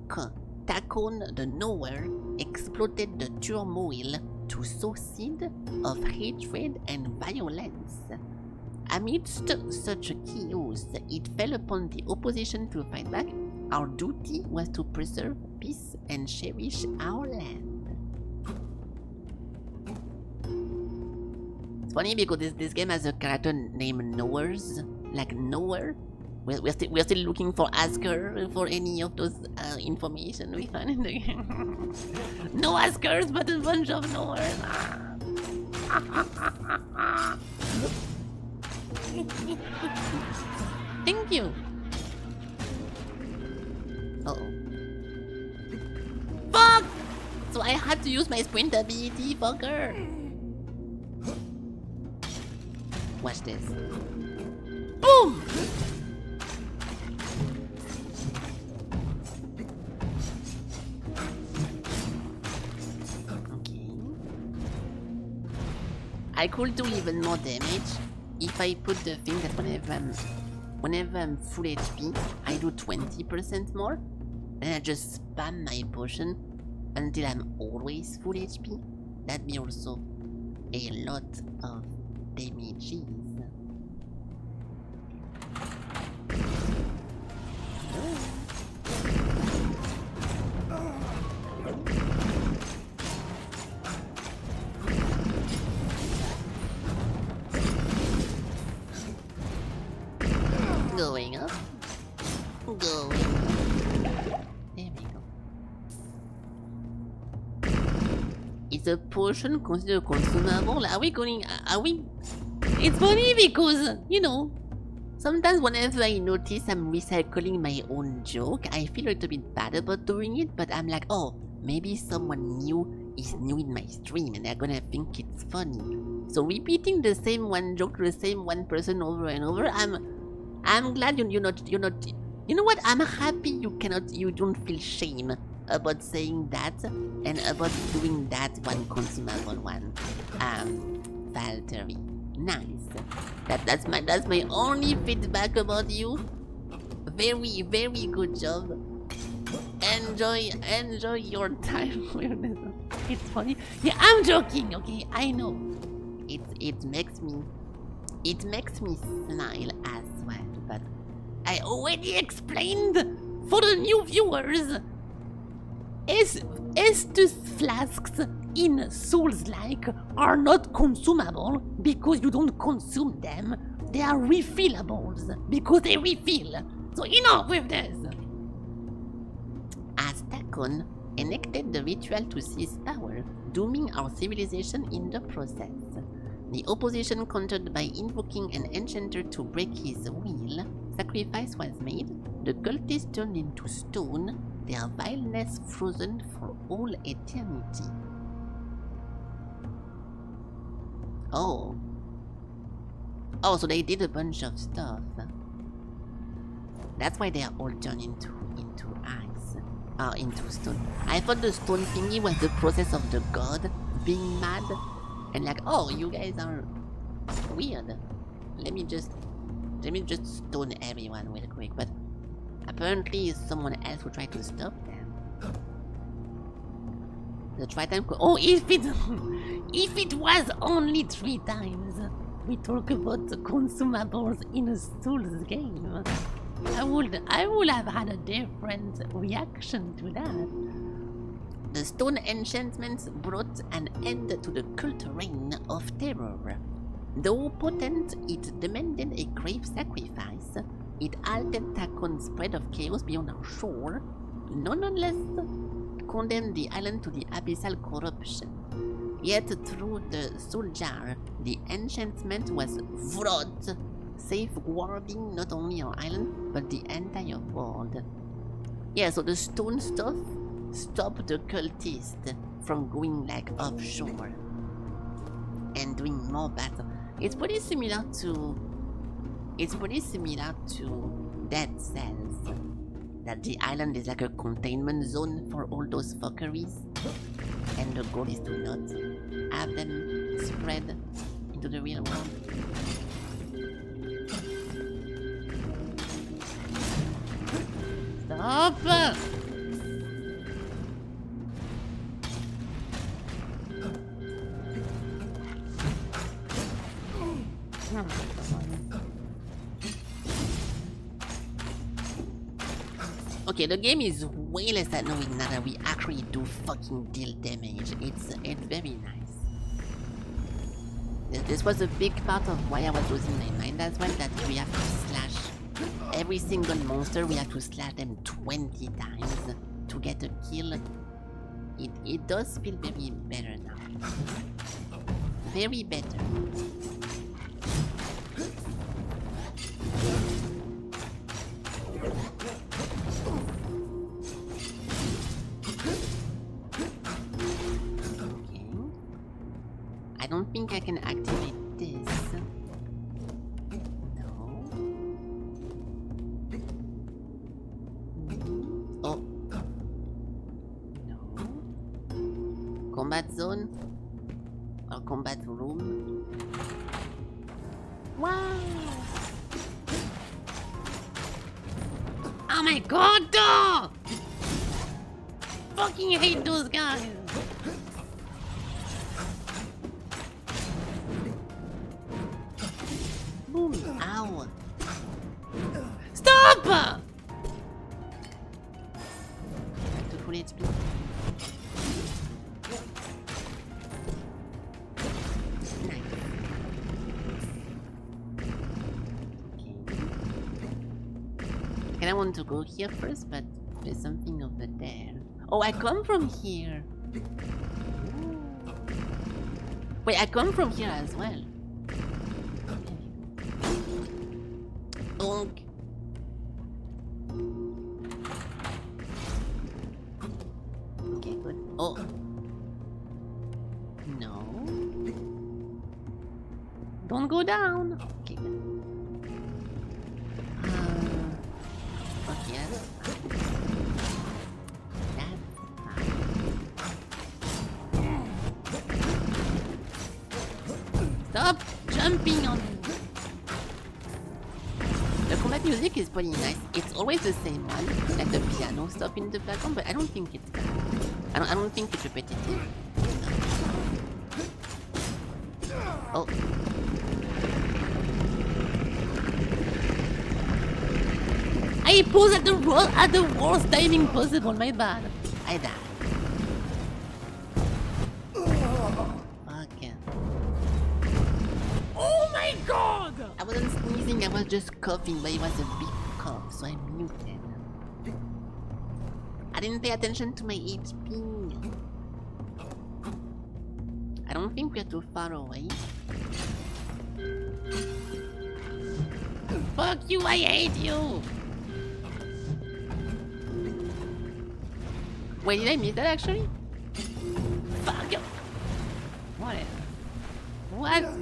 [SPEAKER 1] Takon the Knower exploited the turmoil to sow seed of hatred and violence. Amidst such chaos, it fell upon the opposition to fight back. Our duty was to preserve peace and cherish our land. It's funny because this game has a character named Knowers, like Knower. We're still looking for Asker for any of those information we find in the game. No Askers, but a bunch of Knowers. Thank you. Uh-oh. Fuck! So I had to use my sprint ability, fucker. Watch this. Boom! Okay. I could do even more damage if I put the thing that whenever I'm full HP, I do 20% more, and I just spam my potion until I'm always full HP. That'd be also a lot of damages. Going up. Going. There we go. Is a potion considered consumable? Are we? It's funny because, you know, sometimes whenever I notice I'm recycling my own joke, I feel a little bit bad about doing it, but I'm like, oh, maybe someone new is new in my stream and they're gonna think it's funny. So repeating the same one joke to the same one person over and over, I'm glad you're not, you know what, I'm happy you don't feel shame about saying that and about doing that one consumable one. Valtteri. Nice. That's my only feedback about you. Very, very good job. Enjoy your time with this. It's funny. Yeah, I'm joking, okay? I know. It makes me smile as well, but I already explained for the new viewers. Estus flasks in Souls-like are not consumable because you don't consume them. They are refillables because they refill. So enough with this. As Takon enacted the ritual to seize power, dooming our civilization in the process. The opposition countered by invoking an enchanter to break his will. Sacrifice was made. The cultists turned into stone, their vileness frozen for all eternity. Oh. Oh, so they did a bunch of stuff. That's why they are all turned into ice. Into stone. I thought the stone thingy was the process of the god being mad. And like, oh, you guys are weird. Let me just stone everyone real quick. But apparently someone else will try to stop them. The Triton oh, if it was only 3 times we talk about the consumables in a Souls game, I would have had a different reaction to that. The stone enchantments brought an end to the cult reign of terror. Though potent, it demanded a grave sacrifice. It altered Takon's spread of chaos beyond our shore, nonetheless condemned the island to the abyssal corruption. Yet through the soul jar, the enchantment was wrought, safeguarding not only our island, but the entire world. Yeah, so the stone stuff stopped the cultists from going like offshore and doing more battle. It's pretty similar to Dead Cells. That the island is like a containment zone for all those fuckeries. And the goal is to not have them spread into the real world. Stop! Okay, the game is way less annoying now that we actually do fucking deal damage. It's very nice. This was a big part of why I was losing my mind as well, that we have to slash every single monster, we have to slash them 20 times to get a kill. It does feel very better now. Very better. I don't think I can activate this. No. Oh. No. Combat zone? Or combat room? Wow! Oh my god, dog! Fucking hate those guys! Boom! Ow! Stop! Back to full HP. Nice. Okay. I want to go here first, but there's something over there. Oh, I come from here! Wait, I come from here as well. Onk. Okay, good. Oh. No. Don't go down. Okay, good. Okay, that's fine. Stop jumping on me. The combat music is pretty nice. It's always the same one, like the piano stuff in the background, but I don't think it's bad. I don't think it's repetitive. Oh. I pose at the worst timing possible, my bad. I died. Okay.
[SPEAKER 3] Oh my god!
[SPEAKER 1] I wasn't sneezing, I was just coughing, but it was a big cough, so I muted. I didn't pay attention to my HP. I don't think we're too far away. Fuck you, I hate you! Wait, did I miss that actually? Fuck! Whatever. Whatever.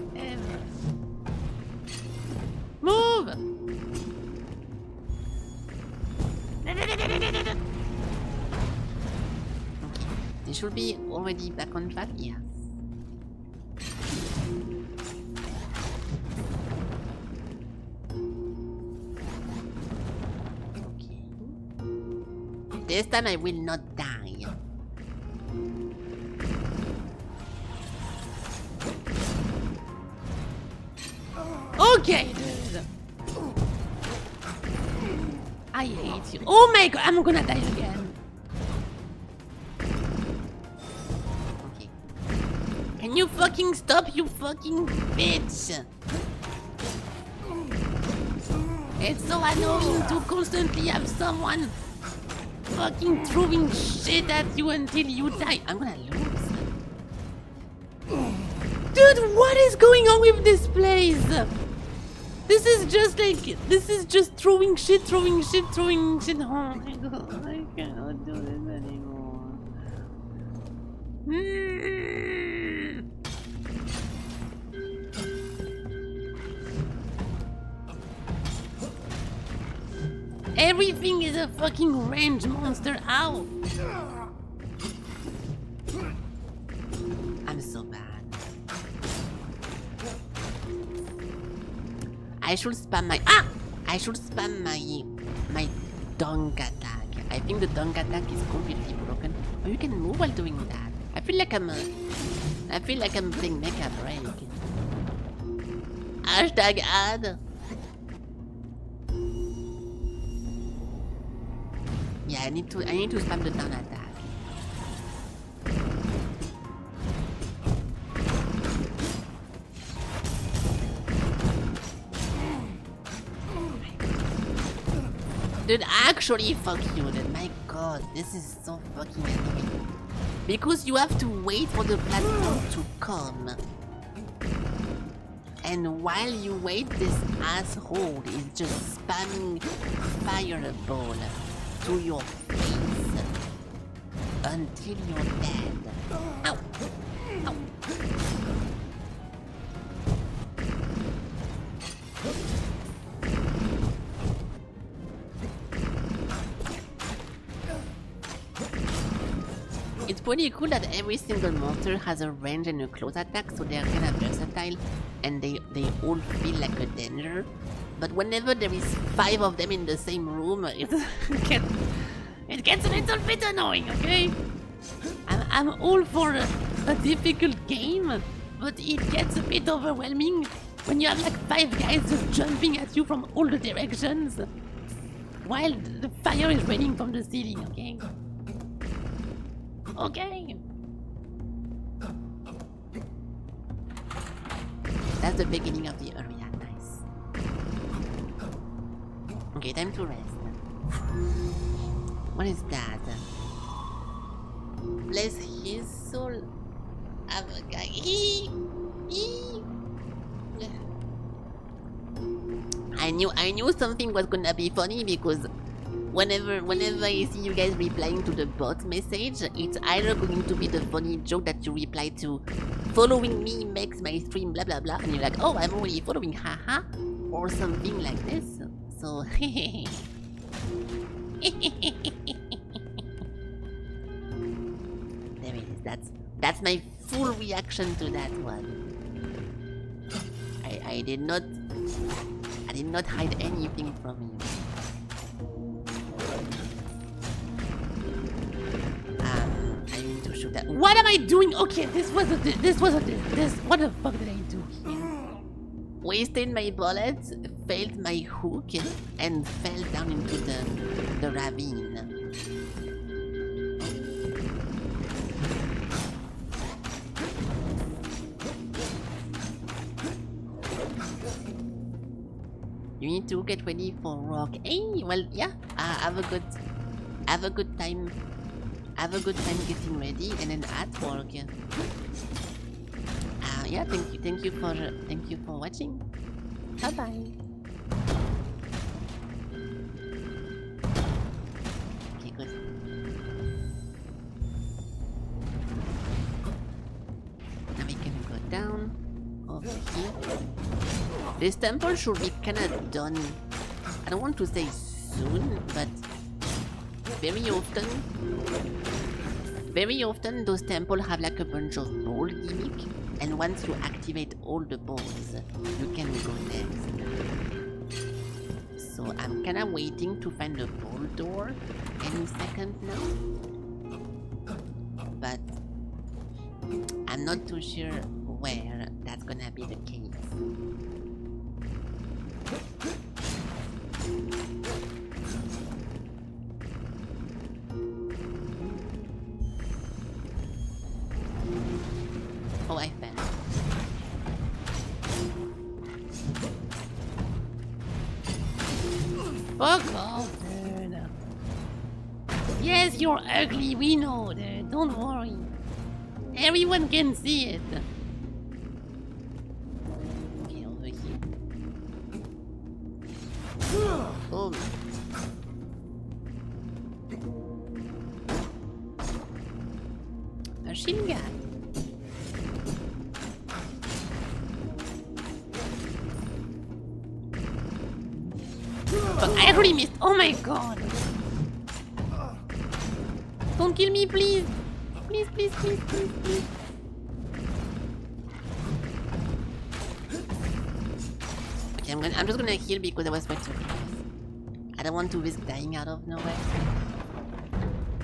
[SPEAKER 1] Move! Okay. They should be already back on track? Yes. Okay. This time I will not die. Okay, dude. I hate you. Oh my god, I'm gonna die again. Okay. Can you fucking stop, you fucking bitch? It's so annoying to constantly have someone fucking throwing shit at you until you die. I'm gonna lose. Dude, what is going on with this place? This is just throwing shit. Oh my god, I cannot do this anymore. Everything is a fucking range monster. Ow! I'm so bad. I should spam my dunk attack. I think the dunk attack is completely broken. Oh, you can move while doing that. I feel like I'm playing Mecha Break. Hashtag ad. Yeah, I need to spam the down attack. Dude, actually, fuck you, dude. My god, this is so fucking annoying. Because you have to wait for the platform to come. And while you wait, this asshole is just spamming fireball to your face until you're dead. Ow! Ow! It's pretty cool that every single monster has a range and a close attack, so they're kind of versatile and they all feel like a danger. But whenever there is 5 of them in the same room, it gets a little bit annoying, okay? I'm all for a difficult game, but it gets a bit overwhelming when you have like 5 guys just jumping at you from all the directions while the fire is raining from the ceiling, okay? Okay. That's the beginning of the area. Nice. Okay, time to rest. What is that? Bless his soul. I knew something was gonna be funny because whenever I see you guys replying to the bot message, it's either going to be the funny joke that you reply to, following me makes my stream blah blah blah, and you're like, oh, I'm already following, haha, or something like this. So, there it is. That's my full reaction to that one. I did not hide anything from you. I need to shoot that. What am I doing? Okay, what the fuck did I do here? Wasted my bullets, failed my hook, and fell down into the ravine. You need to get ready for rock. Hey, well, yeah. Have a good time. Have a good time getting ready, and then at work. Yeah. Thank you for watching. Bye bye. Okay, good. This temple should be kinda done. I don't want to say soon, but very often those temples have like a bunch of ball gimmick, and once you activate all the balls, you can go next. So I'm kinda waiting to find a ball door any second now. But I'm not too sure where that's gonna be the case. Oh, I fell. Fuck off, dude. Yes, you're ugly, we know, dude. Don't worry. Everyone can see it. Okay, over here. Oh. Machine gun. Fuck, I already missed. Oh my god. Don't kill me, please. Please, please, please, please, please. Okay, I'm just gonna heal because I was way too close. I don't want to risk dying out of nowhere.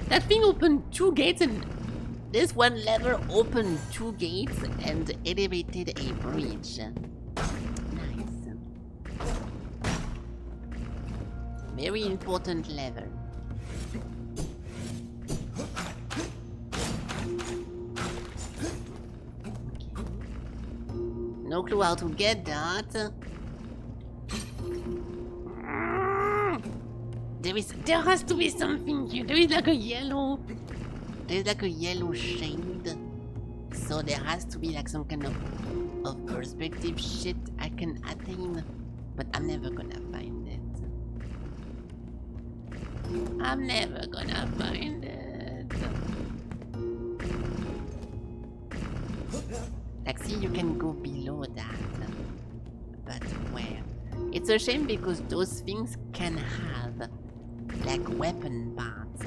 [SPEAKER 1] That thing opened 2 gates and this one lever opened 2 gates and elevated a bridge. Nice. Very important lever. No clue how to get that. There has to be something here. There is like a yellow. There's like a yellow shade. So there has to be like some kind of perspective shit I can attain. But I'm never gonna find it. I'm never gonna find it. Like, see, you can go below that. But where? It's a shame because those things can have, like, weapon parts.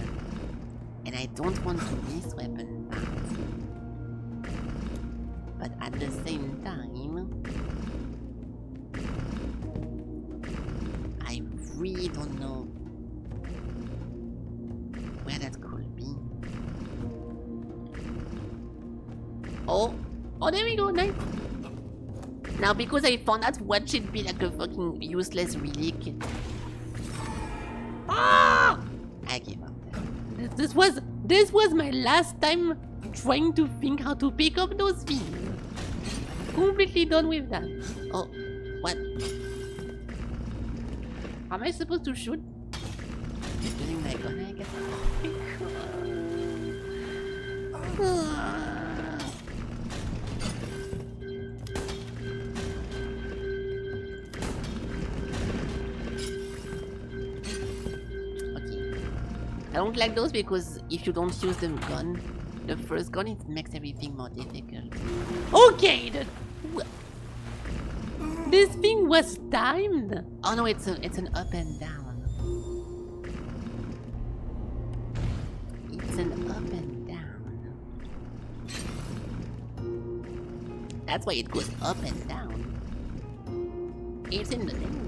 [SPEAKER 1] And I don't want to miss weapon parts. But at the same time, I really don't know where that could be. Oh, there we go, nice. Now, because I found out what should be like a fucking useless relic. Ah! I give up. This was my last time trying to think how to pick up those things. Completely done with that. Oh, what? Am I supposed to shoot? Using my gun, I guess. I don't like those because if you don't use the gun, the first gun, it makes everything more difficult. Okay, this thing was timed. Oh no, it's an up and down. It's an up and down. That's why it goes up and down. It's in the name.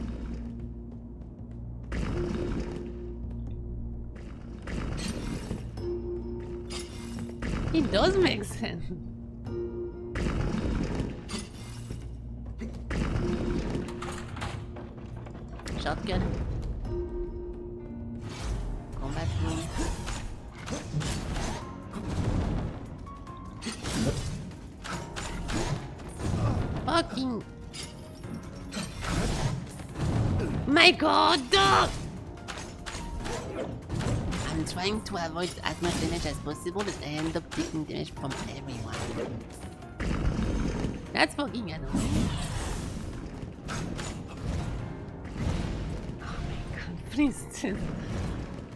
[SPEAKER 1] It does make sense. Shotgun. Combat room. Fucking. My god! I'm trying to avoid as much damage as possible, but I end up taking damage from everyone. That's fucking annoying. Oh my god, please.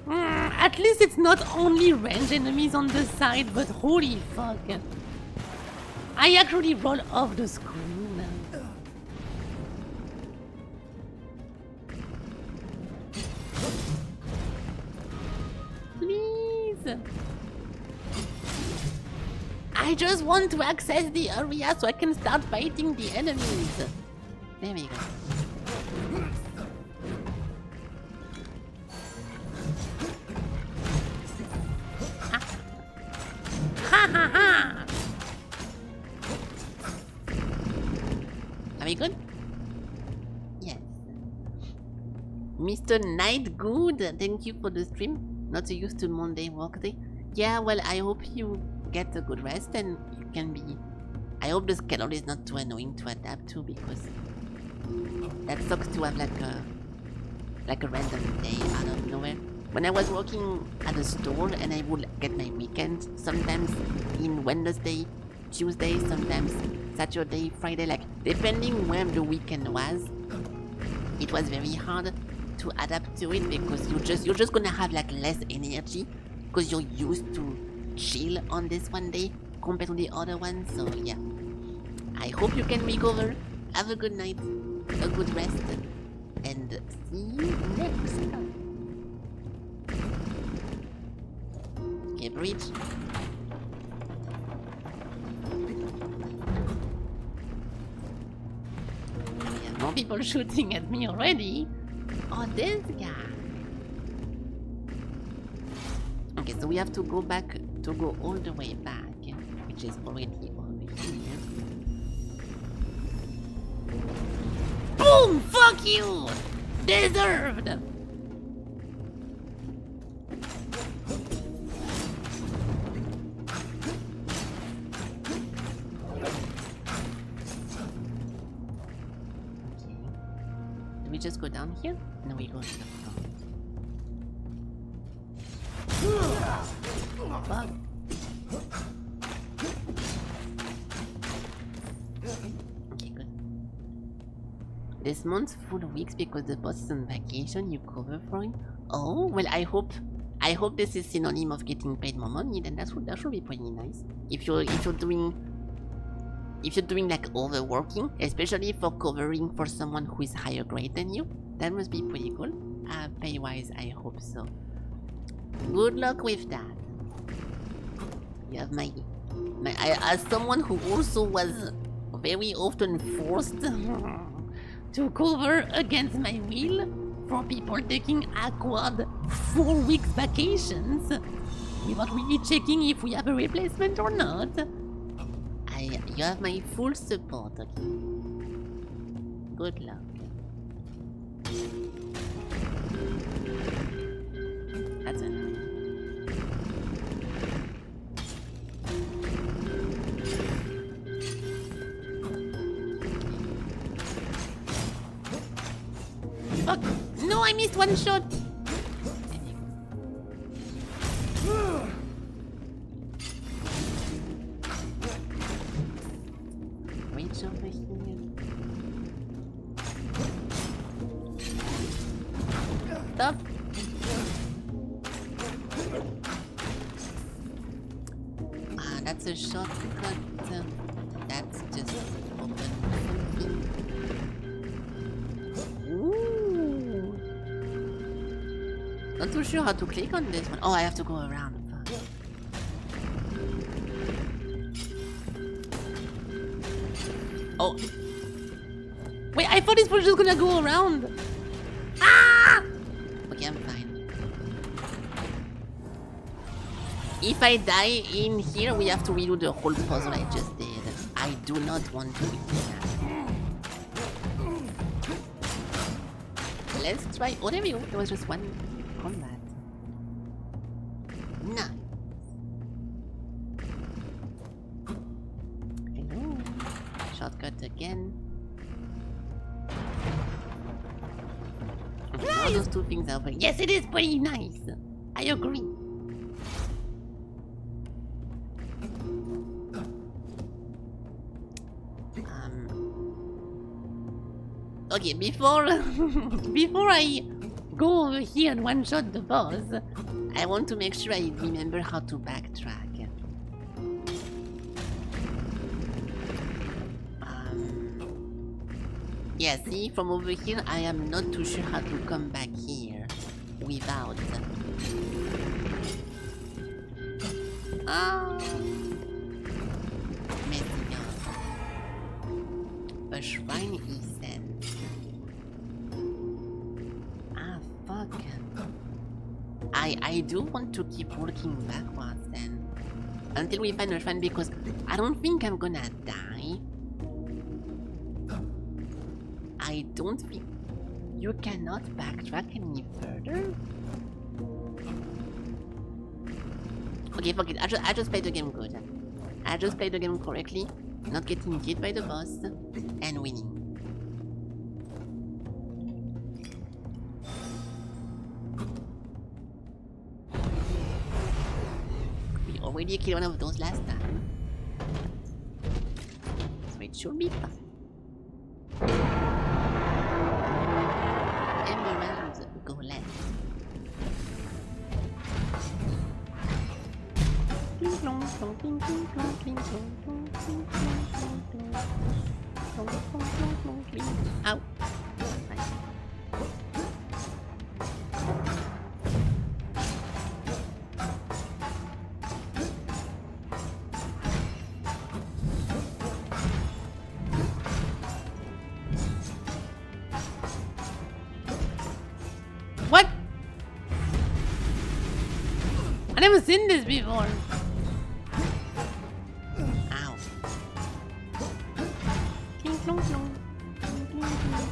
[SPEAKER 1] At least it's not only ranged enemies on the side, but holy fuck. I actually roll off the screen. I just want to access the area so I can start fighting the enemies. There we go. Ha ha ha! Are we good? Yes. Mr. Nightgood, thank you for the stream. Not so used to Monday workday. Yeah, well, I hope you get a good rest and you can be... I hope the schedule is not too annoying to adapt to, because that sucks to have like a random day out of nowhere. When I was working at a store and I would get my weekends, sometimes in Wednesday, Tuesday, sometimes Saturday, Friday, like depending where the weekend was, it was very hard to adapt to it because you're just gonna have like less energy because you're used to chill on this one day compared to the other one. So yeah, I hope you can recover. Have a good night, a good rest, and see you next time. Okay, bridge. We have more people shooting at me already. Oh, this guy. Okay, so we have to go back, to go all the way back, which is already over here. Boom! Fuck you! Deserved! Do we just go down here? No, we go to the front. Fuck. Okay, good. This month's full weeks because the boss is on vacation, you cover for him? Oh, well, I hope this is synonym of getting paid more money, then that should be pretty nice. If you're doing like overworking, especially for covering for someone who is higher grade than you, that must be pretty cool. Pay wise, I hope so. Good luck with that. You have my as someone who also was very often forced to cover against my will for people taking awkward 4 weeks vacations without really checking if we have a replacement or not. You have my full support, okay? Good luck. That's enough. Fuck! No, I missed one shot! Reach over here. Stop! That's a shortcut. That's just open something. Ooh. Not too sure how to click on this one. Oh, I have to go around first. Oh. Wait, I thought this was just gonna go around. Ah! Okay, I'm fine. If I die in here, we have to redo the whole puzzle I just did. I do not want to redo that. Let's try. Oh, there we go. There was just one combat. Nice. Hello. Shortcut again. Okay, now those two things are very... Yes, it is pretty nice. I agree. Okay, before I go over here and one-shot the boss, I want to make sure I remember how to backtrack. Yeah, see, from over here, I am not too sure how to come back here without. shrine is then? Ah, fuck. I do want to keep working backwards then. Until we find a shrine, because I don't think I'm gonna die. I don't think... You cannot backtrack any further? Okay, fuck it. I just played the game good. I just played the game correctly, not getting hit by the boss, and winning. We already killed one of those last time, so it should be fun. Emeralds go left. Ow. What? I never seen this before. Ow. Clink, clonk, clonk. Clink, clonk, clonk, clonk.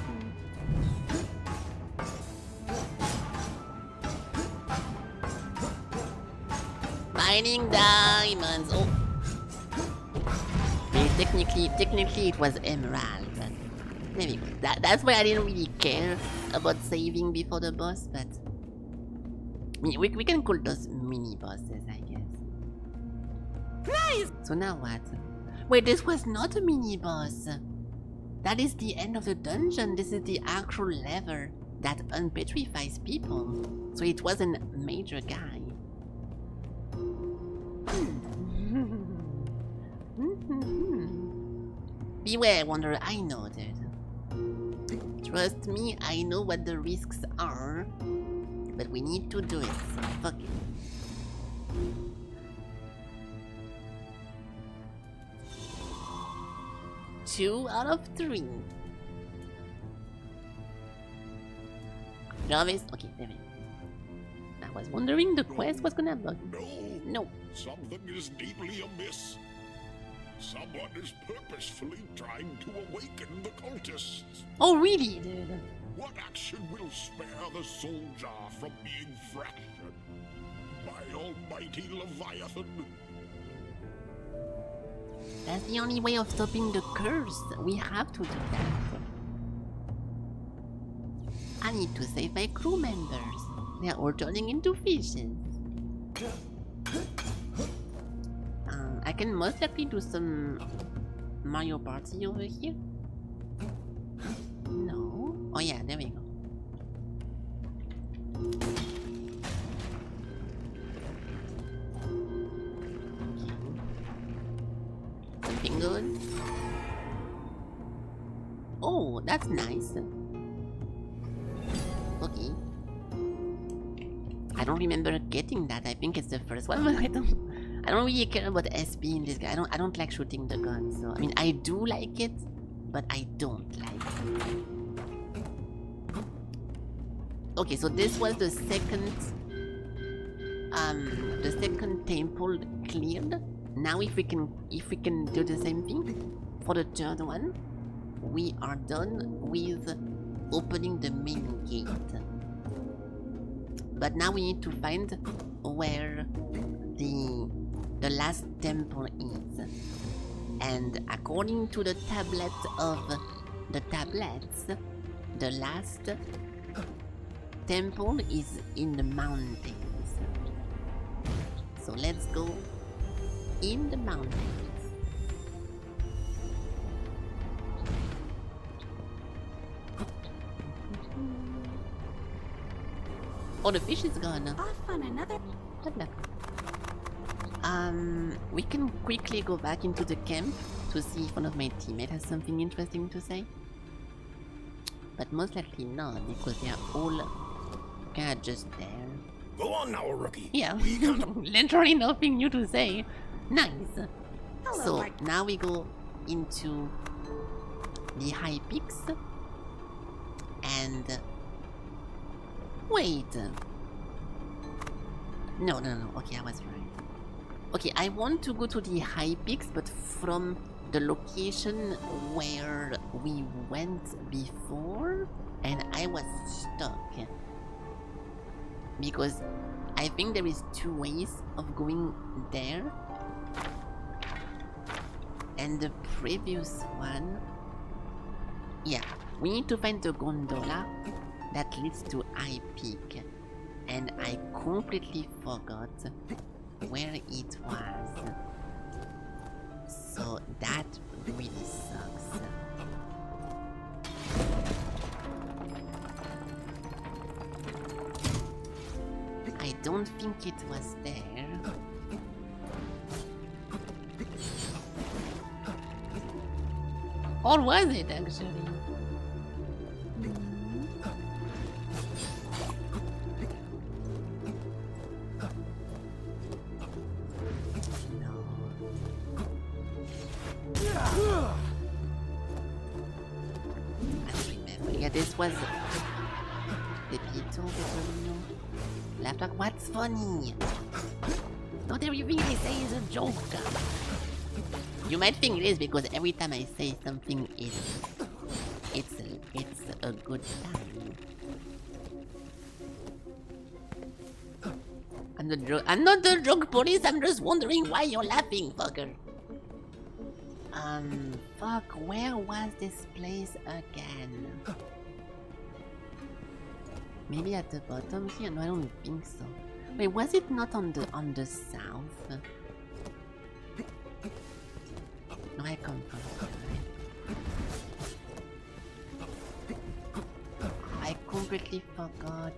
[SPEAKER 1] Mining diamonds. Oh. I mean, technically it was emerald, but there we go. That's why I didn't really care about saving before the boss, but I mean, we can call those mini bosses, I guess. Nice! So now what? Wait, this was not a mini boss. That is the end of the dungeon. This is the actual lever that unpetrifies people. So it wasn't a major guy. Beware, Wanderer, I know that. Trust me, I know what the risks are. But we need to do it, so fuck it. Two out of 3. Jarvis, okay, there we go. I was wondering the quest was gonna bug. No.
[SPEAKER 2] Something is deeply amiss. Someone is purposefully trying to awaken the cultists.
[SPEAKER 1] Oh, really, dude?
[SPEAKER 2] What action will spare the soul jar from being fractured? By almighty Leviathan.
[SPEAKER 1] That's the only way of stopping the curse. We have to do that. I need to save my crew members. They're all turning into fishes. I can most likely do some Mario Party over here. No. Oh yeah, there we go. Something good. Oh, that's nice. Okay. I don't remember getting that. I think it's the first one, but I don't really care about SP in this guy. I don't like shooting the gun. So I mean, I do like it, but I don't like it. Okay, so this was the second temple cleared. Now if we can do the same thing for the third one, we are done with opening the main gate. But now we need to find where the last temple is. And according to the tablet of the tablets, the last temple is in the mountains. So let's go in the mountains. Oh, the fish is gone.
[SPEAKER 4] Off on another.
[SPEAKER 1] Good luck. We can quickly go back into the camp to see if one of my teammates has something interesting to say. But most likely not, because they are all kind of just there.
[SPEAKER 3] Go on now, rookie.
[SPEAKER 1] Yeah, literally nothing new to say. Nice.
[SPEAKER 4] Hello,
[SPEAKER 1] So
[SPEAKER 4] Mike.
[SPEAKER 1] now we go into the high peaks. And wait. No. Okay, I was right. Okay, I want to go to the high peaks, but from the location where we went before, and I was stuck. Because I think there is 2 ways of going there. And the previous one... Yeah, we need to find the gondola that leads to High Peak. And I completely forgot where it was. So that really sucks. I don't think it was there. Or was it actually? Yeah, this was the Pito, the laptop. What's funny? Not everything I say is a joke. You might think it is because every time I say something, it's a good time. I'm not the joke police. I'm just wondering why you're laughing, fucker. Fuck, where was this place again? Maybe at the bottom here? No, I don't think so. Wait, was it not on the south? No, I come from here, right? I completely forgot.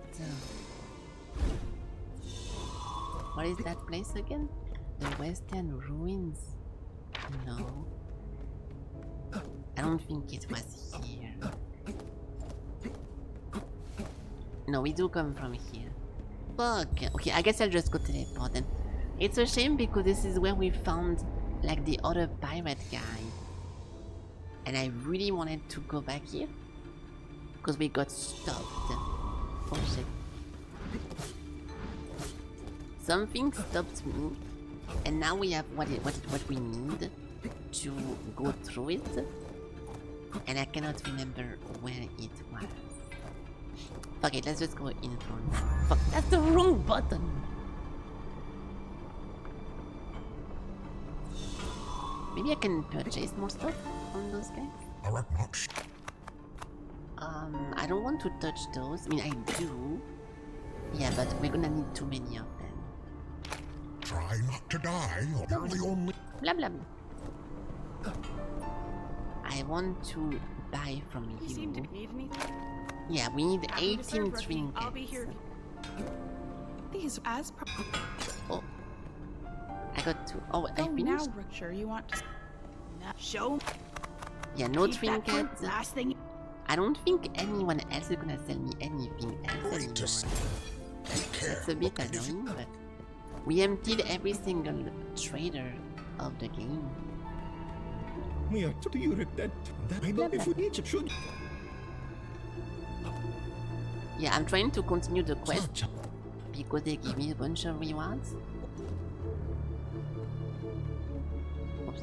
[SPEAKER 1] What is that place again? The Western Ruins? No. I don't think it was here. No, we do come from here. Fuck. Okay, I guess I'll just go teleport then. It's a shame because this is where we found like the other pirate guy. And I really wanted to go back here. Because we got stopped. Oh shit. Something stopped me. And now we have what we need to go through it. And I cannot remember where it was. Fuck it, let's just go in front. Fuck, that's the wrong button! Maybe I can purchase more stuff from those guys? I don't want to touch those. I mean, I do. Yeah, but we're gonna need too many of them.
[SPEAKER 2] Try not to die, or you're the only...
[SPEAKER 1] Blah blah blah. I want to buy from you.
[SPEAKER 4] You seem to need anything?
[SPEAKER 1] Yeah, we need 18 trinkets.
[SPEAKER 4] I'll be here. These as
[SPEAKER 1] Oh. I got two. Oh, I
[SPEAKER 4] now,
[SPEAKER 1] finished?
[SPEAKER 4] sure you want to show.
[SPEAKER 1] Yeah, no
[SPEAKER 4] Keep that
[SPEAKER 1] trinkets.
[SPEAKER 4] last thing.
[SPEAKER 1] I don't think anyone else is gonna sell me anything else anymore. That's a bit annoying, but we emptied every single trader of the game.
[SPEAKER 3] We are to you that I know if we need should.
[SPEAKER 1] Yeah, I'm trying to continue the quest because they give me a bunch of rewards. Oops.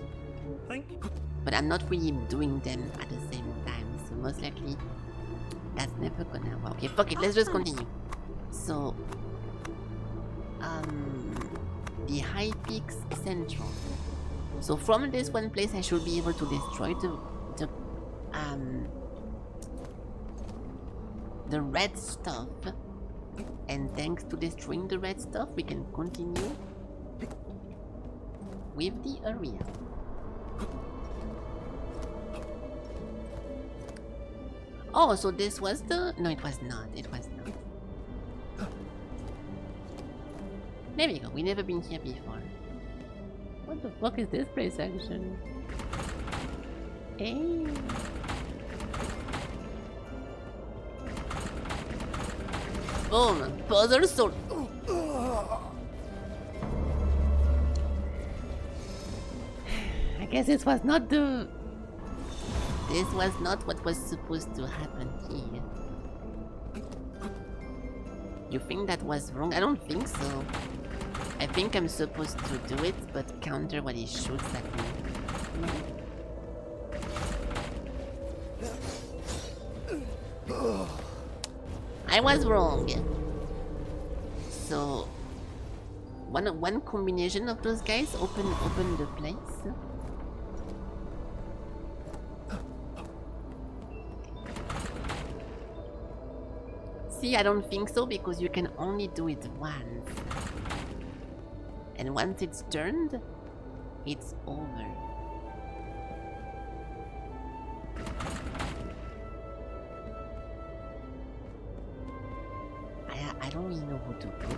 [SPEAKER 3] Thank you.
[SPEAKER 1] But I'm not really doing them at the same time, so most likely that's never gonna work. Okay, fuck it, let's just continue. So, the High Peaks Central. So from this one place, I should be able to destroy the red stuff. And thanks to destroying the red stuff, we can continue with the area. Oh, so this was the... No, it was not. It was not. There we go. We've never been here before. What the fuck is this place actually? Hey. Boom! Puzzle sword! I guess it was not the This was not what was supposed to happen here. You think that was wrong? I don't think so. I think I'm supposed to do it, but counter what he shoots at me. I was wrong. So one combination of those guys open the place. See, I don't think so because you can only do it once. And once it's turned, it's over. I don't really know who to put.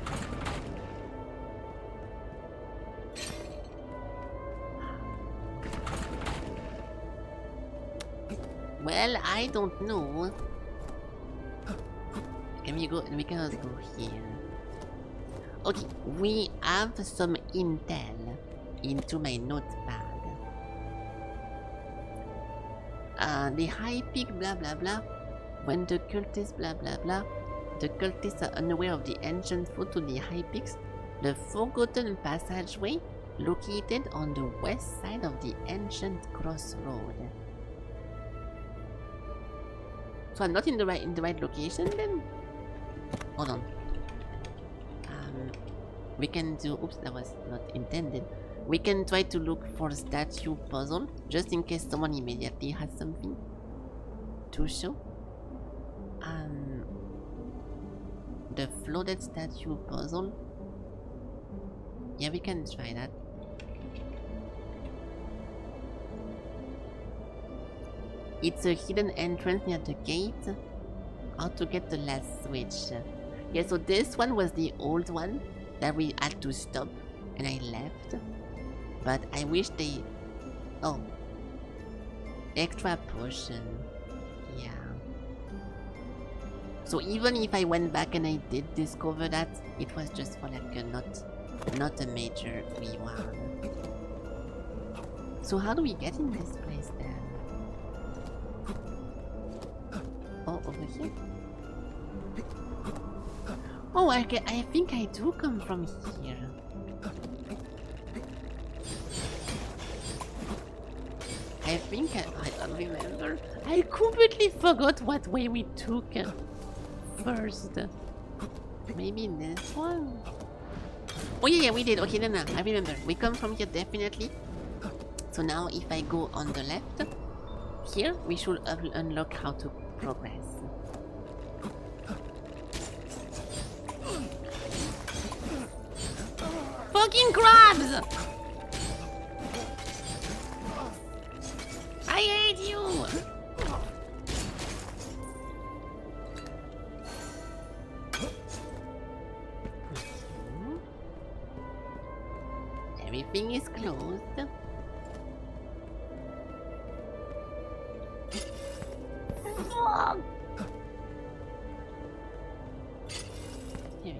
[SPEAKER 1] Well, I don't know. Can we go? We cannot go here. Okay, we have some intel into my notepad. The high peak blah blah blah. When the cultists blah blah blah. The cultists are unaware of the ancient foot to the high peaks. The forgotten passageway located on the west side of the ancient crossroad. So I'm not in the right location then? Hold on. We can do, oops, that was not intended. We can try to look for statue puzzle, just in case someone immediately has something to show. The flooded statue puzzle. Yeah, we can try that. It's a hidden entrance near the gate. How to get the last switch. Yeah, so this one was the old one that we had to stop and I left. But I wish they... Oh. Extra potion. Yeah. So even if I went back and I did discover that, it was just for like a not a major reward. So how do we get in this place then? Oh, over here? Oh, I think I do come from here. I think I don't remember. I completely forgot what way we took first. Maybe this one? Oh yeah, we did. Okay, no, I remember. We come from here definitely. So now if I go on the left, here we should unlock how to progress. Fucking crabs! I hate you! Everything is closed. Fuck! Here we go.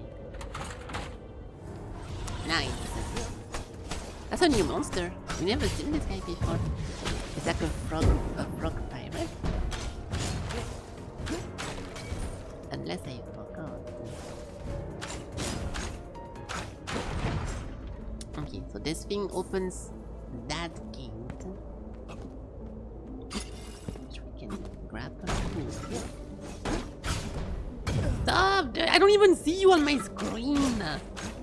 [SPEAKER 1] Nice. That's a new monster. We never seen this guy before. It's like a frog pirate. Unless I forgot. Okay, so this thing opens that gate. Which we can grab a food. Stop! I don't even see you on my screen!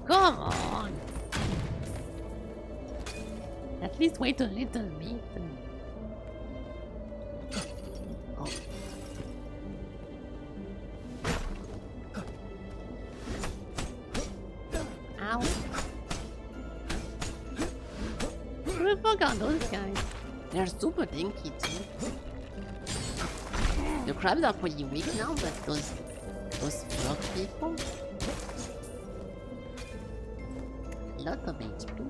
[SPEAKER 1] Come on! At least wait a little bit. Oh. Ow. Who the fuck are those guys? They're super dinky too. The crabs are pretty weak now, but those frog people? Lot of HP.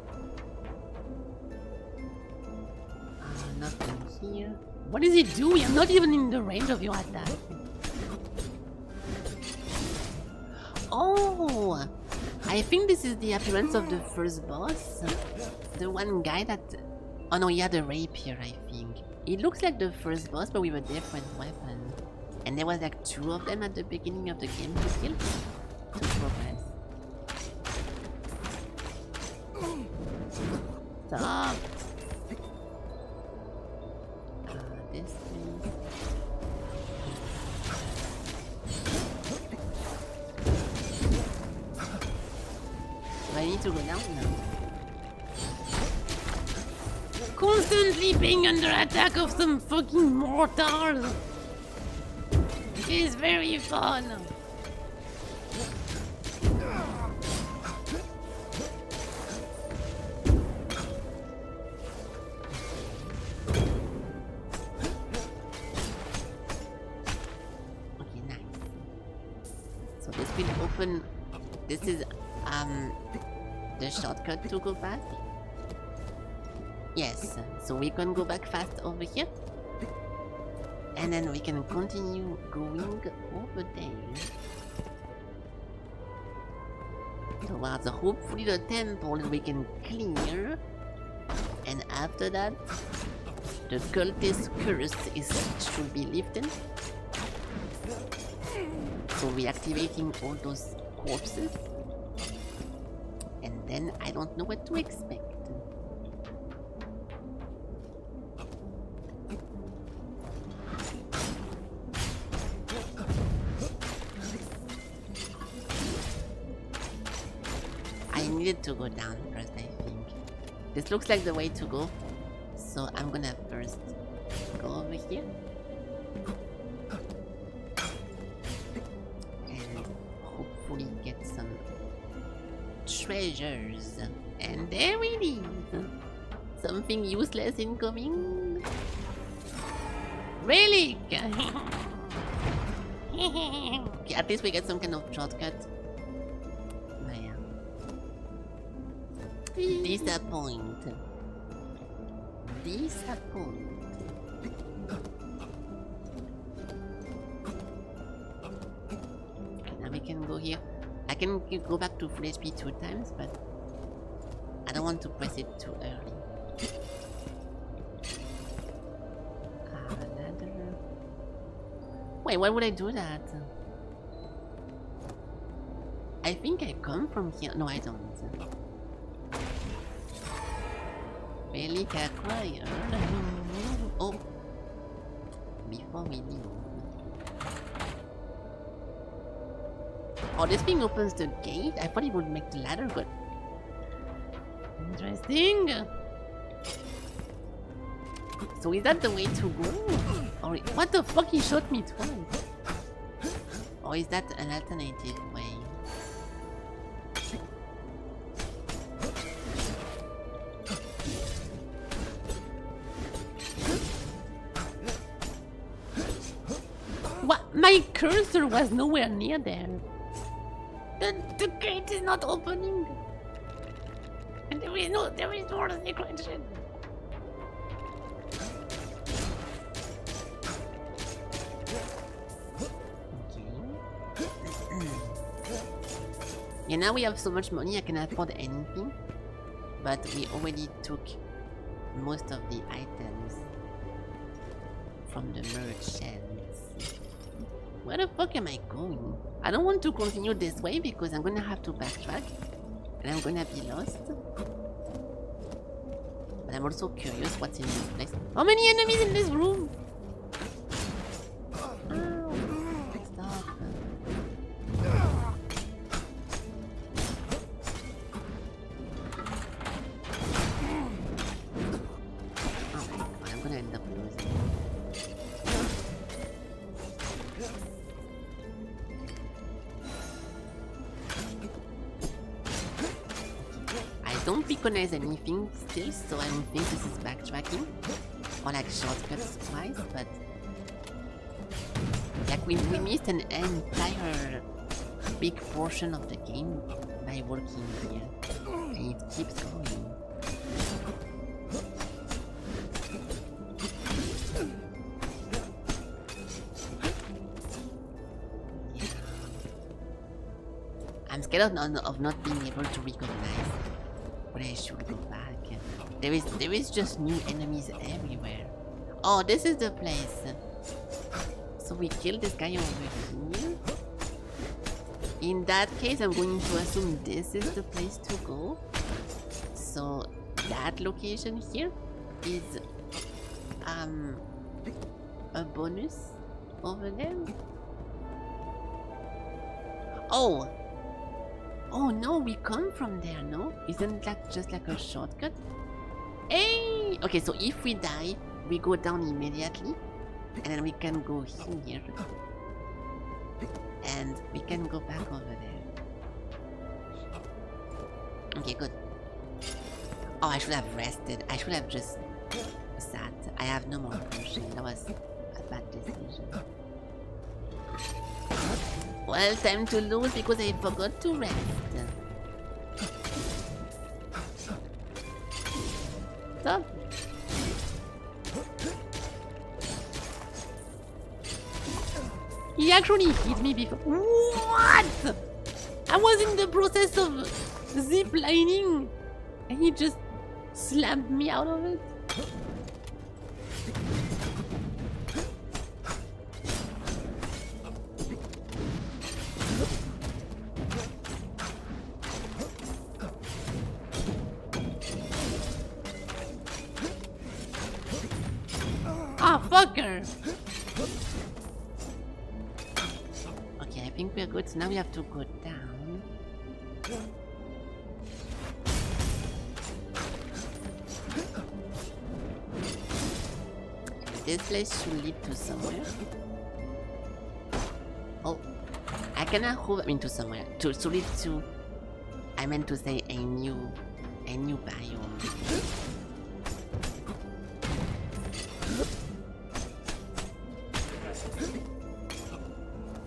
[SPEAKER 1] Nothing here. What is he doing? I'm not even in the range of your attack. Oh! I think this is the appearance of the first boss. The one guy that Oh no, he had a rapier, I think. It looks like the first boss, but with a different weapon. And there was like 2 of them at the beginning of the game to kill. To progress. Stop! This thing. Do I need to go down now? Constantly being under attack of some fucking mortars. It is very fun. Okay, nice. So this will open. This is the shortcut to go back. Yes, so we can go back fast over here. And then we can continue going over there. Towards hopefully the temple we can clear. And after that, the cultist curse should be lifted. So reactivating all those corpses. And then I don't know what to expect. I needed to go down first, I think. This looks like the way to go. So I'm gonna first go over here. And hopefully get some treasures. And there it is. Something useless incoming. Relic! Okay, at least we get some kind of shortcut. But yeah. Disappoint. Disappoint. Now we can go here. I can go back to full HP 2 times, but I don't want to press it too early. Ladder. Wait, why would I do that? I think I come from here. No, I don't. Relic acquired. Oh. Before we leave. Oh, this thing opens the gate? I thought it would make the ladder, but... Interesting! So is that the way to go? Or what the fuck, he shot me twice? Or is that an alternative way? What? My cursor was nowhere near there. The gate is not opening. And there is no sequential. Yeah, now we have so much money I can afford anything. But we already took most of the items from the merchants. Where the fuck am I going? I don't want to continue this way because I'm gonna have to backtrack. And I'm gonna be lost. But I'm also curious what's in this place. How many enemies in this room? Ow. Stop. Oh my god, I'm gonna end up losing. I don't recognize anything still, so I don't think this is backtracking. Or like shortcuts twice, but... Like we missed an entire big portion of the game by working here. And it keeps going. Yeah. I'm scared of not being able to recognize. But I should go back. There is just new enemies everywhere. Oh, this is the place. So we killed this guy over here. In that case, I'm going to assume this is the place to go. So that location here is a bonus over there. Oh! Oh no, we come from there, no? Isn't that just like a shortcut? Hey! Okay, so if we die, we go down immediately. And then we can go here. And we can go back over there. Okay, good. Oh, I should have rested. I should have just sat. I have no more potion. That was a bad decision. Well, time to lose because I forgot to rest. Stop. He actually hit me before. What? I was in the process of zip lining and he just slammed me out of it. Ah, fucker! Okay, I think we're good. So now we have to go down. This place should lead to somewhere. Oh, I cannot hold into somewhere. To lead to. I meant to say a new biome.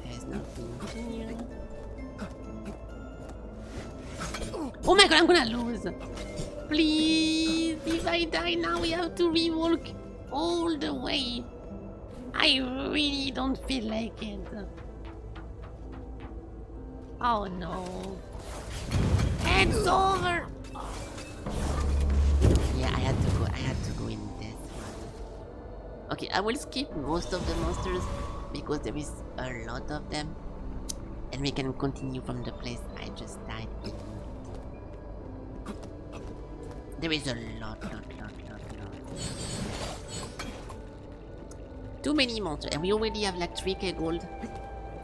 [SPEAKER 1] There's nothing here. Oh my god, I'm gonna lose. Please, if I die now, we have to rewalk all the way. I really don't feel like it. Oh no. It's over. Yeah, I had to go in this one. Okay, I will skip most of the monsters because there is a lot of them. And we can continue from the place I just died in. There is a lot. Too many monsters, and we already have like 3k gold.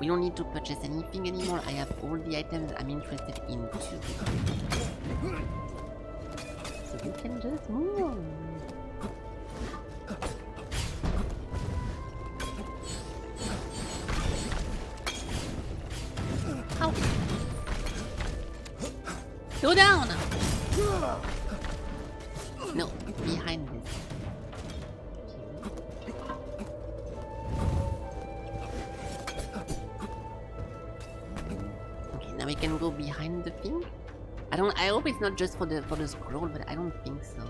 [SPEAKER 1] We don't need to purchase anything anymore. I have all the items I'm interested in too. So we can just move on. Ow. Go down! No, behind this. Okay, now we can go behind the thing. I hope it's not just for the scroll, but I don't think so.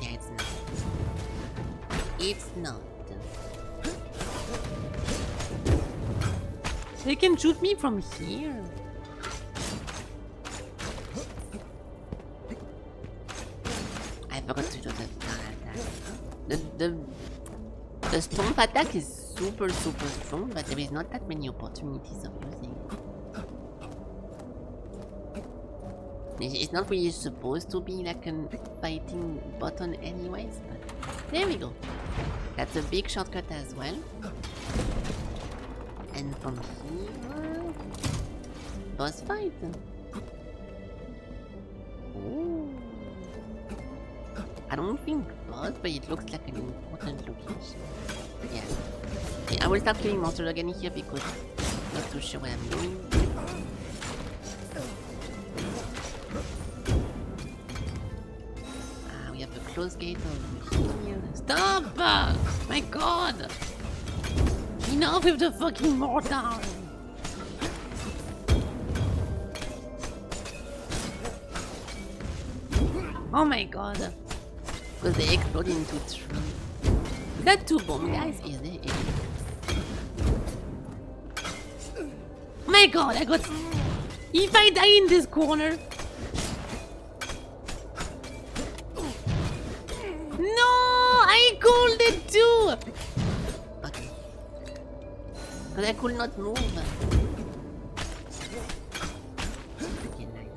[SPEAKER 1] Yeah, it's not. It's not. They can shoot me from here. I forgot to do the stomp attack is super strong, but there is not that many opportunities of using it. It's not really supposed to be like a fighting button anyways, but there we go. That's a big shortcut as well. And from here, boss fight. Ooh. I don't think boss, but it looks like an important location. Yeah. Okay, I will start killing monsters again here because I'm not too sure what I'm doing. We have a closed gate over here. Stop! My god! Enough with the fucking mortar! Oh my god. Because they explode into trees. Is that two bomb guys? Is it? Oh my god, I got If I die in this corner... No! I called it too! Okay. Because I could not move. Okay, nice.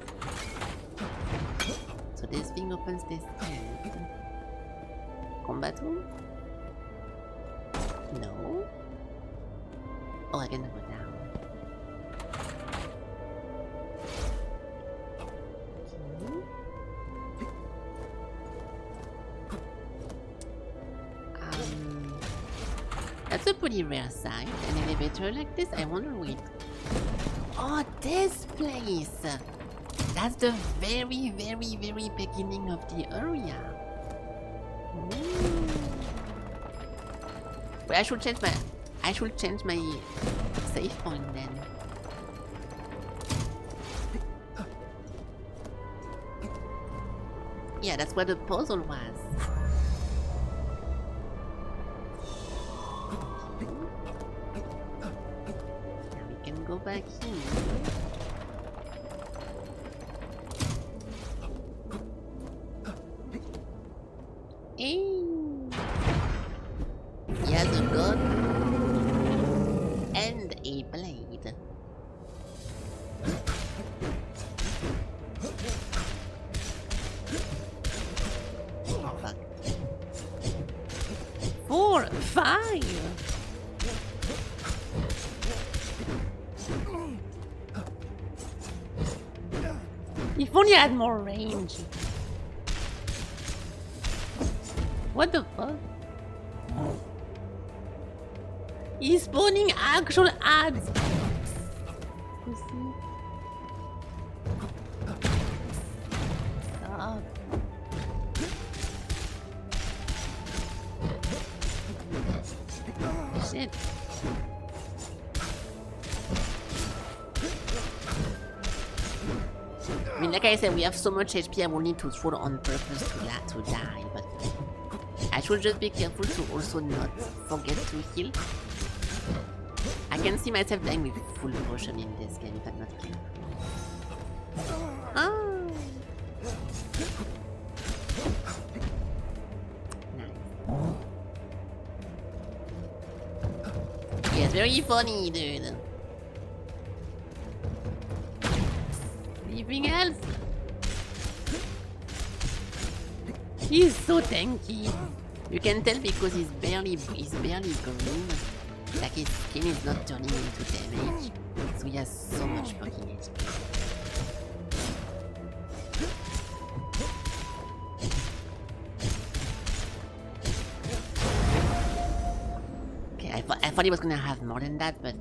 [SPEAKER 1] So this thing opens this end. Combat room? No? Oh, I cannot go down. That's a pretty rare sight. An elevator like this? I wonder wait. Oh, this place! That's the very, very, very beginning of the area. Ooh. Wait, I should change my save point then. Yeah, that's where the puzzle was. Go back here. Hey. He has a gun and a blade. Oh fuck. 4, 5. If only I had more range. What the fuck? He's spawning actual ads. Pussy. Stop. Shit. I mean, like I said, we have so much HP I will need to throw on purpose to die, but I should just be careful to also not forget to heal. I can see myself dying with full potion in this game if I'm not careful. Oh. Nice. Yeah, it's very funny, dude. Anything else? He's so tanky. You can tell because he's barely green. Like his skin is not turning into damage. So he has so much fucking HP. Okay, I thought he was gonna have more than that, but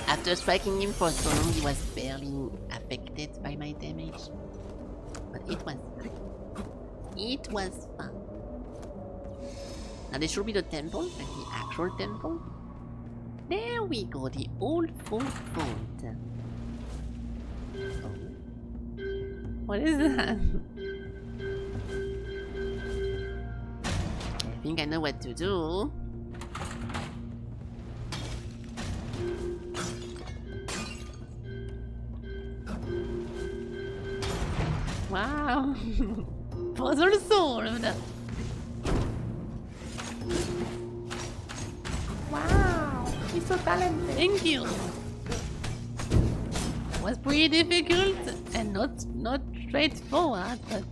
[SPEAKER 1] after striking him for so long, he was barely affected by my damage. But it was fun. It was fun. Now this should be the temple, like the actual temple. There we go, the old folk fort. Oh. What is that? I think I know what to do. Wow. Puzzle solved. Wow. He's so talented. Thank you. It was pretty difficult and not straightforward, but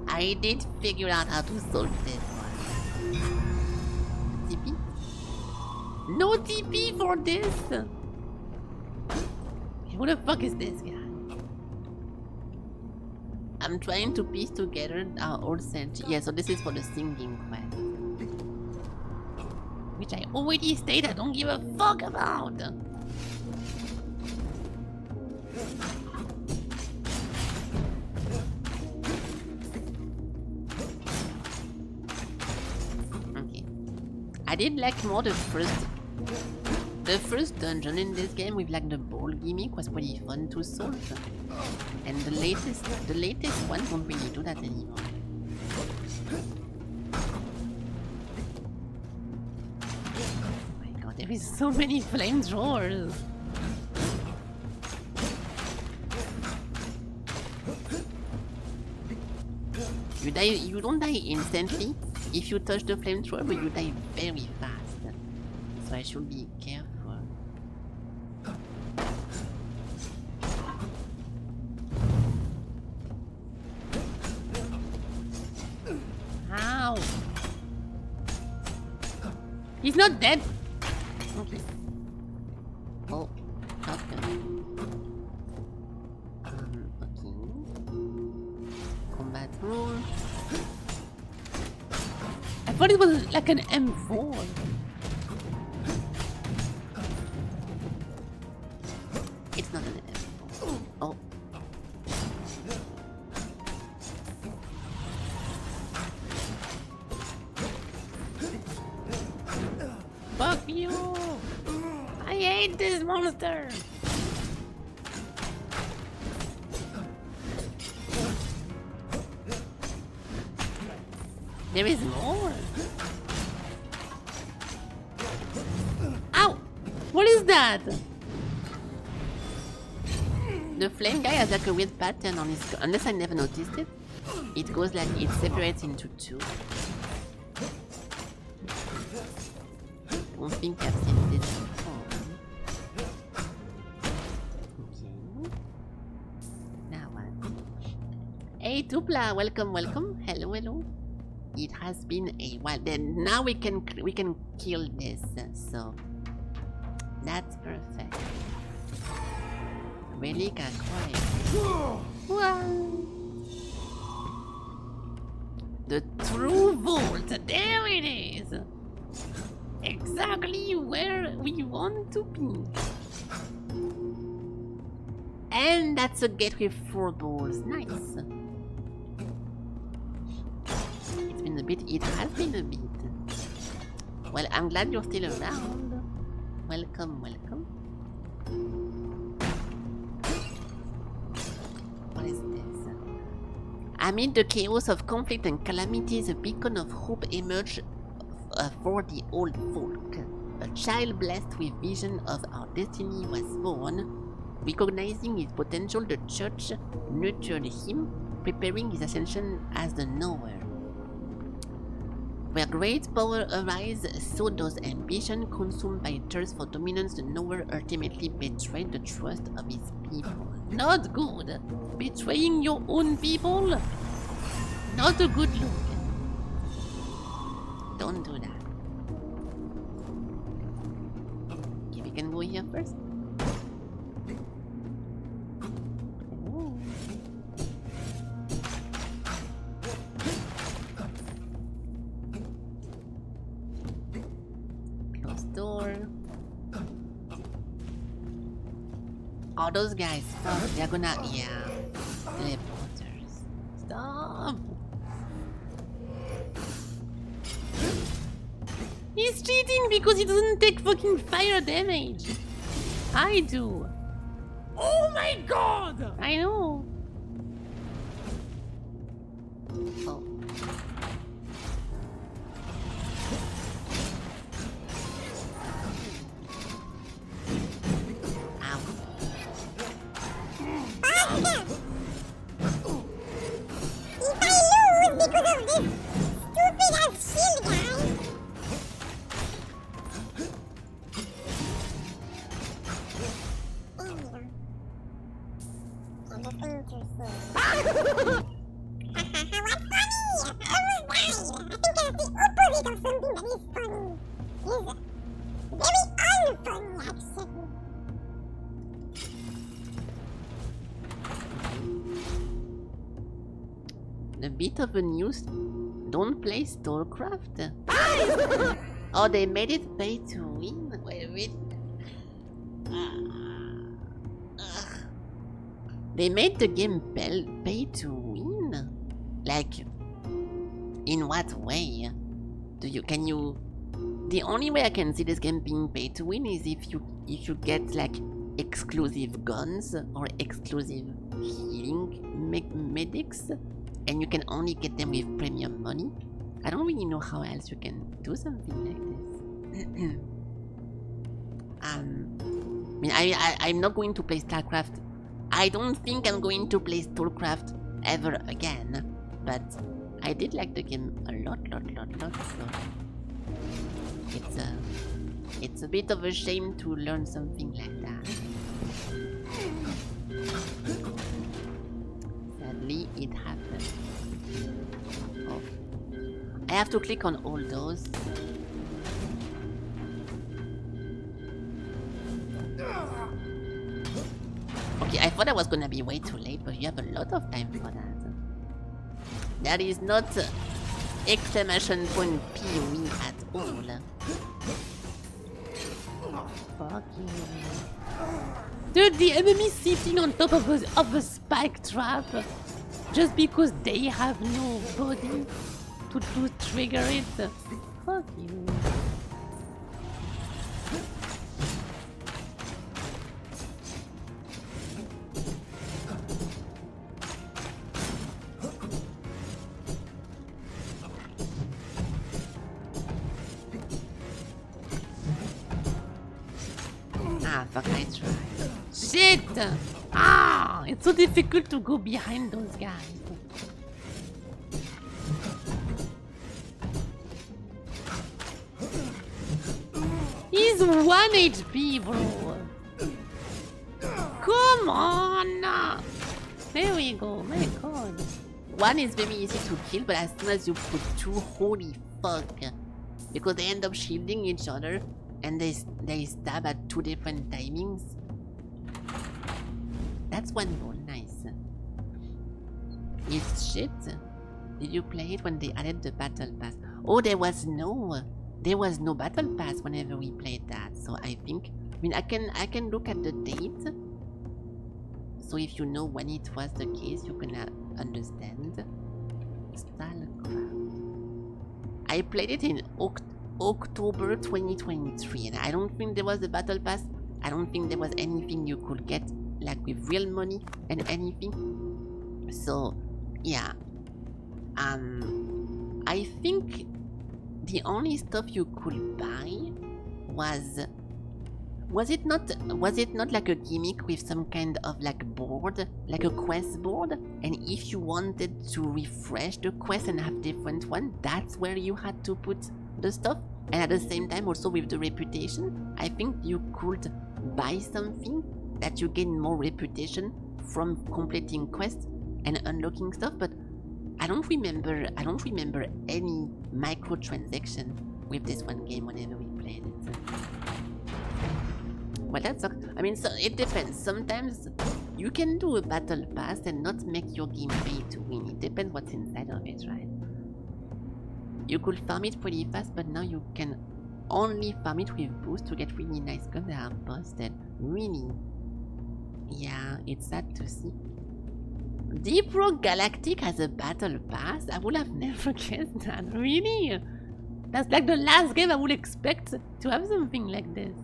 [SPEAKER 1] I did figure out how to solve this one. TP? No TP for this. Who the fuck is this guy? I'm trying to piece together our old set. Yeah, so this is for the singing quest. Which I already stated I don't give a fuck about. Okay. I did like more the first dungeon in this game with like the ball gimmick was pretty fun to solve. And the latest one won't really do that anymore. Oh my god, there is so many flamethrowers. You don't die instantly if you touch the flamethrower, but you die very fast. So I should be careful. Ow! He's not dead! Okay. Oh, okay. Okay. Combat rule. I thought it was like an M4. It's not an M4. Oh. Fuck you! I hate this monster! There is more! Ow! What is that? The flame guy has like a weird pattern on his... Unless I never noticed it. It goes like... It separates into two. I don't think I've seen this before. Okay. Now what? Hey Tupla, welcome, welcome. Hello, hello. It has been a while. Then now we can kill this. So that's perfect. Relic acquired. The true vault. There it is. Exactly where we want to be. And that's a gate with 4 doors. Nice. It's been a bit. It has been a bit. Well, I'm glad you're still around. Welcome, welcome. What is this? Amid the chaos of conflict and calamities, a beacon of hope emerged for the old folk. A child blessed with vision of our destiny was born. Recognizing his potential, the church nurtured him, preparing his ascension as the knower. Where great power arises, so does ambition. Consumed by thirst for dominance, the knower ultimately betrayed the trust of his people. Not good! Betraying your own people? Not a good look. Don't do that. Okay, we can go here first. Ooh. Close door. Oh, those guys, fuck, they're gonna, yeah. Teleporters. Stop! He's cheating because he doesn't take fucking fire damage. I do. Oh my god! I know. Oh. Ow.
[SPEAKER 5] If I lose because of this stupid ass shield guy.
[SPEAKER 1] A bit of a news. Don't play StarCraft. Oh, they made it pay to win. Wait. They made the game pay to win. Like, in what way? Can you? The only way I can see this game being pay to win is if you get like exclusive guns or exclusive healing medics. And you can only get them with premium money. I don't really know how else you can do something like this. I'm not going to play StarCraft. I don't think I'm going to play StarCraft ever again. But I did like the game a lot, so it's a bit of a shame to learn something like that. Sadly, it happened. Oh. I have to click on all those. Okay, I thought I was gonna be way too late, but you have a lot of time for that. That is not exclamation point POE at all. Fuck you. Dude, the enemy sitting on top of a spike trap just because they have no body to trigger it. Fuck you. Ah, fuck, I tried. Shit! Ah! It's so difficult to go behind those guys. He's 1 HP, bro. Come on! There we go, my god. One is very easy to kill, but as soon as you put two, holy fuck. Because they end up shielding each other and they stab at two different timings. That's one ball, nice. It's shit. Did you play it when they added the battle pass? Oh, there was no battle pass whenever we played that. So I think, I can look at the date. So if you know when it was the case, you can understand. Stalcraft. I played it in October 2023, and I don't think there was a battle pass. I don't think there was anything you could get like with real money and anything. So yeah, I think the only stuff you could buy was it not like a gimmick with some kind of like board, like a quest board, and if you wanted to refresh the quest and have different one, that's where you had to put the stuff. And at the same time also with the reputation, I think you could buy something that you gain more reputation from completing quests and unlocking stuff, but I don't remember any microtransaction with this one game whenever we played it. Well, that sucks. So it depends. Sometimes you can do a battle pass and not make your game pay to win. It depends what's inside of it, right? You could farm it pretty fast, but now you can only farm it with boost to get really nice guns that are busted. Really? Yeah, it's sad to see. Deep Rock Galactic has a battle pass? I would have never guessed that. Really? That's like the last game I would expect to have something like this.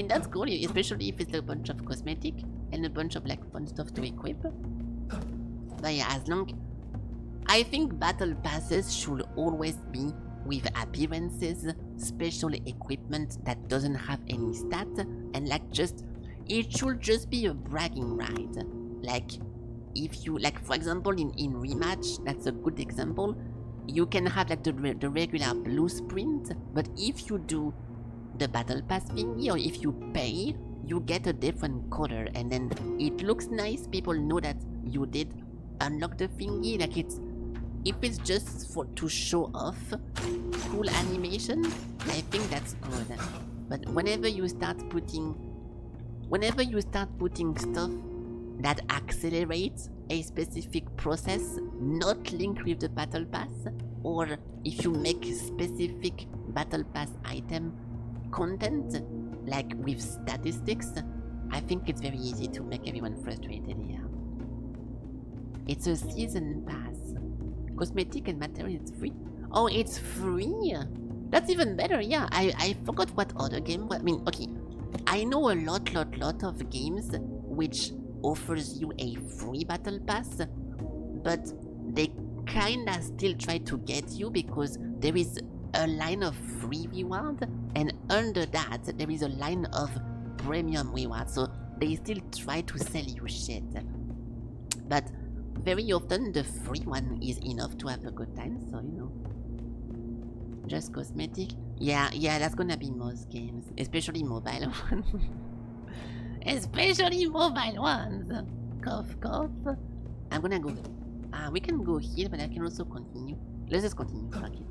[SPEAKER 1] That's cool, especially if it's a bunch of cosmetic and a bunch of like fun stuff to equip. But yeah, I think battle passes should always be with appearances, special equipment that doesn't have any stat, and it should just be a bragging right. Like, if you, for example, in Rematch, that's a good example, you can have like the regular blueprint, but if you do the battle pass thingy, or if you pay, you get a different color, and then it looks nice. People know that you did unlock the thingy. If it's just to show off cool animation, I think that's good. But whenever you start putting stuff that accelerates a specific process not linked with the battle pass, or if you make specific battle pass item content like with statistics, I think it's very easy to make everyone frustrated here. It's a season pass. Cosmetic and material is free. Oh, it's free? That's even better, yeah. I forgot what other game was. Okay. I know a lot of games which offers you a free battle pass, but they kinda still try to get you because there is a line of free reward, and under that there is a line of premium reward, so they still try to sell you shit. But very often the free one is enough to have a good time, so you know. Just cosmetic. Yeah, that's gonna be most games, especially mobile ones. Especially mobile ones. Cough, cough. I'm gonna go. We can go here, but I can also continue. Let's just continue. Fuck it.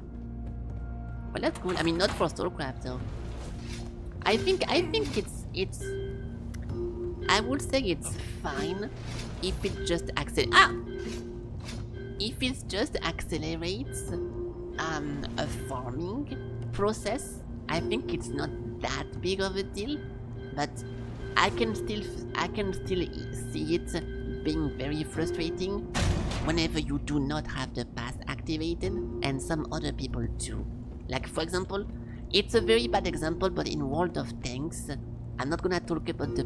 [SPEAKER 1] But that's cool. I mean, not for Soulcraft though. I think it's. I would say it's fine if it just if it just accelerates a farming process. I think it's not that big of a deal, but I can still see it being very frustrating whenever you do not have the pass activated and some other people do. Like for example, it's a very bad example, but in World of Tanks, I'm not gonna talk about the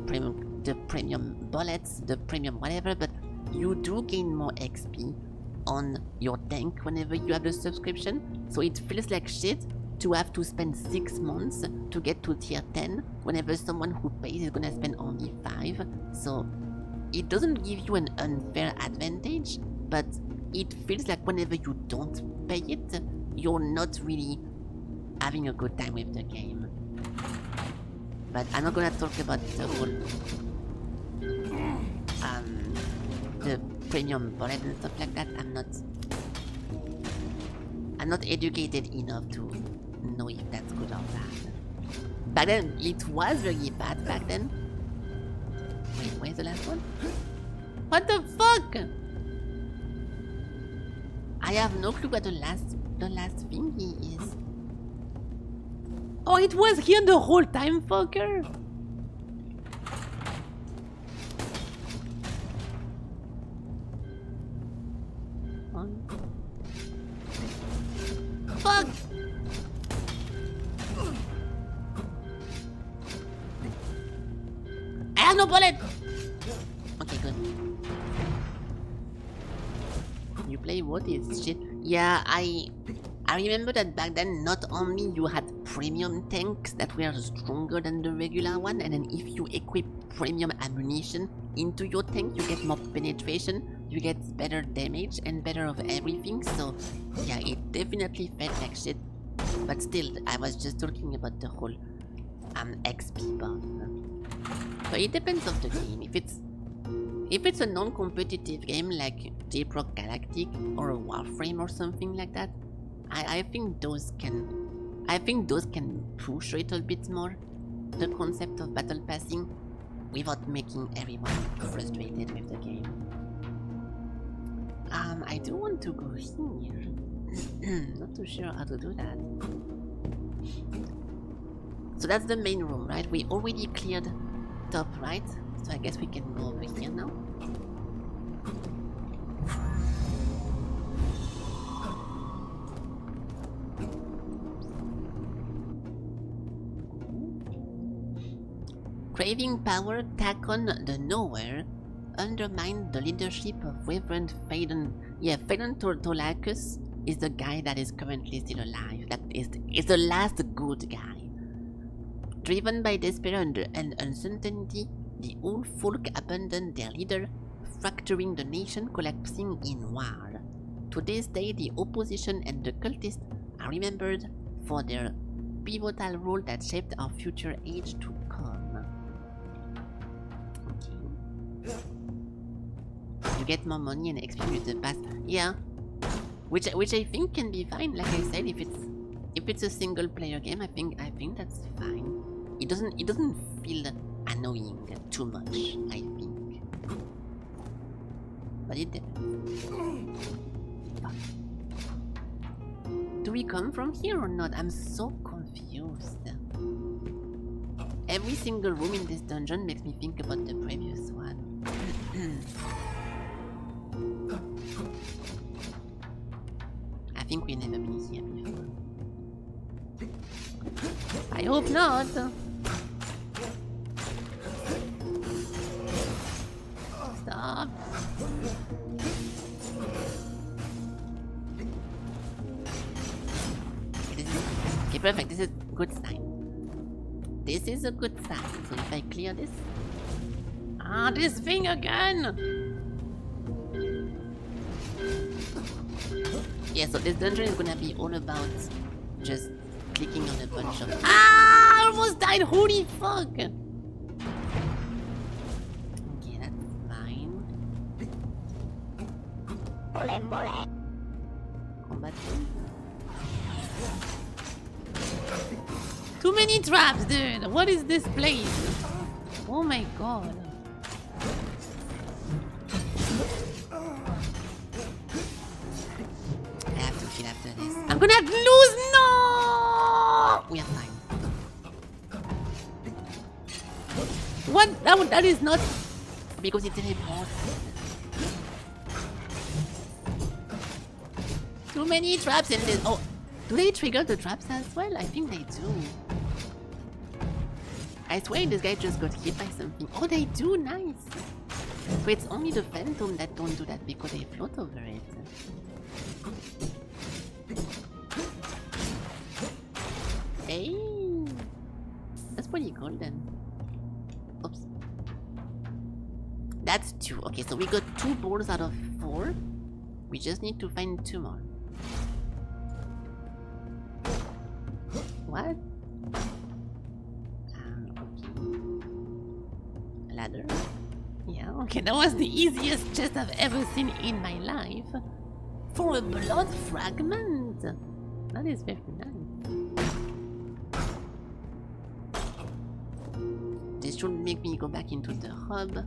[SPEAKER 1] premium bullets, the premium whatever, but you do gain more XP on your tank whenever you have the subscription. So it feels like shit to have to spend 6 months to get to tier 10 whenever someone who pays is gonna spend only 5. So it doesn't give you an unfair advantage, but it feels like whenever you don't pay it, you're not really having a good time with the game. But I'm not gonna talk about the whole the premium bullet and stuff like that. I'm not educated enough to know if that's good or bad. Back then, it was very bad back then. Wait, where's the last one? What the fuck? I have no clue what the last thingy is. Oh, it was here the whole time, fucker! Fuck! I have no bullet! Okay, good. You play what is shit? Yeah, I remember that back then not only you had premium tanks that were stronger than the regular one, and then if you equip premium ammunition into your tank, you get more penetration, you get better damage and better of everything. So yeah, it definitely felt like shit. But still, I was just talking about the whole XP buff. But it depends on the game. If it's a non-competitive game like Deep Rock Galactic or a Warframe or something like that, I think those can push a little bit more the concept of battle passing without making everyone frustrated with the game. I do want to go here. Not too sure how to do that. So that's the main room, right? We already cleared top right, so I guess we can go over here now. Craving power, Takon the Nowhere, undermine the leadership of Reverend Phaedon. Yeah, Phaedon Tolacus is the guy that is currently still alive. That is the last good guy. Driven by despair and uncertainty, the old folk abandoned their leader, fracturing the nation, collapsing in war. To this day, the opposition and the cultists are remembered for their pivotal role that shaped our future age to come. You get more money and XP with the pass. Yeah, which I think can be fine. Like I said, if it's a single player game, I think that's fine. It doesn't feel annoying too much, I think. But it depends. Fuck. Do we come from here or not? I'm so confused. Every single room in this dungeon makes me think about the previous one. I think we've never been here before. I hope not. Stop. Okay, perfect. This is a good sign. This is a good sign. So if I clear this... Ah, this thing again! Yeah, so this dungeon is gonna be all about just clicking on a bunch of. Ah! I almost died! Holy fuck! Okay, that's fine. Combat. Too many traps, dude! What is this place? Oh my god. I have to kill after this. I'm gonna lose! No! We are fine. What? That is not... Because it teleports. Too many traps in this... Oh, do they trigger the traps as well? I think they do. I swear this guy just got hit by something. Oh, they do? Nice. So it's only the phantom that don't do that because they float over it. Hey, that's pretty cool then. Oops. That's 2. Okay, so we got 2 balls out of 4. We just need to find 2 more. What? Okay. Ladder. Yeah, okay, that was the easiest chest I've ever seen in my life. For a blood fragment! That is very nice. This should make me go back into the hub.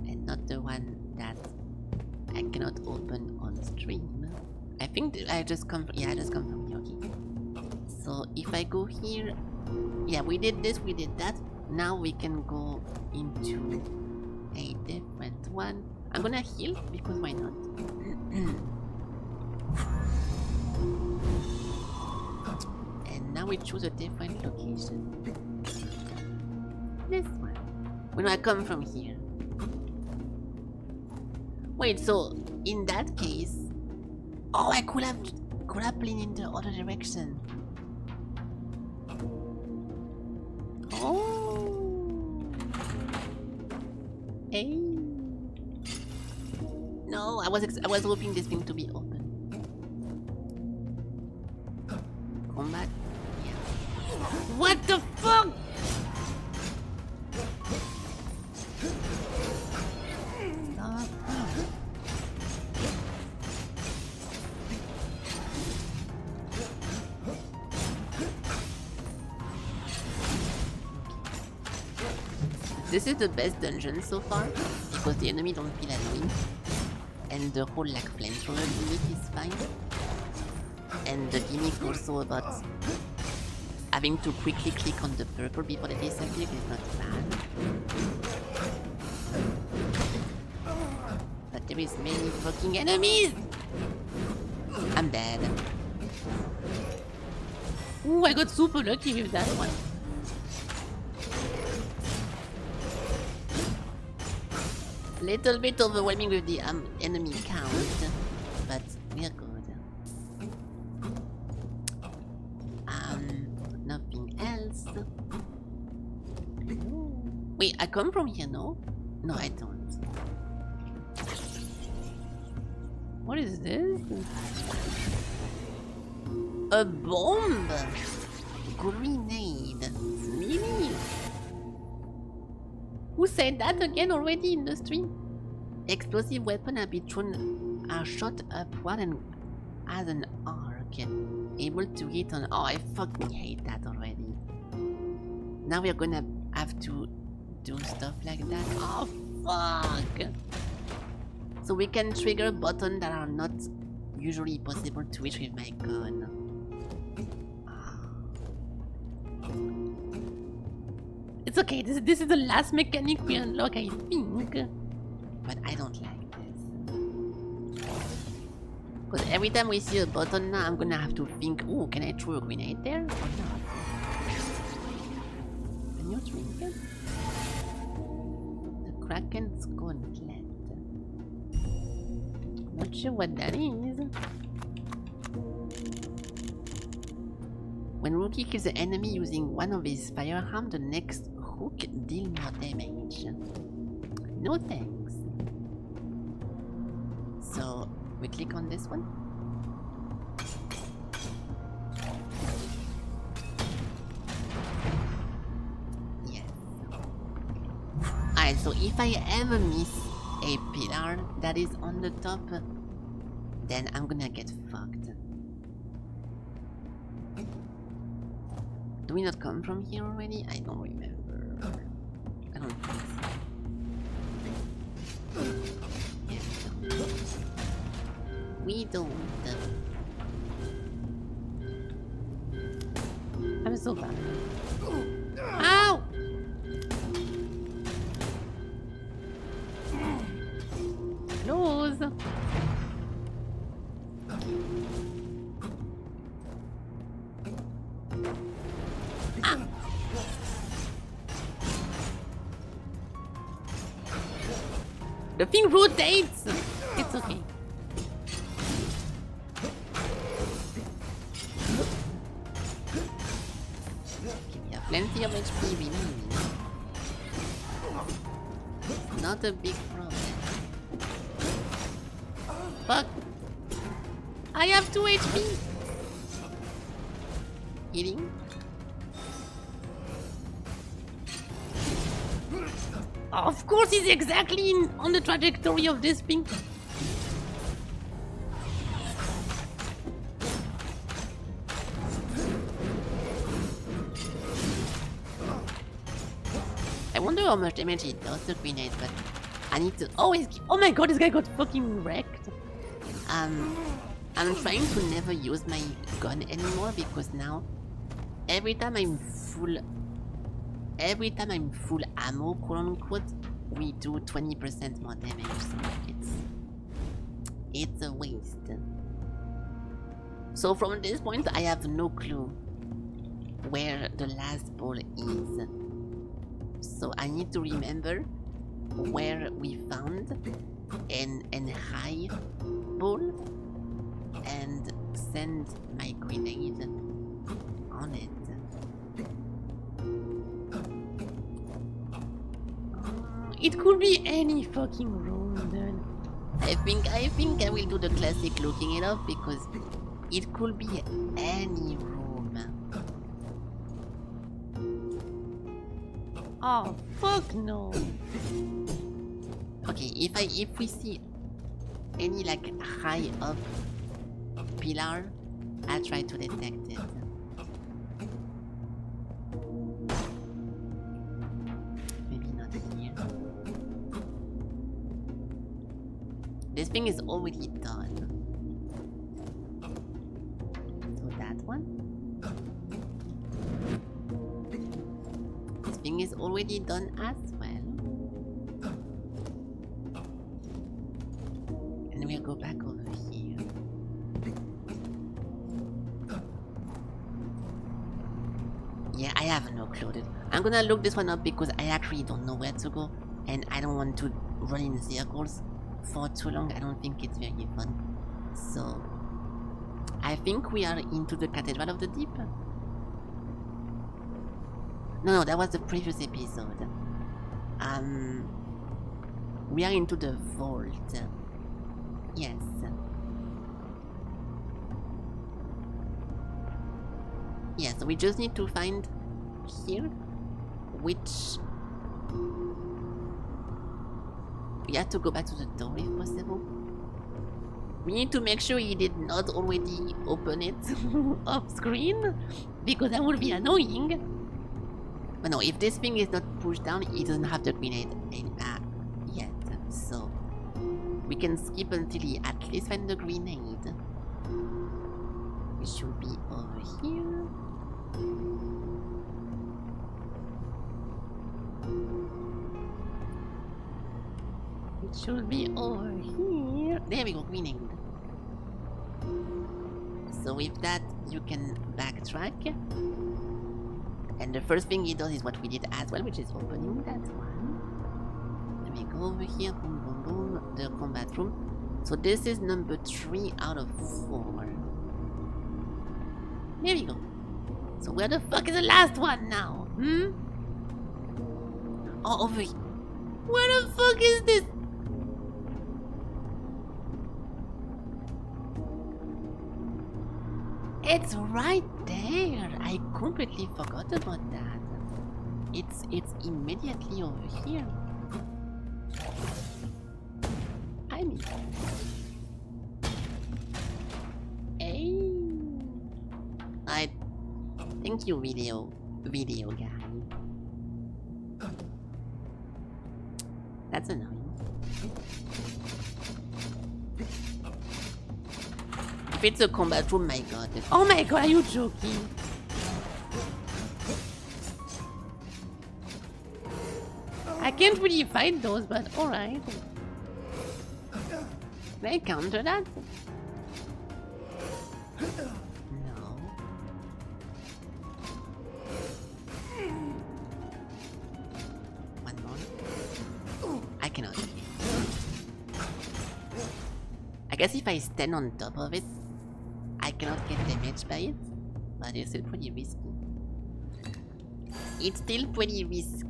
[SPEAKER 1] And not the one that I cannot open on stream. I think I just come from... Yeah, I just come from here, okay. So if I go here... Yeah, we did this, we did that. Now we can go into a different one. I'm gonna heal, because why not? And now we choose a different location. This one. When I come from here. Wait, so in that case... Oh, I could have grappling in the other direction. Oh. Hey. No, I was hoping this thing to be open. Combat. Yeah. What the fuck? Stop. This is the best dungeon so far, because the enemy don't feel annoying. And the whole like flamethrower gimmick is fine. And the gimmick also about having to quickly click on the purple before they disappear is not bad. But there is many fucking enemies! I'm dead. Ooh, I got super lucky with that one. Little bit overwhelming with the enemy count, but we're good. Nothing else. Wait, I come from here, no? No, I don't. What is this? A bomb! Grenade! Really? Who said that again already in the stream? Explosive weapon are shot upward and as an arc. Able to hit on... Oh, I fucking hate that already. Now we're gonna have to do stuff like that. Oh, fuck! So we can trigger buttons that are not usually possible to reach with my gun. It's okay, this is the last mechanic we unlock, I think. But I don't like this. Because every time we see a button now, I'm gonna have to think, oh, can I throw a grenade there or not? Can you drink it? The Kraken's Gauntlet. Not sure what that is. When Rookie kills the enemy using one of his firearms, the next hook deal more damage. No thanks. So We click on this one. Yes. Alright, so if I ever miss a pillar that is on the top, then I'm gonna get fucked. Do we not come from here already? I don't remember. I don't think so. Yes. We don't. I'm so bad. Ow! Close. The thing rotates! It's okay. Okay, we have plenty of HP, we need. Not a big problem. Fuck! I have 2 HP! Healing? Of course he's exactly on the trajectory of this thing. I wonder how much damage it does the grenade, but I need to always keep... Oh my god, this guy got fucking wrecked. I'm trying to never use my gun anymore because now every time I'm full ammo, quote unquote, we do 20% more damage, so it's a waste. So from this point, I have no clue where the last ball is. So I need to remember where we found an high ball and send my grenade on it. It could be any fucking room, dude. I think I will do the classic looking it up because it could be any room. Oh fuck no. Okay, if we see any like high up pillar, I'll try to detect it. This thing is already done. So that one. This thing is already done as well. And we'll go back over here. Yeah, I have no clue, dude. I'm gonna look this one up because I actually don't know where to go. And I don't want to run in circles for too long. I don't think it's very fun. So I think we are into the Cathedral of the Deep. No, that was the previous episode. We are into the vault. Yes. Yeah, so we just need to find here which... We have to go back to the door if possible. We need to make sure he did not already open it off screen, because that would be annoying. But no, if this thing is not pushed down, he doesn't have the grenade yet. So we can skip until he at least finds the grenade. It should be over here. It should be over here. There we go, grenade. So with that, you can backtrack. And the first thing he does is what we did as well, which is opening that one. Let me go over here, boom, boom, boom, the combat room. So this is number 3 out of 4. There we go. So where the fuck is the last one now? Oh, over here. Where the fuck is this? It's right there. I completely forgot about that. It's immediately over here. I mean, hey, I thank you, video guy. That's annoying. If it's a combat room, my god. Oh my god, are you joking? I can't really fight those, but alright. Can I counter that? No. One more. I cannot. I guess if I stand on top of it, I cannot get damaged by it, but it's still pretty risky. It's still pretty risky.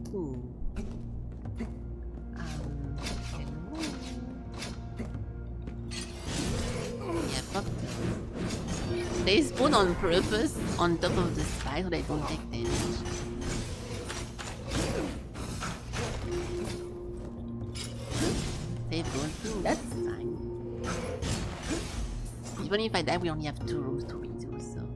[SPEAKER 1] Yeah, fuck them. They spawn on purpose on top of the spy so they don't take damage. They don't, that's fine. Even if I die, we only have 2 rooms to redo, so...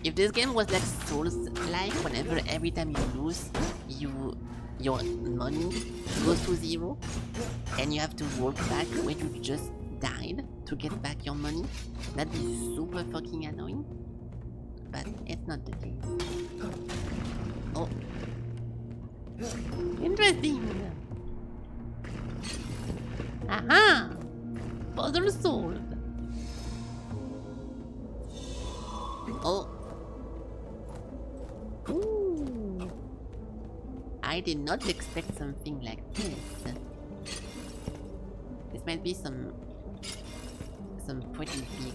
[SPEAKER 1] If this game was like Souls-like, whenever every time you lose, your money goes to 0, and you have to walk back where you just died to get back your money, that'd be super fucking annoying. But it's not the case. Oh. Interesting! Aha! Puzzle solved! Oh! Ooh! I did not expect something like this. This might be some pretty big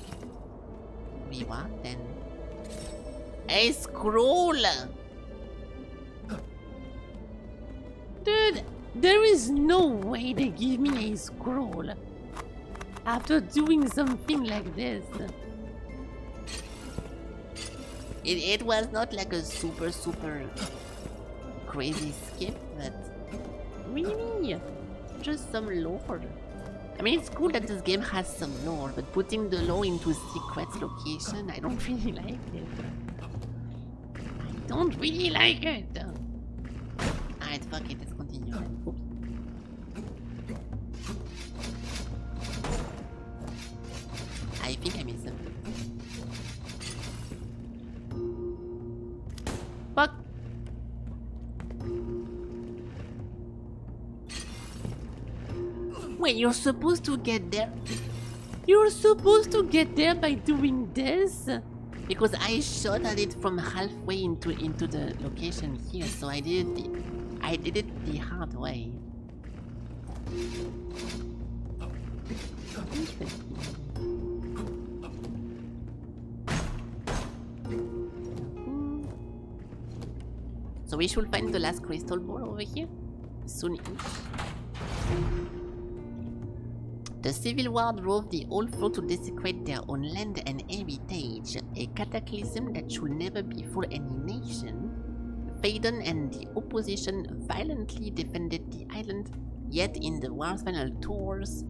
[SPEAKER 1] reward then. A scroll! Dude, there is no way they give me a scroll after doing something like this. It was not like a super crazy skip, but really, just some lore. I mean, it's cool that this game has some lore, but putting the lore into secret location, I don't really like it. I don't really like it. Alright, fuck it, let's continue. Oops. I think I missed something. Fuck! Wait, you're supposed to get there? You're supposed to get there by doing this? Because I shot at it from halfway into the location here, so I did it the hard way. So we should find the last crystal ball over here soon-ish. The Civil War drove the old folk to desecrate their own land and heritage, a cataclysm that should never befall any nation. Phaedon and the opposition violently defended the island, yet in the war's final throes,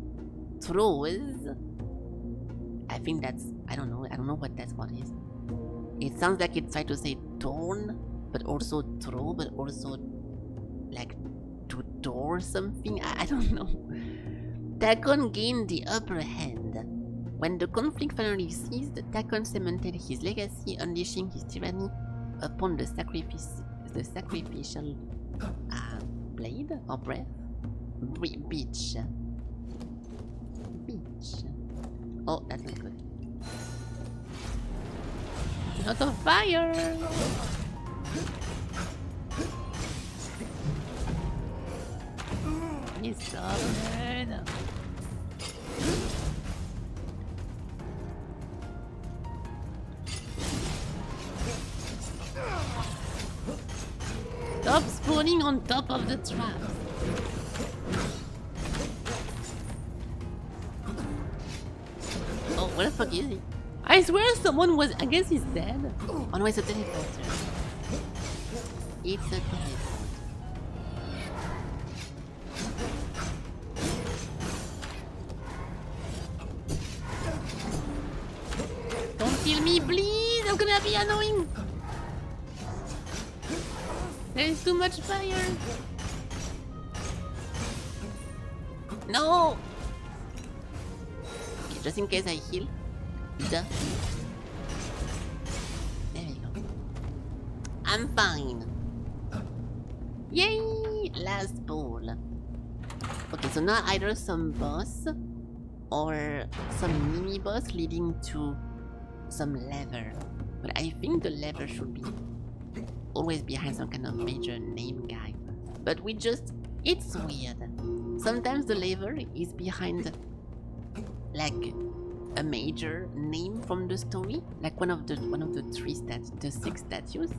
[SPEAKER 1] I think that's, I don't know what that word is. It sounds like it tried to say torn, but also throw, but also like to door something, I don't know. Takon gained the upper hand. When the conflict finally ceased, Takon cemented his legacy, unleashing his tyranny upon the sacrificial blade or breath? Beach. Oh, that's not good. Not on fire! He's stubborn. Stop spawning on top of the traps. Where the fuck is he? I swear someone was. I guess he's dead. Oh no, it's a teleporter. It's a teleporter. Don't kill me, please! I'm gonna be annoying! There is too much fire! No! Okay, just in case I heal. Duh. There we go. I'm fine. Yay! Last ball. Okay, so now either some boss or some mini boss leading to some lever. But I think the lever should be always behind some kind of major name guy. But we just... it's weird. Sometimes the lever is behind like a major name from the story, like one of the the 6 statues.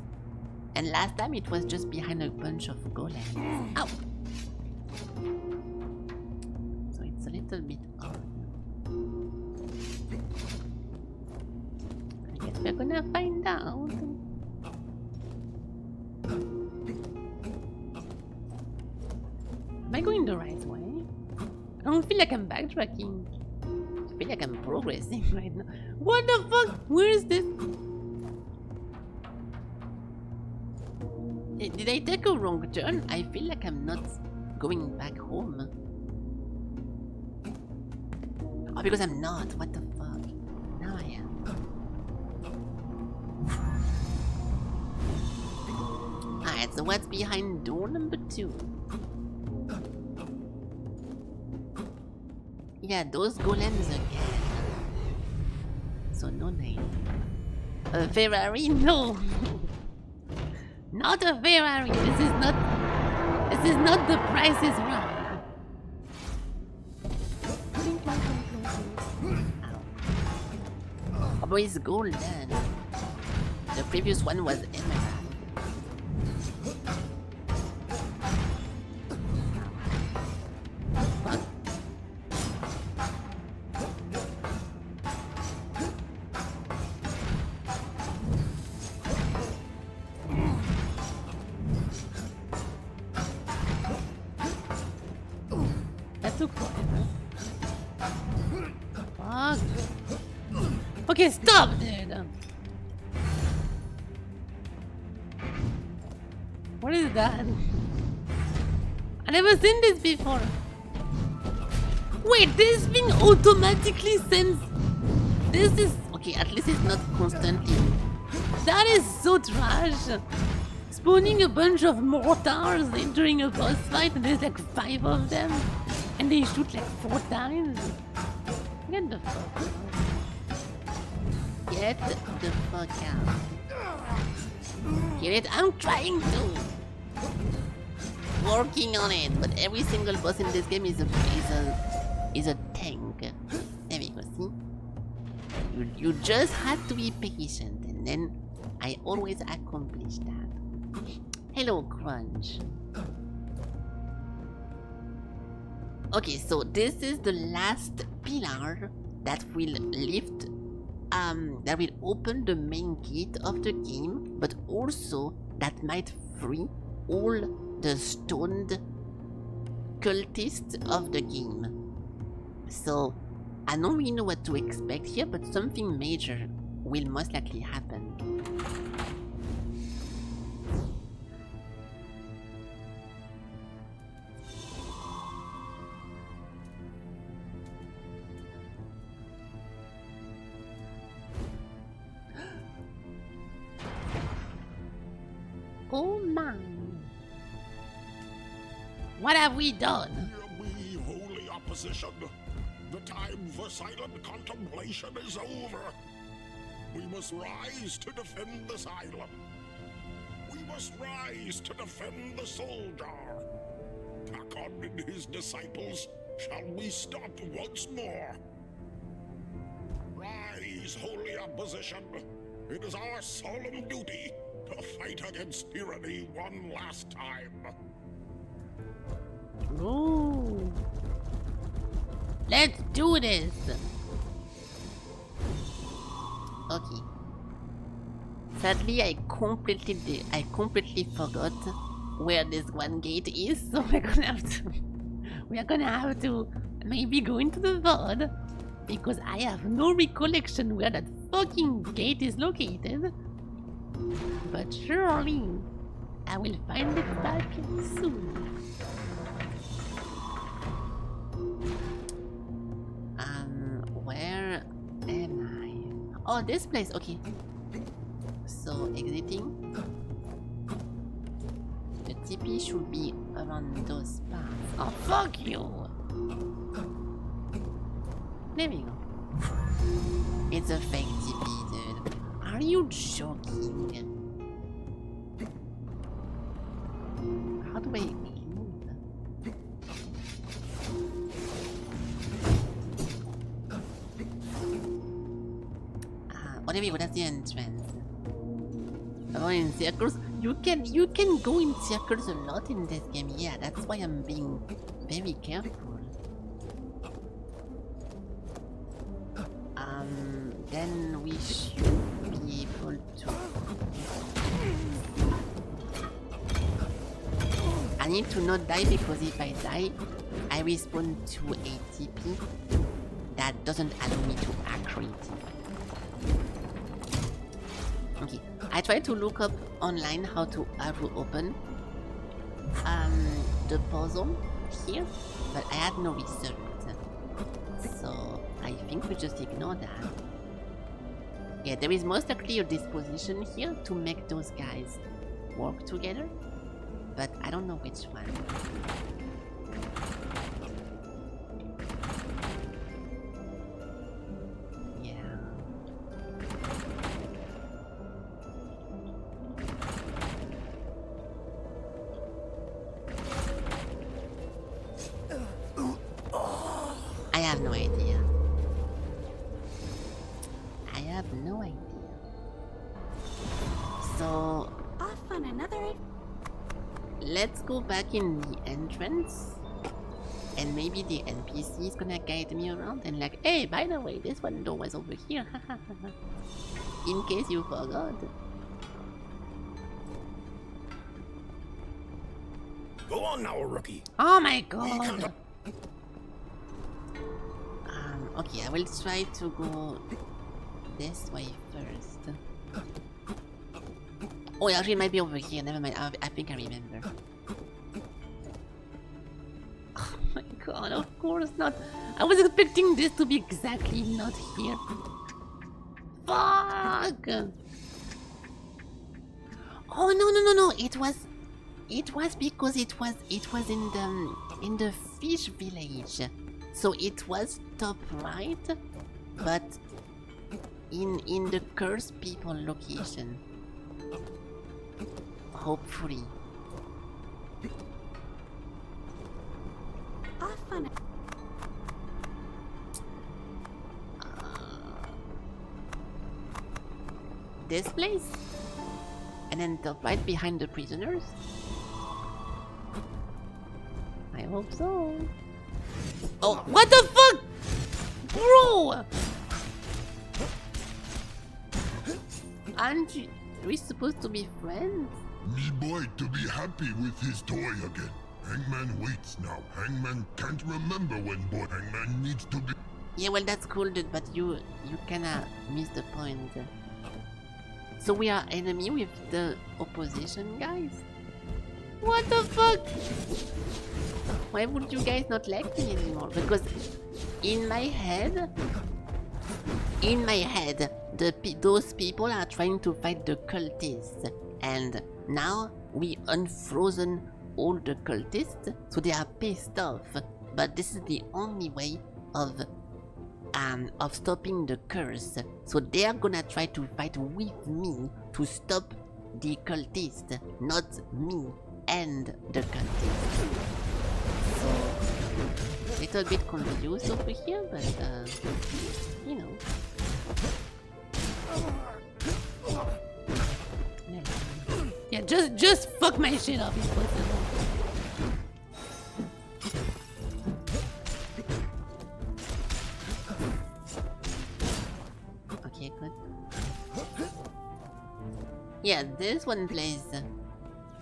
[SPEAKER 1] And last time it was just behind a bunch of golems. Ow! So it's a little bit odd. I guess we're gonna find out. Am I going the right way? I don't feel like I'm backtracking. I feel like I'm progressing right now. What the fuck? Where is this? Did I take a wrong turn? I feel like I'm not going back home. Oh, because I'm not. What the fuck? Now I am. Alright, so what's behind door number 2? Yeah, those golems again. So no name. A Ferrari? No. Not a Ferrari. This is not the Price is Right. Oh, but it's golden. The previous one was emerald. Okay, stop, dude. What is that? I never seen this before. Wait, this thing automatically sends. This is okay. At least it's not constantly. That is so trash. Spawning a bunch of mortars during a boss fight, and there's like 5 of them, and they shoot like 4 times. Get the fuck out. Get the fuck out. Get it? I'm trying to. Working on it, but every single boss in this game is a tank. There we go, see? You just had to be patient, and then I always accomplish that. Hello, Crunch. Okay, so this is the last pillar that will lift that will open the main gate of the game, but also that might free all the stoned cultists of the game. So I don't really know what to expect here, but something major will most likely happen. Oh my! What have we done?
[SPEAKER 2] Hear me, holy opposition. The time for silent contemplation is over. We must rise to defend this island. We must rise to defend the soul jar. Takon and his disciples, shall we stop once more? Rise, holy opposition. It is our solemn duty to fight against tyranny one last time.
[SPEAKER 1] Ooh. Let's do this. Okay. Sadly, I completely forgot where this one gate is, so we're gonna have to maybe go into the VOD because I have no recollection where that fucking gate is located. But surely I will find it back soon. Where am I? Oh, this place. Okay. So exiting. The TP should be around those paths. Oh, fuck you! There we go. It's a fake TP, dude. Are you joking? How do I leave? Whatever, that's the entrance. Oh, in circles? You can go in circles a lot in this game. Yeah, that's why I'm being very careful. Then we should be able to... I need to not die because if I die, I respawn to a TP that doesn't allow me to actually TP. Okay, I tried to look up online how to open the puzzle here, but I had no result. So I think we just ignore that. Yeah, there is most likely a disposition here to make those guys work together, but I don't know which one. I have no idea. I have no idea. So
[SPEAKER 4] Off on another.
[SPEAKER 1] let's go back in the entrance, and maybe the NPC is gonna guide me around and like, hey, by the way, this one door was over here. In case you forgot.
[SPEAKER 3] Go on now, rookie.
[SPEAKER 1] Oh my god. Okay, I will try to go this way first. Oh, actually, it might be over here. Never mind. I think I remember. Oh my god, of course not. I was expecting this to be exactly not here. Fuck! Oh no! It was because it was in the fish village. So it was top right, but in the cursed people location. Hopefully.
[SPEAKER 4] Off on
[SPEAKER 1] This place? And then top right behind the prisoners? I hope so. Oh, what the fuck? Bro! Aren't we supposed to be friends?
[SPEAKER 2] Me boy to be happy with his toy again. Hangman waits now. Hangman can't remember when boy Hangman needs to be...
[SPEAKER 1] Yeah, well, that's cool, dude, but you kinda missed the point. So we are enemy with the opposition guys? What the fuck? Why would you guys not like me anymore? Because in my head, those people are trying to fight the cultists, and now we unfrozen all the cultists, so they are pissed off. But this is the only way of stopping the curse. So they are gonna try to fight with me to stop the cultists, not me and the cultists. So little bit confused over here, but you know. Yeah, just fuck my shit up if possible. Okay, good. Yeah, this one place.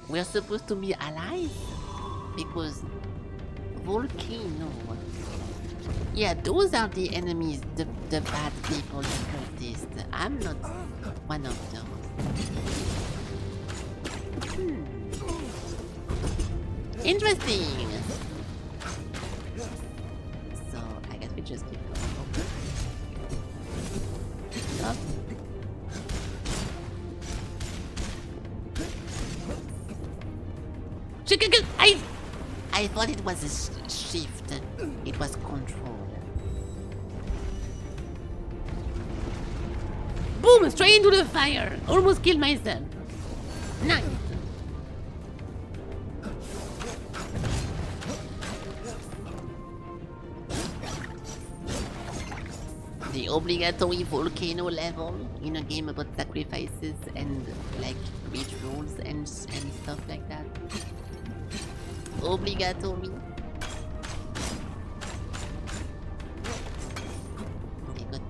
[SPEAKER 1] We're supposed to be allies because volcano. Yeah, those are the enemies, the bad people, the cultists. I'm not one of those. Interesting. So I guess we just keep going. Stop. I thought it was a shift. It was control. Boom! Straight into the fire. Almost killed myself. Nice. The obligatory volcano level in a game about sacrifices and like rituals and stuff like that. Obligatory. Okay, good.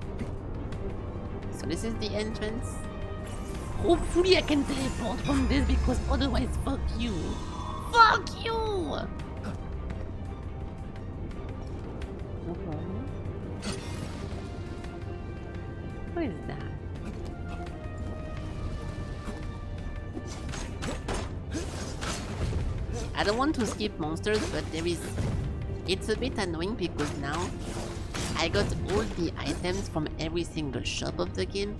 [SPEAKER 1] So this is the entrance. Hopefully I can teleport from this because otherwise fuck you. Fuck you! Okay. What is that? I don't want to skip monsters, but there is... It's a bit annoying because now I got all the items from every single shop of the game.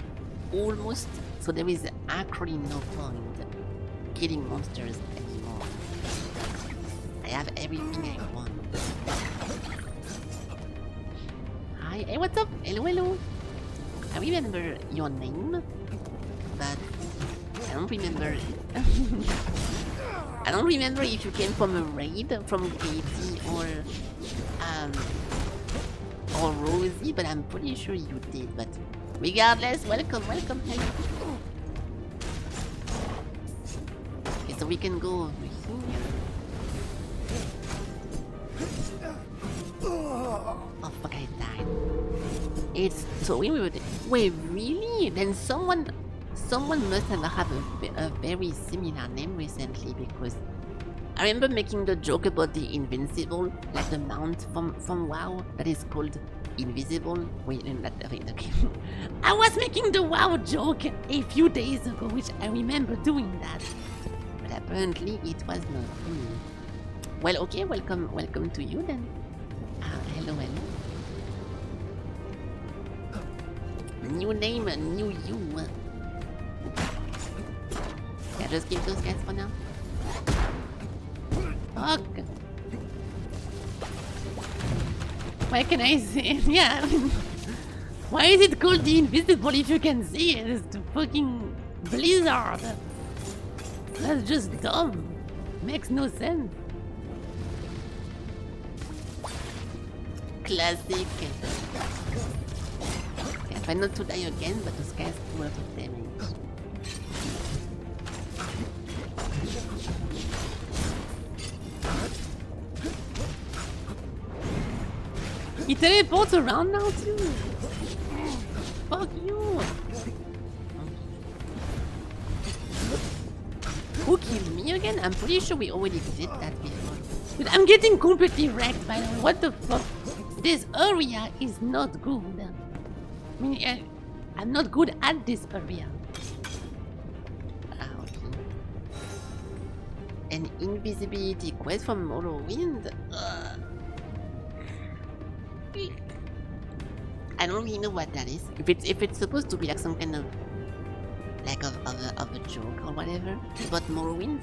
[SPEAKER 1] Almost. So there is actually no point killing monsters anymore. I have everything I want. Hi, hey, what's up? Hello, hello. I remember your name, but I don't remember... I don't remember if you came from a raid from Katie or Rosie, but I'm pretty sure you did. But regardless, welcome. Hello. Okay, so we can go over here. Oh fuck! I died. It's so weird. Wait, really? Then someone must have a very similar name recently because I remember making the joke about the invincible, like the mount from WoW that is called invisible. Wait, not okay. I was making the WoW joke a few days ago, which I remember doing that, but apparently it was not me. Well, okay, welcome to you then. Hello. New name, new you. Yeah, just keep those guys for now. Fuck. What can I say? Yeah. Why is it called the invisible if you can see it? It's the fucking blizzard. That's just dumb. Makes no sense. Classic. Okay, try not to die again, but those guys do a lot of damage. He teleports around now too. Fuck you. Who killed me again? I'm pretty sure we already did that before. But I'm getting completely wrecked by the way. What the fuck? This area is not good. I mean, I'm not good at this area. Okay. An invisibility quest from Morrowind? I don't really know what that is. If it's supposed to be like some kind of like of a joke or whatever about Morrowind,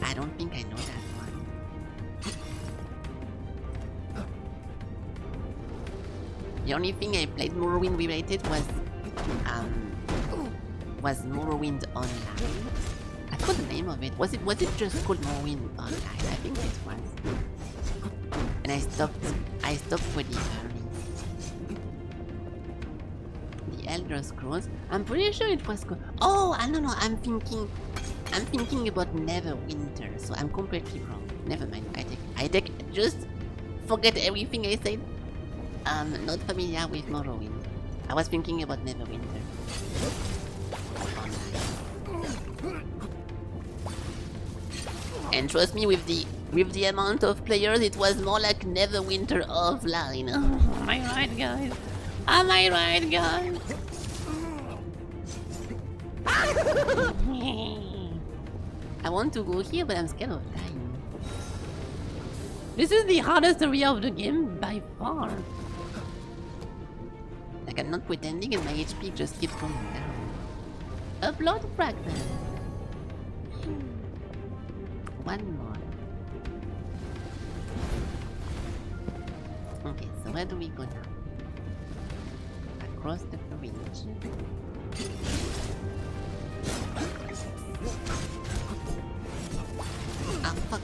[SPEAKER 1] I don't think I know that one. The only thing I played Morrowind related was Morrowind Online. I forgot the name of it. Was it just called Morrowind Online? I think it was. And I stopped pretty early. The Elder Scrolls. I'm pretty sure it was called. Oh, I don't know. I'm thinking about Neverwinter. So I'm completely wrong. Never mind. I take. Just forget everything I said. Not familiar with Morrowind. I was thinking about Neverwinter. Online. And trust me, with the amount of players, it was more like Neverwinter offline. Am I right, guys? Am I right, guys? I want to go here, but I'm scared of dying. This is the hardest area of the game by far. Like, I'm not pretending, and my HP just keeps going down. A blood fragment. One more. Okay, so where do we go now? Across the bridge. Ah, fuck.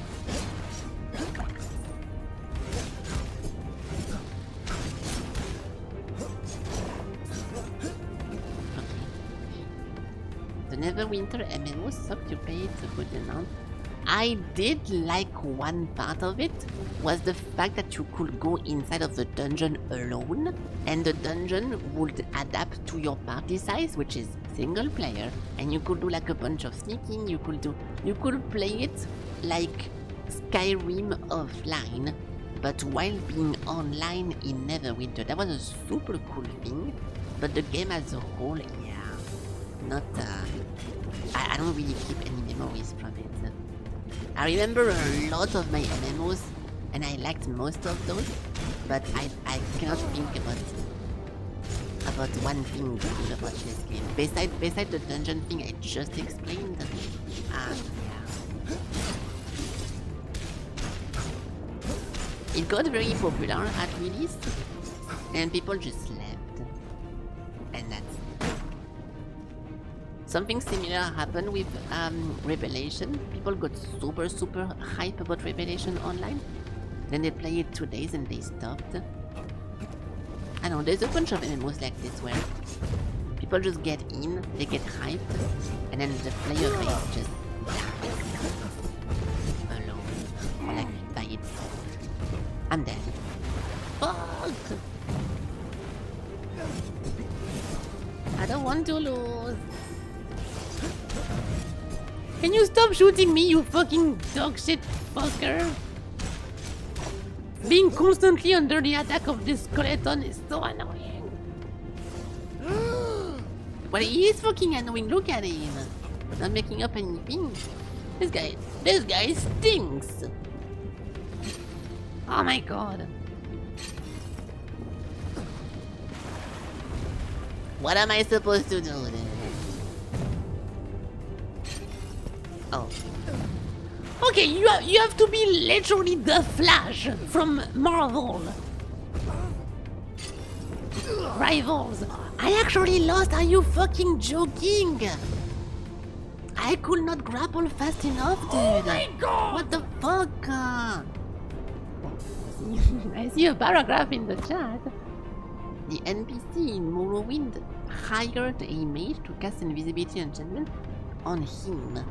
[SPEAKER 1] The Neverwinter MMO sucked. You pay it a good amount. I did like one part of it, was the fact that you could go inside of the dungeon alone, and the dungeon would adapt to your party size, which is single player, and you could do like a bunch of sneaking, you could play it like Skyrim offline, but while being online in Neverwinter. That was a super cool thing, but the game as a whole, yeah, not, I don't really keep any memories from it. I remember a lot of my MMOs, and I liked most of those, but I cannot think about one thing good about this game. Besides the dungeon thing I just explained, yeah. It got very popular at release, and people just left, and that's it. Something similar happened with Revelation. People got super hype about Revelation online. Then they played it 2 days and they stopped. I don't know, there's a bunch of MMOs like this where people just get in, they get hyped, and then the player base just dies alone, or like by itself. I'm dead. Fuck! I don't want to lose. Can you stop shooting me, you fucking dog shit fucker? Being constantly under the attack of this skeleton is so annoying. Well, he is fucking annoying, look at him. Not making up anything. This guy stinks. Oh my god. What am I supposed to do then? Oh. Okay, you have to be literally the Flash from Marvel. Rivals. I actually lost, are you fucking joking? I could not grapple fast enough, dude. Oh my god! What the fuck? I see a paragraph in the chat. The NPC in Morrowind hired a mage to cast invisibility enchantment on him.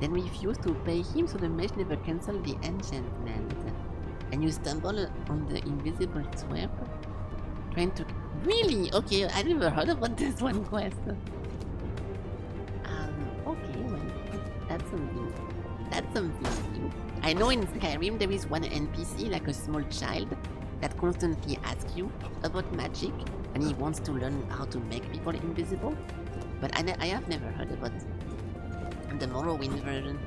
[SPEAKER 1] Then refused to pay him, so the mage never cancelled the enchantment. And you stumble on the invisible twerp, trying to... Really? Okay, I never heard about this one quest. Okay, well, that's something. That's something. I know in Skyrim there is one NPC, like a small child, that constantly asks you about magic, and he wants to learn how to make people invisible. But I have never heard about the Morrowind version.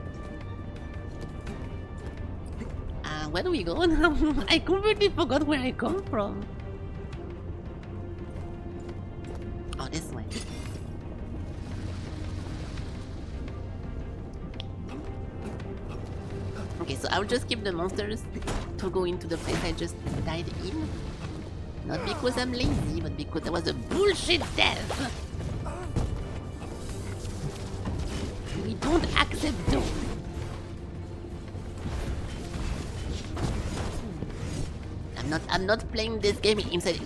[SPEAKER 1] Where do we go now? I completely forgot where I come from. Oh, this way. Okay, so I'll just keep the monsters to go into the place I just died in. Not because I'm lazy, but because that was a bullshit death. We don't accept those. I'm not playing this game inside.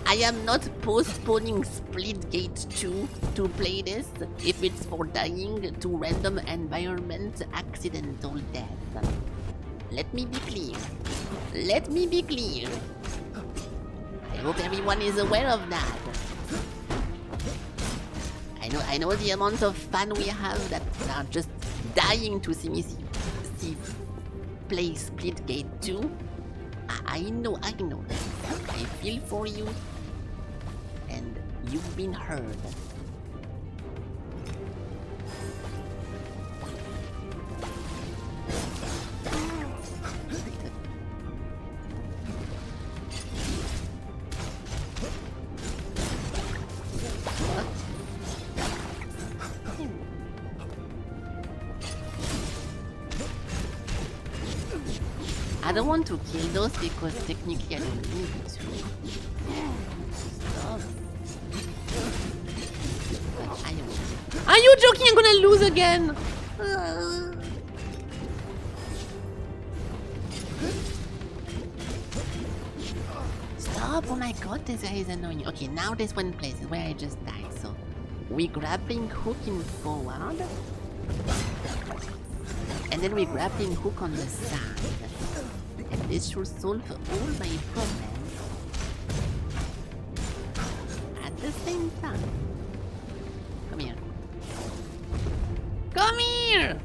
[SPEAKER 1] I am not postponing Splitgate 2 to play this if it's for dying to random environment accidental death. Let me be clear. Let me be clear. I hope everyone is aware of that. I know the amount of fun we have that are just dying to see me see play Splitgate 2. I know. I feel for you, and you've been heard. I don't want to kill those because technically I don't need to. Stop. But I will. Are you joking? I'm gonna lose again! Stop! Oh my god, this guy is annoying. Okay, now there's one place where I just died. So we grappling hook in forward. And then we grappling hook on the side. And this should solve all my problems at the same time. Come here. Come here!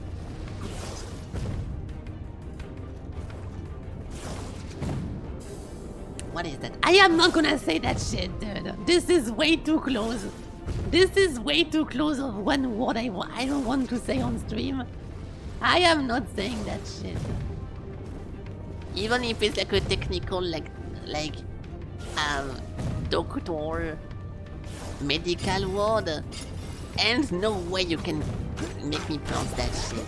[SPEAKER 1] What is that? I am not gonna say that shit, dude. This is way too close. This is way too close of one word I don't want to say on stream. I am not saying that shit. Even if it's like a technical, doctor, medical word, and no way you can make me pronounce that shit.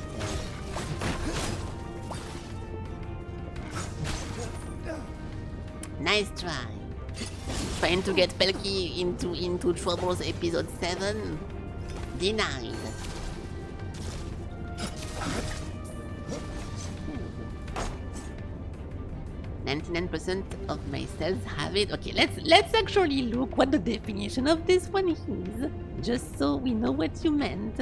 [SPEAKER 1] Nice try. Trying to get Felky into Troubles episode 7. Denied. 99% of my cells have it. Okay, let's actually look what the definition of this one is, just so we know what you meant.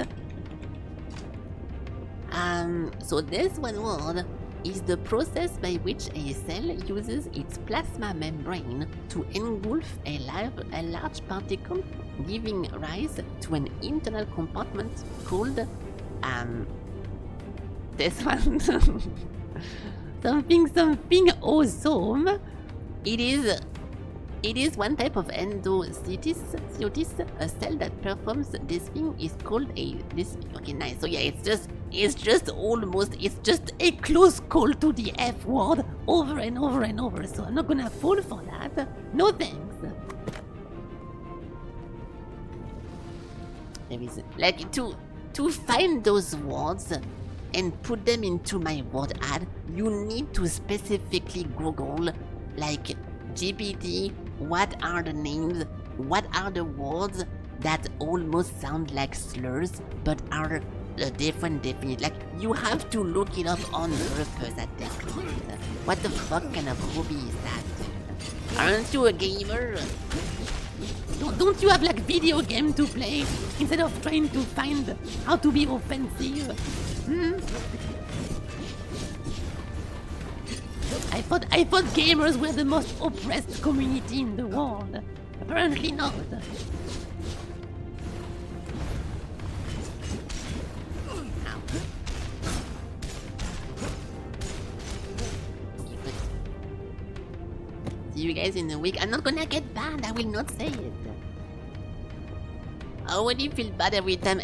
[SPEAKER 1] So this one word is the process by which a cell uses its plasma membrane to engulf a large particle, giving rise to an internal compartment called this one. something awesome. It is one type of endocytis, a cell that performs this thing is called this. Okay, nice. So yeah, it's just a close call to the F word over and over and over. So I'm not gonna fall for that. No thanks. There is like to find those words and put them into my word ad, you need to specifically Google, like, GPT, what are the names, what are the words that almost sound like slurs, but are a different definition. Like, you have to look it up on purpose at that point. What the fuck kind of hobby is that? Aren't you a gamer? Don't you have like video game to play instead of trying to find how to be offensive? I thought gamers were the most oppressed community in the world. Apparently not. See you guys in a week. I'm not gonna get banned. I will not say it. I already feel bad every time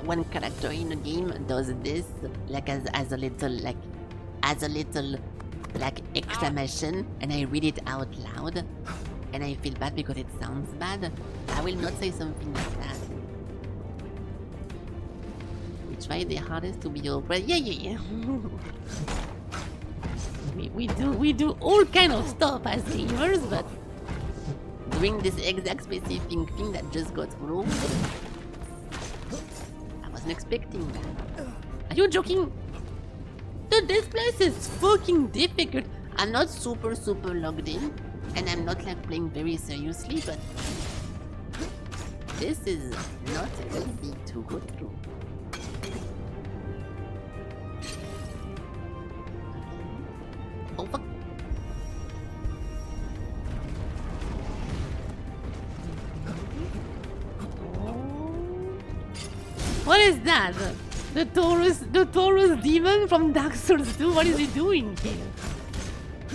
[SPEAKER 1] one character in a game does this, like as a little exclamation, and I read it out loud, and I feel bad because it sounds bad. I will not say something like that. We try the hardest to be oppressed. Yeah. we do all kind of stuff as gamers, but doing this exact specific thing that just got wrong, I wasn't expecting that. Are you joking? Dude, this place is fucking difficult. I'm not super logged in, and I'm not like playing very seriously, but this is not easy to go through. Oh fuck. What is that? The Taurus demon from Dark Souls 2? What is he doing here?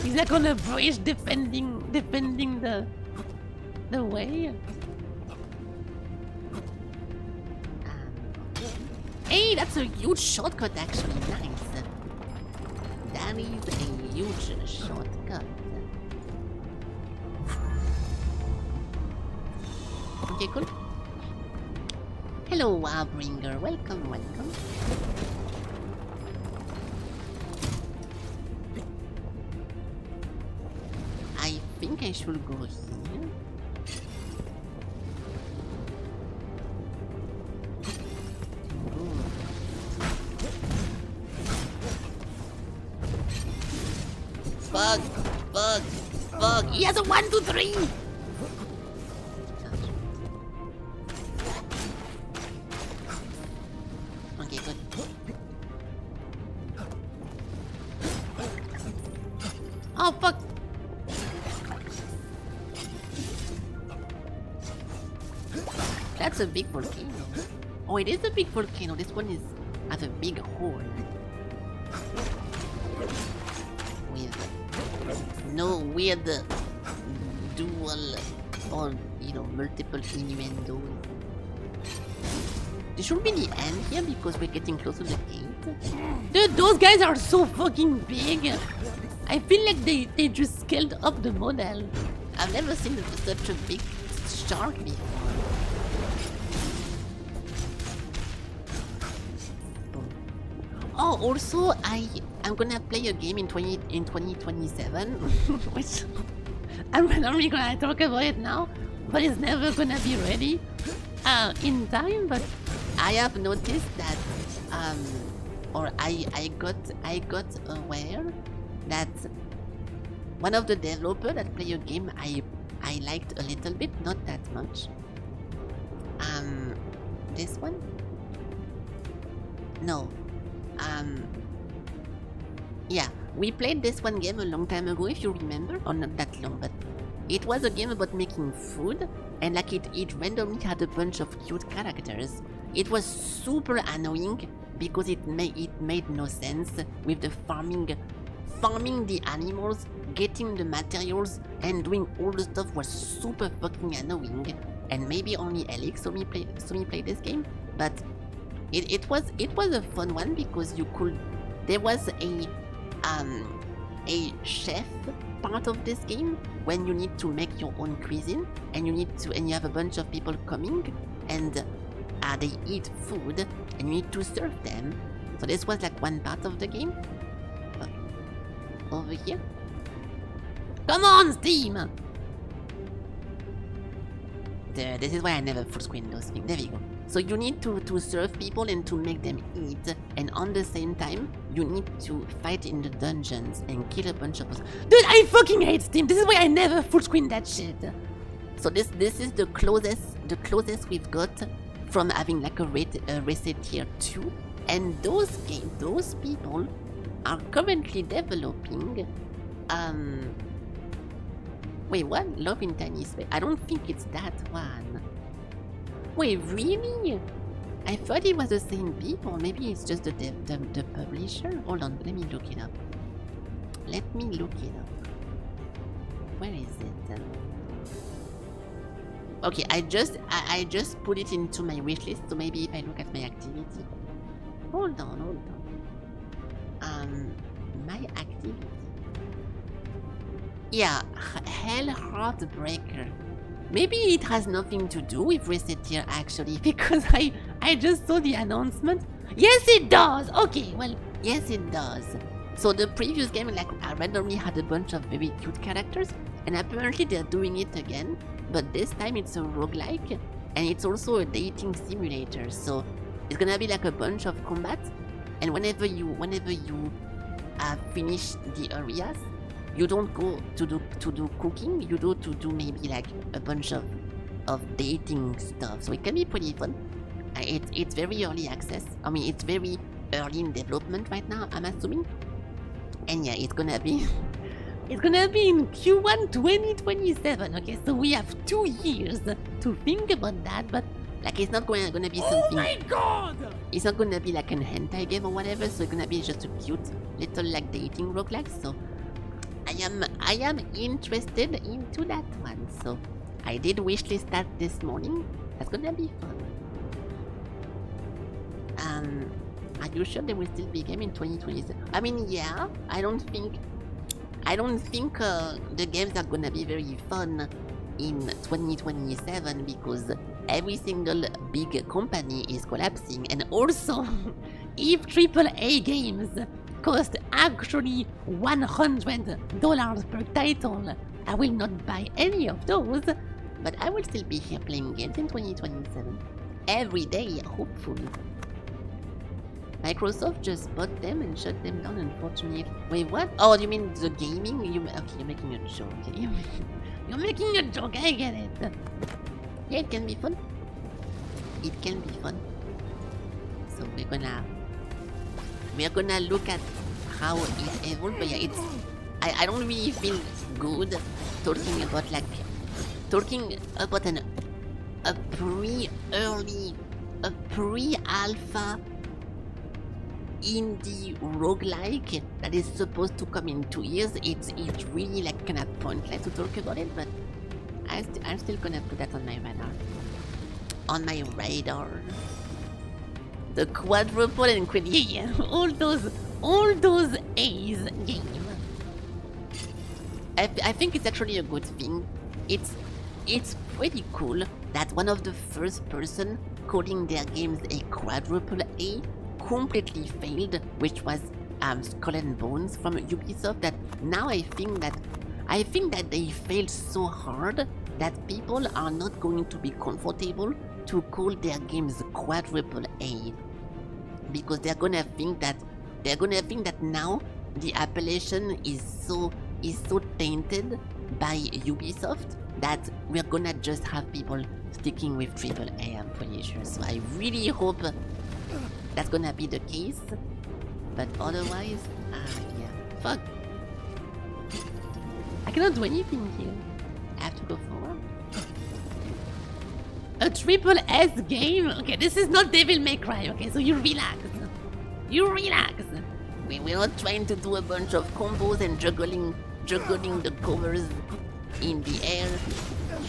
[SPEAKER 1] He's like on a bridge defending the way. Hey, that's a huge shortcut actually. Nice. That is a huge shortcut. Okay, cool. Hello, Warbringer. Welcome, welcome. I think I should go here. Fuck, fuck, fuck. He has a 1, 2, 3. Okay, good. Oh, fuck. That's a big volcano. Oh, it is a big volcano. This one has a big hole. With no weird dual or, you know, multiple innuendos. This should be the end here because we're getting close to the gate. Dude, those guys are so fucking big. I feel like they just scaled up the model. I've never seen such a big shark before. Oh, also, I'm gonna play a game in 2027, which I'm randomly gonna talk about it now, but it's never gonna be ready in time. But I have noticed that, or I got aware that one of the developers that play a game I liked a little bit, not that much. This one? No. Yeah, we played this one game a long time ago, if you remember, or not that long, but it was a game about making food, and like it randomly had a bunch of cute characters. It was super annoying because it made no sense with the farming the animals, getting the materials, and doing all the stuff was super fucking annoying. And maybe only Alex saw me play this game, but it was a fun one because there was a chef part of this game when you need to make your own cuisine and you have a bunch of people coming and they eat food and you need to serve them. So this was like one part of the game. Over here. Come on, Steam! There, this is why I never full screen those things. There we go. So you need to serve people and to make them eat, and on the same time, you need to fight in the dungeons and kill a bunch of us. Dude, I fucking hate Steam! This is why I never full screen that shit. So this is the closest we've got from having like a reset tier 2. And those people are currently developing wait, what? Love in Tiny Space? I don't think it's that one. Wait, really? I thought it was the same people. Maybe it's just the publisher. Hold on, let me look it up. Where is it? Okay, I just put it into my wishlist. So maybe if I look at my activity. Hold on. My activity. Yeah, Hell Heartbreaker. Maybe it has nothing to do with Reset Tier actually, because I just saw the announcement. Yes, it does! Okay, well, yes, it does. So the previous game, like, I randomly had a bunch of very cute characters, and apparently they're doing it again, but this time it's a roguelike, and it's also a dating simulator, so it's gonna be like a bunch of combat, and whenever you finish the areas, you don't go to do cooking, you go to do maybe like a bunch of dating stuff. So it can be pretty fun. It's very early access. I mean, it's very early in development right now, I'm assuming. And yeah, it's gonna be in Q1 2027. Okay, so we have 2 years to think about that. But Like, it's not gonna be something...
[SPEAKER 6] Oh my god!
[SPEAKER 1] It's not gonna be like an hentai game or whatever, so it's gonna be just a cute little like dating roguelike, so... I am interested into that one, so... I did wishlist that this morning. That's gonna be fun. Are you sure there will still be a game in 2027? I mean, yeah, I don't think the games are gonna be very fun in 2027 because every single big company is collapsing, and also if AAA games cost actually $100 per title, I will not buy any of those, but I will still be here playing games in 2027. Every day, hopefully. Microsoft just bought them and shut them down, unfortunately. Wait, what? Oh, you mean the gaming? Okay, you're making a joke. You're making a joke, I get it. Yeah, it can be fun. It can be fun. So we're gonna look at how it evolved, but yeah, it's... I don't really feel good talking about a pre-alpha indie roguelike that is supposed to come in 2 years. It's really like kind of pointless to talk about it, but I'm still gonna put that on my radar. On my radar. The quadruple and yeah, all those A's game. I think it's actually a good thing. It's pretty cool that one of the first person calling their games a quadruple A completely failed, which was Skull and Bones from Ubisoft. That now I think that they failed so hard that people are not going to be comfortable to call their games quadruple A, because they're gonna think that now the appellation is so tainted by Ubisoft that we're gonna just have people sticking with AAA, I'm pretty sure. So I really hope that's gonna be the case, but otherwise, yeah, fuck. I cannot do anything here. I have to go forward. A triple S game? Okay, this is not Devil May Cry, okay, so you relax. You relax. We're not trying to do a bunch of combos and juggling the covers in the air,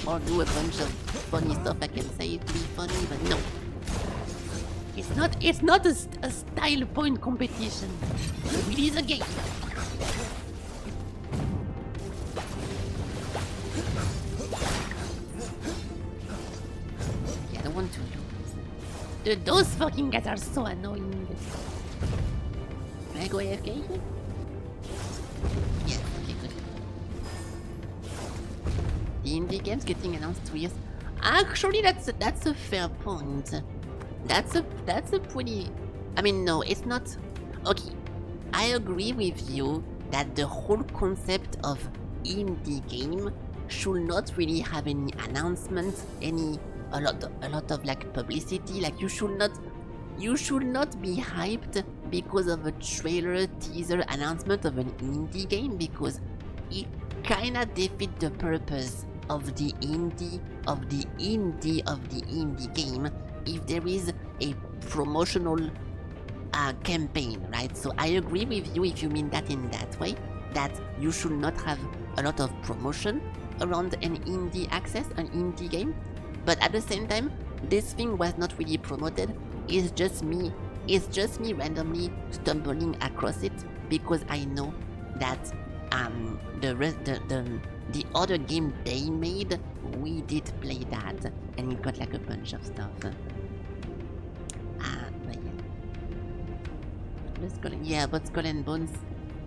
[SPEAKER 1] or do a bunch of funny stuff I can say to be funny, but no. It's not a style point competition. It is a game. Yeah, I don't want to lose. Dude, those fucking guys are so annoying. Can I go AFK here? Yeah, okay, good. The indie games getting announced 2 years. Actually, that's a fair point. That's a pretty... I mean, no, it's not... Okay, I agree with you that the whole concept of indie game should not really have any announcements, a lot of like publicity. Like you should not be hyped because of a trailer, teaser, announcement of an indie game, because it kinda defeats the purpose of the indie game if there is a promotional campaign, right? So I agree with you if you mean that in that way, that you should not have a lot of promotion around an indie access, an indie game. But at the same time, this thing was not really promoted. It's just me randomly stumbling across it because I know that the other game they made, we did play that, and it got like a bunch of stuff. But yeah. But Skull and Bones,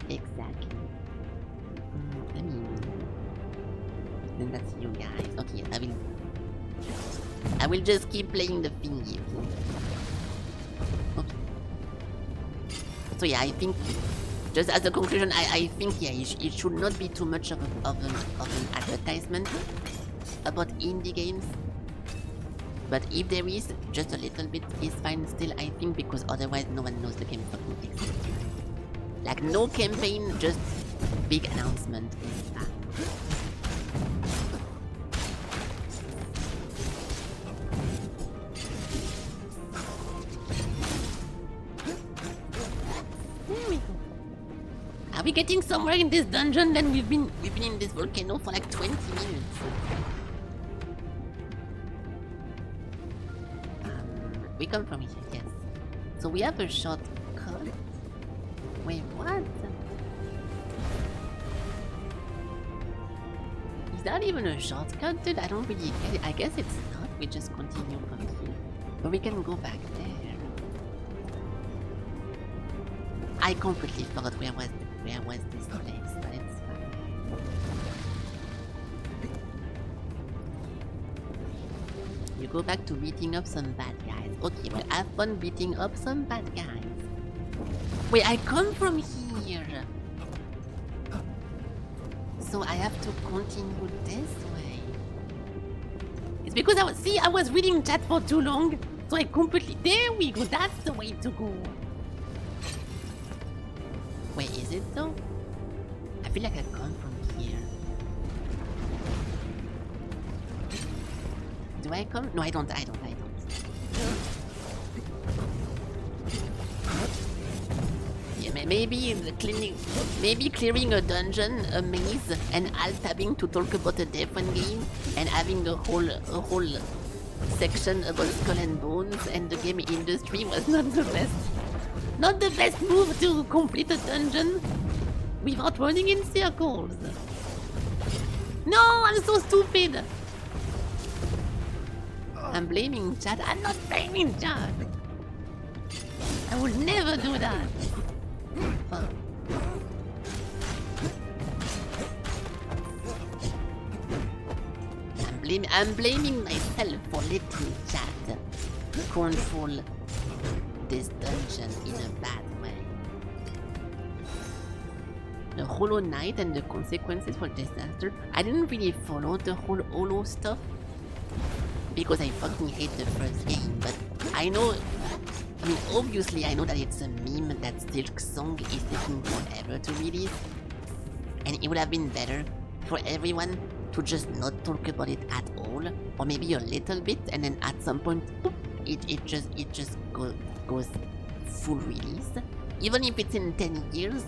[SPEAKER 1] exactly. I mean, then that's you guys. Okay, I will just keep playing the thingy. Okay. So yeah, I think, just as a conclusion, I think yeah, it should not be too much of an advertisement about indie games. But if there is, just a little bit is fine still, I think, because otherwise no one knows the game fucking exists. Like no campaign, just big announcement. we getting somewhere in this dungeon? Then we've been in this volcano for like 20 minutes. We come from here, yes. So we have a shortcut. Wait, what? Is that even a shortcut, dude? I don't really get it. I guess it's not. We just continue from here. But we can go back there. I completely forgot where was this place, but it's fine. You go back to beating up some bad guys. Okay, well, have fun beating up some bad guys. Wait, I come from here. So I have to continue this way. It's because I was reading chat for too long. So I completely, there we go, that's the way to go. Wait, is it though? I feel like I come from here. Do I come? No, I don't. Yeah, maybe clearing a dungeon, a maze, and alt-tabbing to talk about a different game, and having a whole section about Skull and Bones and the game industry was not the best move to complete a dungeon without running in circles. No, I'm so stupid. I'm blaming chat. I'm not blaming chat. I would never do that. Fuck. I'm blaming myself for letting chat control this dungeon in a bad way. The Hollow Knight and the consequences for disaster. I didn't really follow the whole Hollow stuff because I fucking hate the first game, but I know, I mean, obviously I know that it's a meme that Silksong is taking forever to release, and it would have been better for everyone to just not talk about it at all, or maybe a little bit, and then at some point, boop, it just goes full release. Even if it's in 10 years,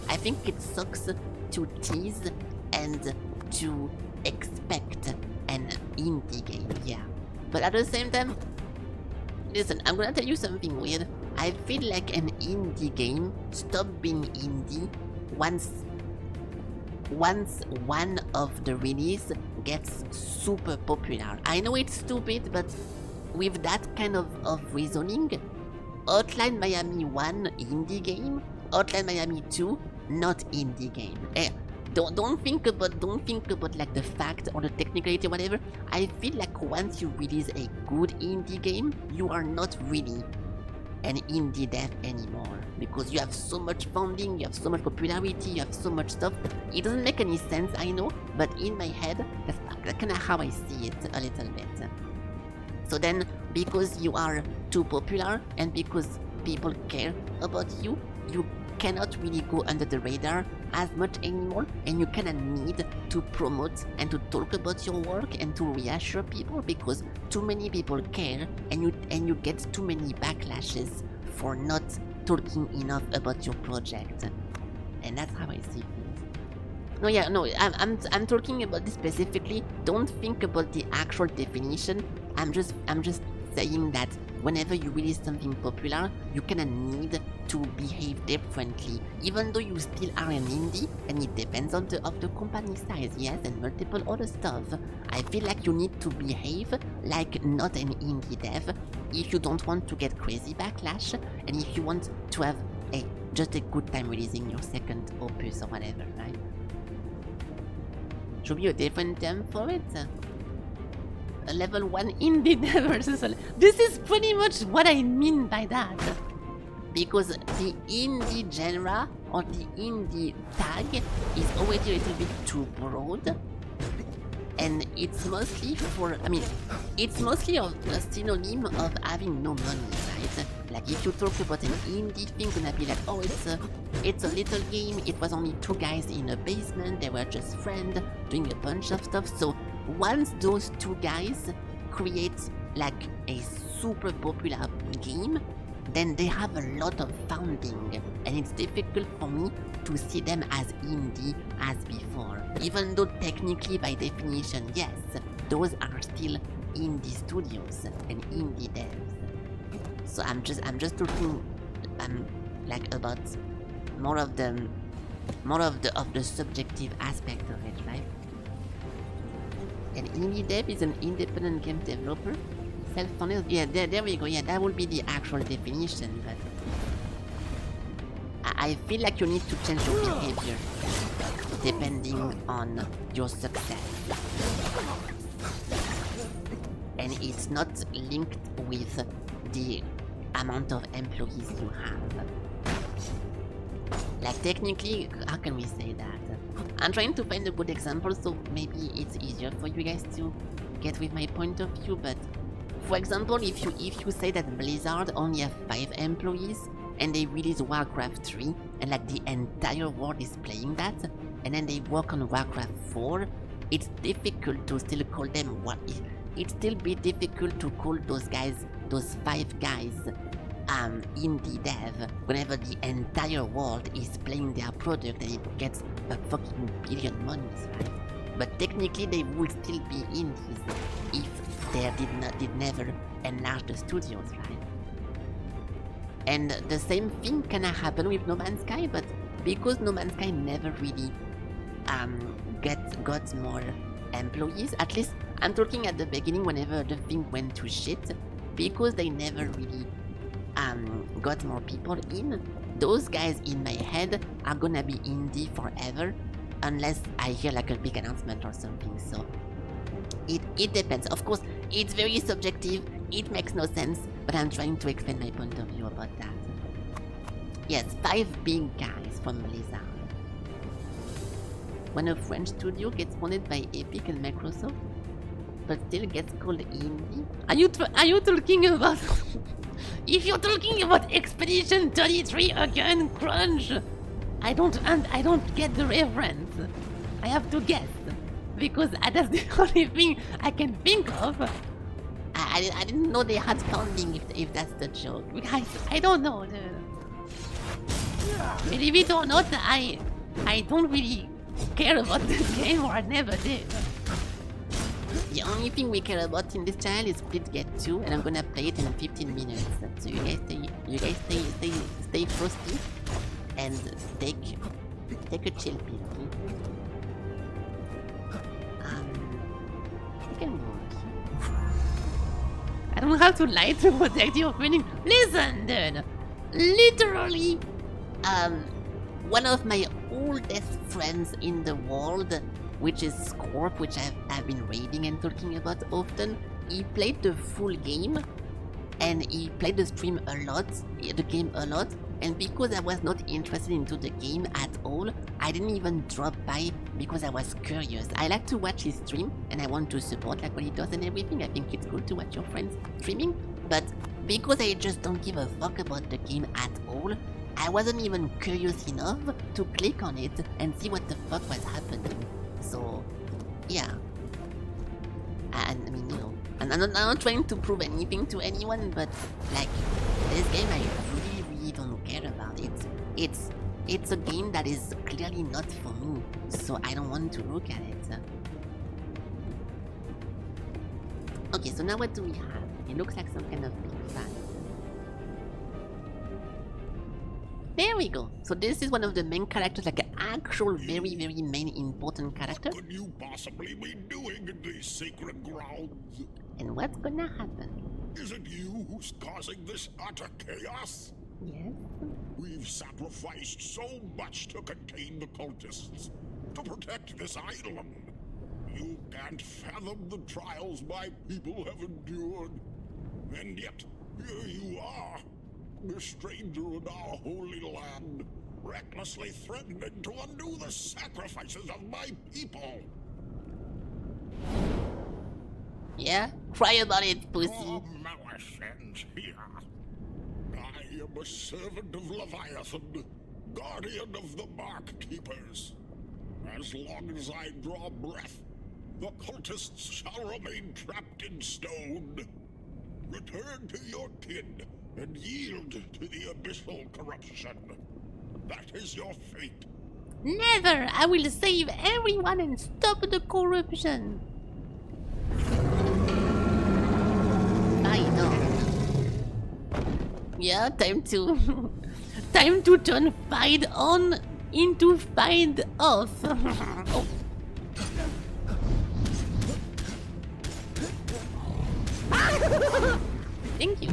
[SPEAKER 1] I think it sucks to tease and to expect an indie game, yeah. But at the same time, listen, I'm gonna tell you something weird. I feel like an indie game stopped being indie once one of the release gets super popular. I know it's stupid, but with that kind of reasoning, Hotline Miami 1 indie game, Hotline Miami 2 not indie game. Don't think about like the fact or the technicality or whatever. I feel like once you release a good indie game, you are not really an indie dev anymore, because you have so much funding, you have so much popularity, you have so much stuff. It doesn't make any sense, I know, but in my head, that's kind of how I see it a little bit. So then, because you are too popular and because people care about you, you cannot really go under the radar as much anymore, and you kind of need to promote and to talk about your work and to reassure people, because too many people care, and you get too many backlashes for not talking enough about your project. And that's how I see things. I'm talking about this specifically. Don't think about the actual definition. I'm just saying that whenever you release something popular, you kinda need to behave differently, even though you still are an indie, and it depends on the company size, yes, and multiple other stuff. I feel like you need to behave like not an indie dev if you don't want to get crazy backlash, and if you want to have just a good time releasing your second opus or whatever, right? Should be a different term for it. A level 1 indie dev versus this is pretty much what I mean by that. Because the indie genre or the indie tag is already a little bit too broad. And it's mostly it's mostly a synonym of having no money, right? Like if you talk about an indie thing, gonna be like, oh, it's a little game, it was only 2 guys in a basement, they were just friends, doing a bunch of stuff. So once those 2 guys create like a super popular game, then they have a lot of funding, and it's difficult for me to see them as indie as before. Even though technically, by definition, yes, those are still indie studios and indie devs. So I'm just talking like about more of the subjective aspect of it, right? An indie dev is an independent game developer. Self-funded, yeah, there we go. Yeah, that would be the actual definition. But I feel like you need to change your behavior depending on your success, and it's not linked with the amount of employees you have. Like technically, how can we say that? I'm trying to find a good example, so maybe it's easier for you guys to get with my point of view. But for example, if you say that Blizzard only have 5 employees and they release Warcraft 3 and like the entire world is playing that, and then they work on Warcraft 4, it's difficult to still call them it's still be difficult to call those guys, those 5 guys, indie dev whenever the entire world is playing their product and it gets a fucking billion monies, right? But technically they would still be indies if they did never enlarge the studios, right? And the same thing kinda happened with No Man's Sky, but because No Man's Sky never really got more employees, at least I'm talking at the beginning whenever the thing went to shit, because they never really got more people in, those guys in my head are gonna be indie forever unless I hear like a big announcement or something. So it depends. Of course, it's very subjective, it makes no sense, but I'm trying to explain my point of view about that. Yes, 5 big guys from Blizzard. When a French studio gets funded by Epic and Microsoft, but still gets called indie? Are you talking about... If you're talking about Expedition 33 again, Crunch, I don't get the reference. I have to guess, because that's the only thing I can think of. I didn't know they had funding, if that's the joke. Guys, I don't know. Believe it or not, I don't really care about this game, or I never did. The only thing we care about in this channel is Splitgate 2, and I'm gonna play it in 15 minutes. So you guys stay frosty and take a chill pill, okay? I can work. I don't have to lie to protect your feeling. Listen, dude. Literally, one of my oldest friends in the world, which is Scorp, which I've been raiding and talking about often, he played the full game, and he played the game a lot, and because I was not interested into the game at all, I didn't even drop by because I was curious. I like to watch his stream, and I want to support like what he does and everything. I think it's cool to watch your friends streaming, but because I just don't give a fuck about the game at all, I wasn't even curious enough to click on it and see what the fuck was happening. So, yeah. And I mean, you know, and I'm not trying to prove anything to anyone, but like, this game I really don't care about. It's a game that is clearly not for me, so I don't want to look at it. Okay, so now what do we have? It looks like some kind of big fan. There we go. So this is one of the main characters, like an actual very main important character.
[SPEAKER 2] What could you possibly be doing in these sacred grounds?
[SPEAKER 1] And what's gonna happen?
[SPEAKER 2] Is it you who's causing this utter chaos?
[SPEAKER 1] Yes?
[SPEAKER 2] We've sacrificed so much to contain the cultists, to protect this island. You can't fathom the trials my people have endured. And yet, here you are, the stranger in our holy land, recklessly threatening to undo the sacrifices of my people.
[SPEAKER 1] Yeah? Cry about it, pussy.
[SPEAKER 2] No malice ends here. I am a servant of Leviathan, guardian of the Mark Keepers. As long as I draw breath, the cultists shall remain trapped in stone. Return to your kin and yield to the abyssal corruption. That is your fate.
[SPEAKER 1] Never! I will save everyone and stop the corruption. Fight on. Yeah, time to time to turn fight on into fight off. Oh. Thank you.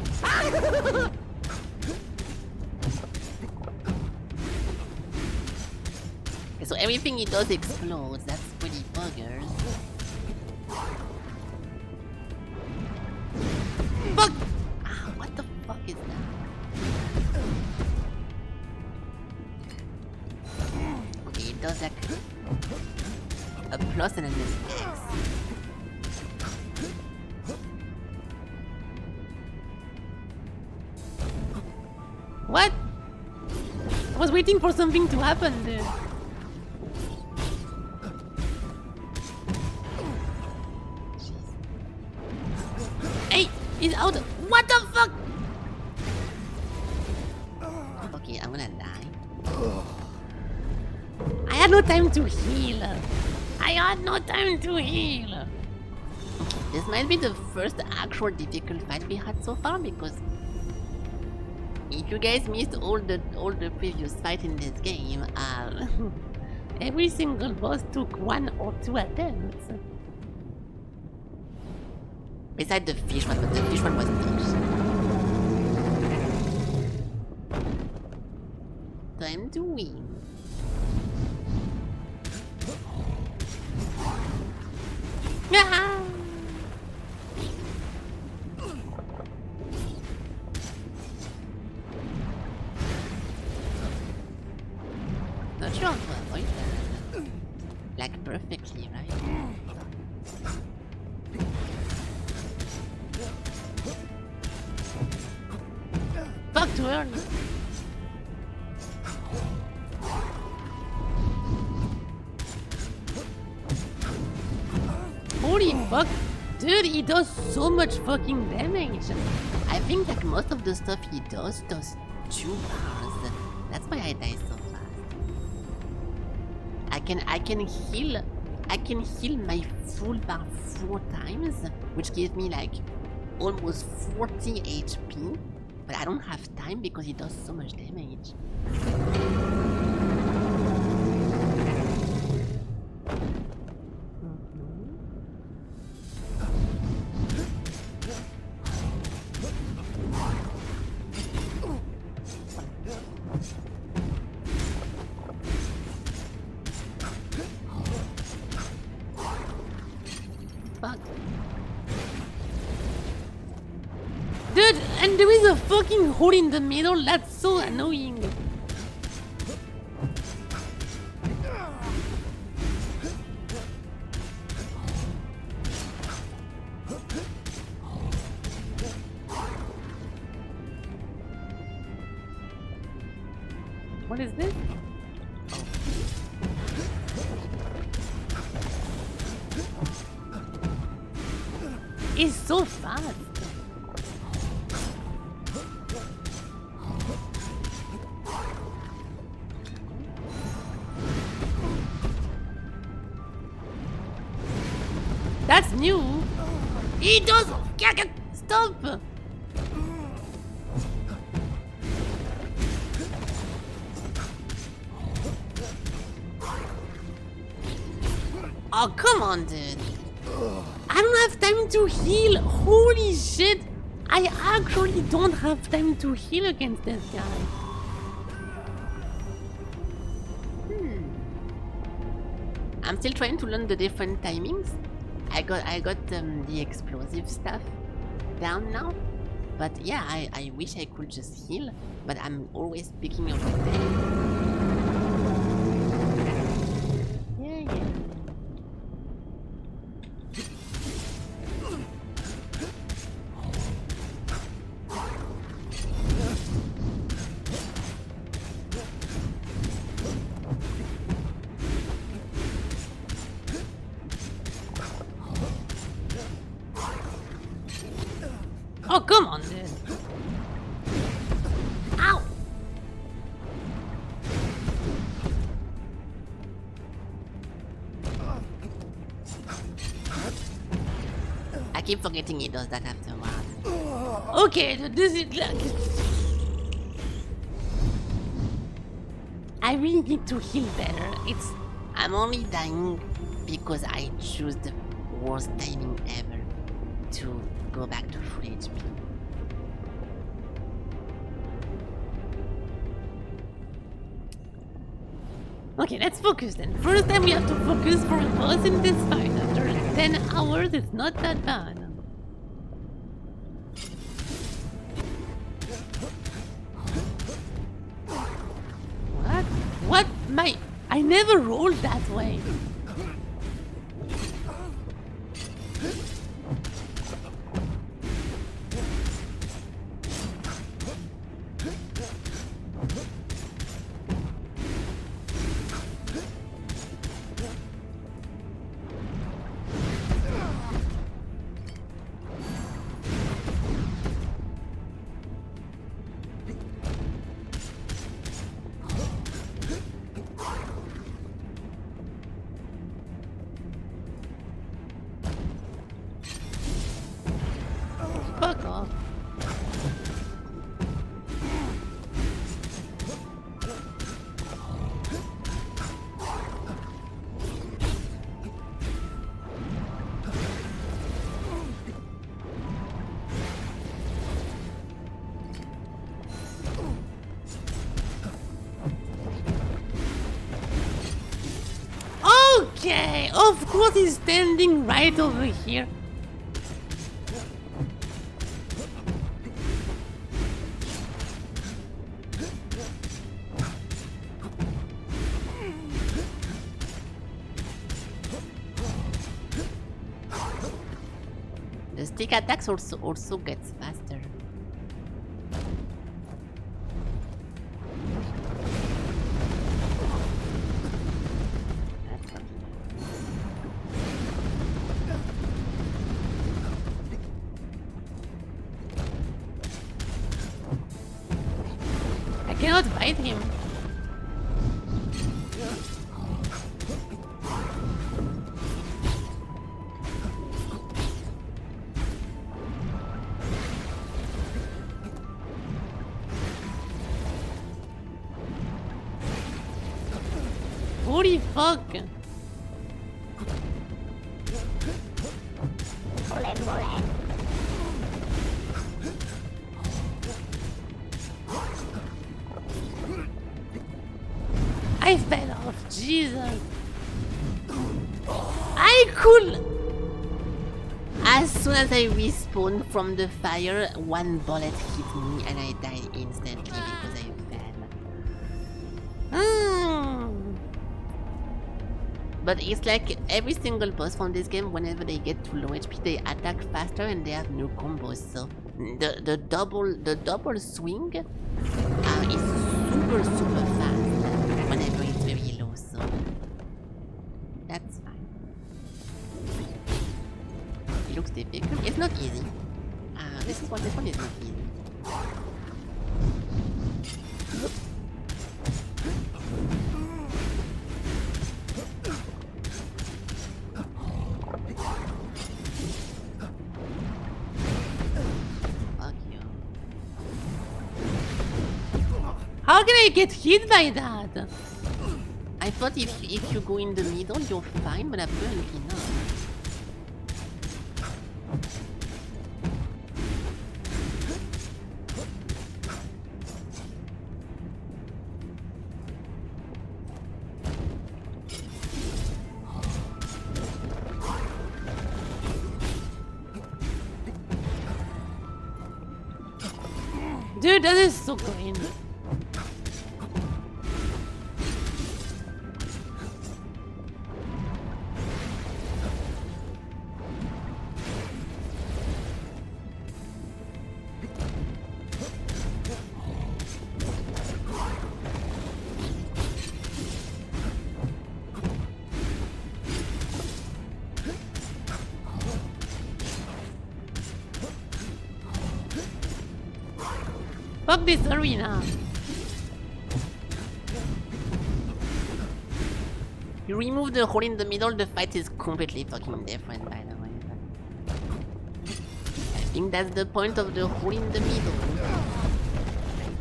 [SPEAKER 1] Okay, so everything he does explodes. That's pretty buggers. Fuck! Ah, what the fuck is that? Okay, it does like a plus and an X. What? I was waiting for something to happen there. Hey, he's out. What the fuck? Okay, I'm gonna die. I had no time to heal. I had no time to heal. Okay, this might be the first actual difficult fight we had so far because if you guys missed all the previous fights in this game, every single boss took 1 or 2 attempts. Besides the fish one, but the fish one was dodged. Time to win. Ah! Not sure how to avoid that. Like perfectly, right? Fuck, too early. Holy fuck. Dude, he does so much fucking damage. I think like most of the stuff he does 2 bars. That's why I die so fast. I can heal my full bar 4 times, which gives me like almost 40 HP. But I don't have time because he does so much damage. Fuck. Dude, and there is a fucking hole in the middle, that's so annoying. What is this? It's so fast. That's new. He does. Stop. Oh, come on, dude. I don't have time to heal. Holy shit. I actually don't have time to heal against this guy. I'm still trying to learn the different timings. I got the explosive stuff down now. But yeah, I wish I could just heal. But I'm always picking up on them. Yeah. Oh, come on, dude. keep forgetting he does that afterwards. Okay, so this is like... I really need to heal better. I'm only dying because I choose the worst timing ever to go back to full HP. Okay, let's focus then. First time we have to focus for a boss in this fight. After 10 hours, it's not that bad. What? What? I never rolled that way. Fuck off. Okay, of course he's standing right over here. The stick attacks also gets faster. That's fun. I cannot fight him. Holy fuck! I fell off, Jesus! I could... As soon as I respawned from the fire, one bullet hit me and I died instantly because I fell. But it's like every single boss from this game, whenever they get to low HP, they attack faster and they have new combos. So the double swing is super fast whenever it's very low. So that's fine. It looks difficult. It's not easy. This one is not easy. How can I get hit by that? I thought if you go in the middle, you're fine, but apparently not. Dude, that is so clean. Fuck this arena. You remove the hole in the middle, the fight is completely fucking different, by the way. think that's the point of the hole in the middle.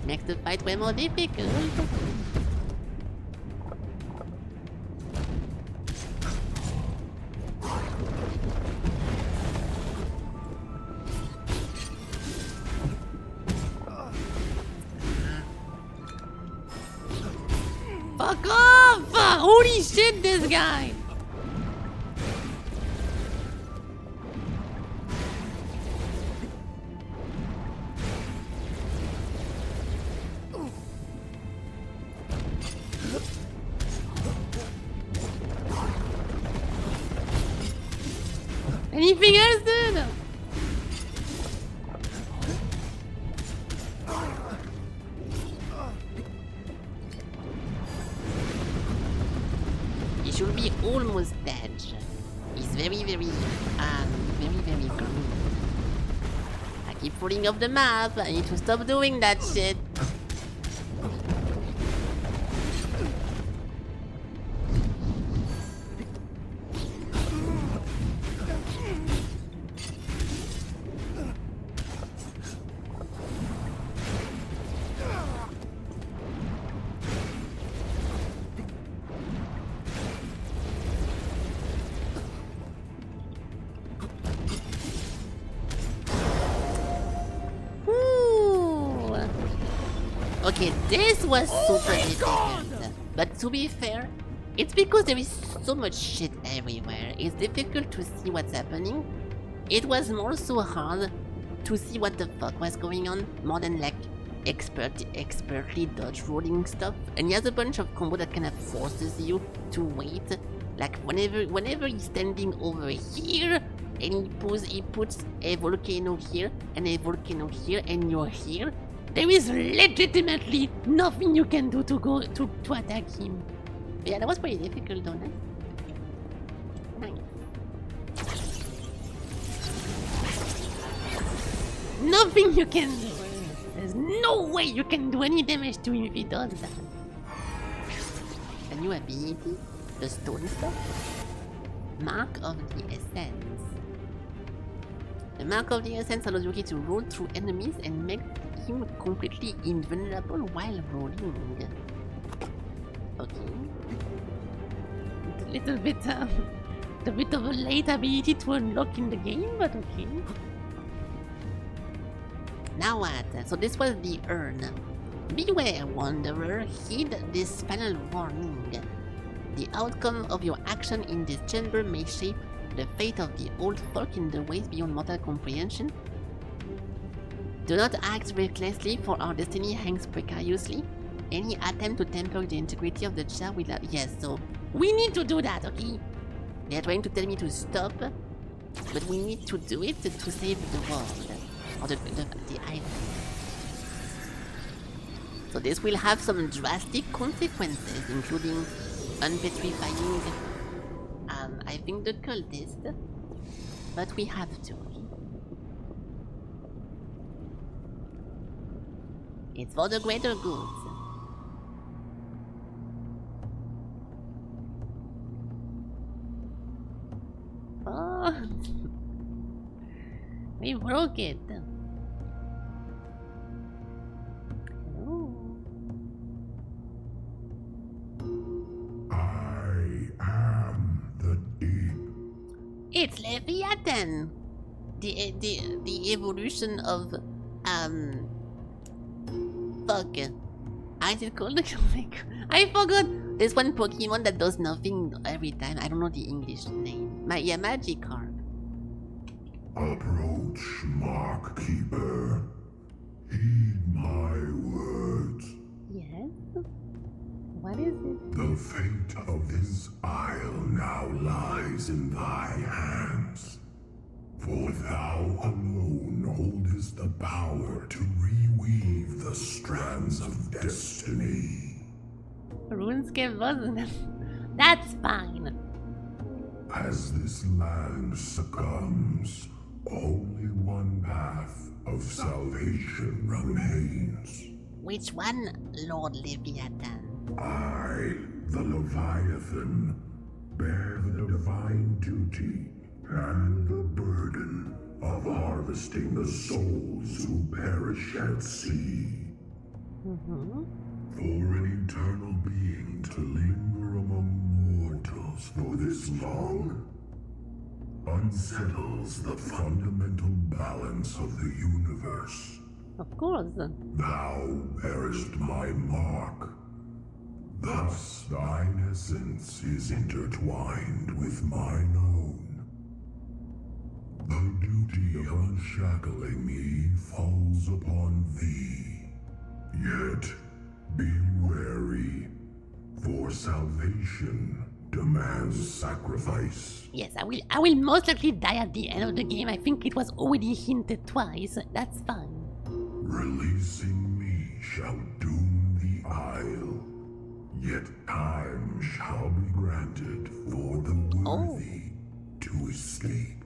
[SPEAKER 1] It makes the fight way more difficult. Fuck off! Holy shit, this guy! Anything else, dude? He should be almost dead. He's very green. I keep falling off the map. I need to stop doing that shit. Okay, this was super difficult. But to be fair, it's because there is so much shit everywhere. It's difficult to see what's happening. It was more so hard to see what the fuck was going on, more than like expertly dodge rolling stuff. And he has a bunch of combo that kind of forces you to wait. Like whenever he's standing over here, and he puts a volcano here and a volcano here, and you're here. There is legitimately nothing you can do to attack him. Yeah, that was pretty difficult, though. Nice. Nothing you can do. There's no way you can do any damage to him if he does that. A new ability, the stone stuff. Mark of the Essence. The Mark of the Essence allows Yuki to roll through enemies and make him completely invulnerable while rolling. Okay. It's a bit of a late ability to unlock in the game, but okay. Now what? So this was the urn. Beware, Wanderer, heed this final warning. The outcome of your action in this chamber may shape the fate of the old folk in the ways beyond mortal comprehension. Do not act recklessly, for our destiny hangs precariously. Any attempt to temper the integrity of the chair will have... Yes, so we need to do that, okay? They're trying to tell me to stop, but we need to do it to save the world. Or the island. So this will have some drastic consequences, including unpetrifying, I think the cultist, but we have to. It's for the greater good. Oh, we broke it. Oh.
[SPEAKER 2] I am the deep.
[SPEAKER 1] It's Leviathan. The evolution of fuck. How is it called? I forgot. There's one Pokemon that does nothing every time. I don't know the English name. Yeah, Magikarp.
[SPEAKER 2] Approach, Mark Keeper. Heed my words.
[SPEAKER 1] Yes? What is it?
[SPEAKER 2] The fate of this isle now lies in thy hands. For thou alone holdest the power to reweave the strands of destiny.
[SPEAKER 1] RuneScape wasn't. That's fine.
[SPEAKER 2] As this land succumbs, only one path of salvation remains.
[SPEAKER 1] Which one, Lord Leviathan?
[SPEAKER 2] I, the Leviathan, bear the divine duty and the burden of harvesting
[SPEAKER 6] harvesting the souls who perish at sea. For an eternal being to linger among mortals for this long unsettles the fundamental balance of the universe.
[SPEAKER 1] Of course.
[SPEAKER 6] Thou bearest my mark. Thus thine essence is intertwined with mine own. The duty of unshackling me falls upon thee. Yet be wary, for salvation demands sacrifice.
[SPEAKER 1] Yes, I will most likely die at the end of the game. I think it was already hinted twice. That's fine.
[SPEAKER 6] Releasing me shall doom the Isle, yet time shall be granted for the worthy to escape.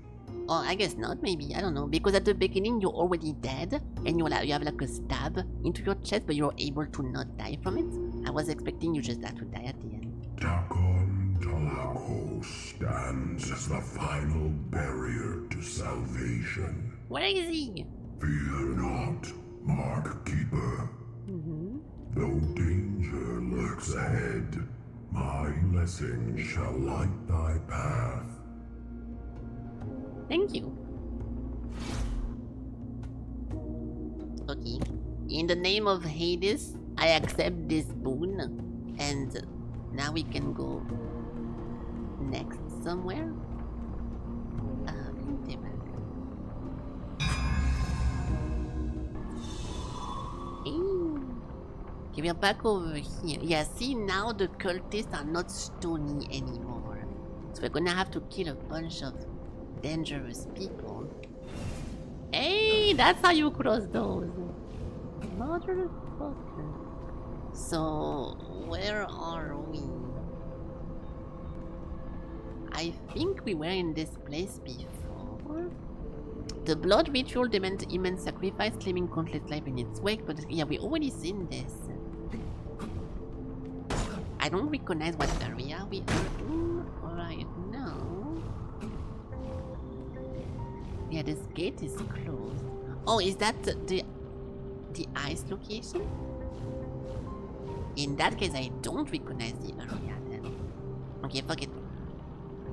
[SPEAKER 1] Oh, I guess not, maybe. I don't know. Because at the beginning, you're already dead. And you have like a stab into your chest, but you're able to not die from it. I was expecting you just have to die at the end.
[SPEAKER 6] Takon Talako stands as the final barrier to salvation.
[SPEAKER 1] Where is he?
[SPEAKER 6] Fear not, Mark Keeper. Though danger lurks ahead, my blessing shall light thy path.
[SPEAKER 1] Thank you. Okay. In the name of Hades, I accept this boon. And now we can go next somewhere. Okay, we're back over here. Yeah, see, now the cultists are not stony anymore. So we're gonna have to kill a bunch of dangerous people. Hey, that's how you cross those. Motherfucker. So, where are we? I think we were in this place before. The blood ritual demands immense sacrifice, claiming countless life in its wake, but yeah, we already seen this. I don't recognize what area we are in right now. Yeah, this gate is closed. Oh, is that the ice location? In that case, I don't recognize the area then. Okay, fuck it.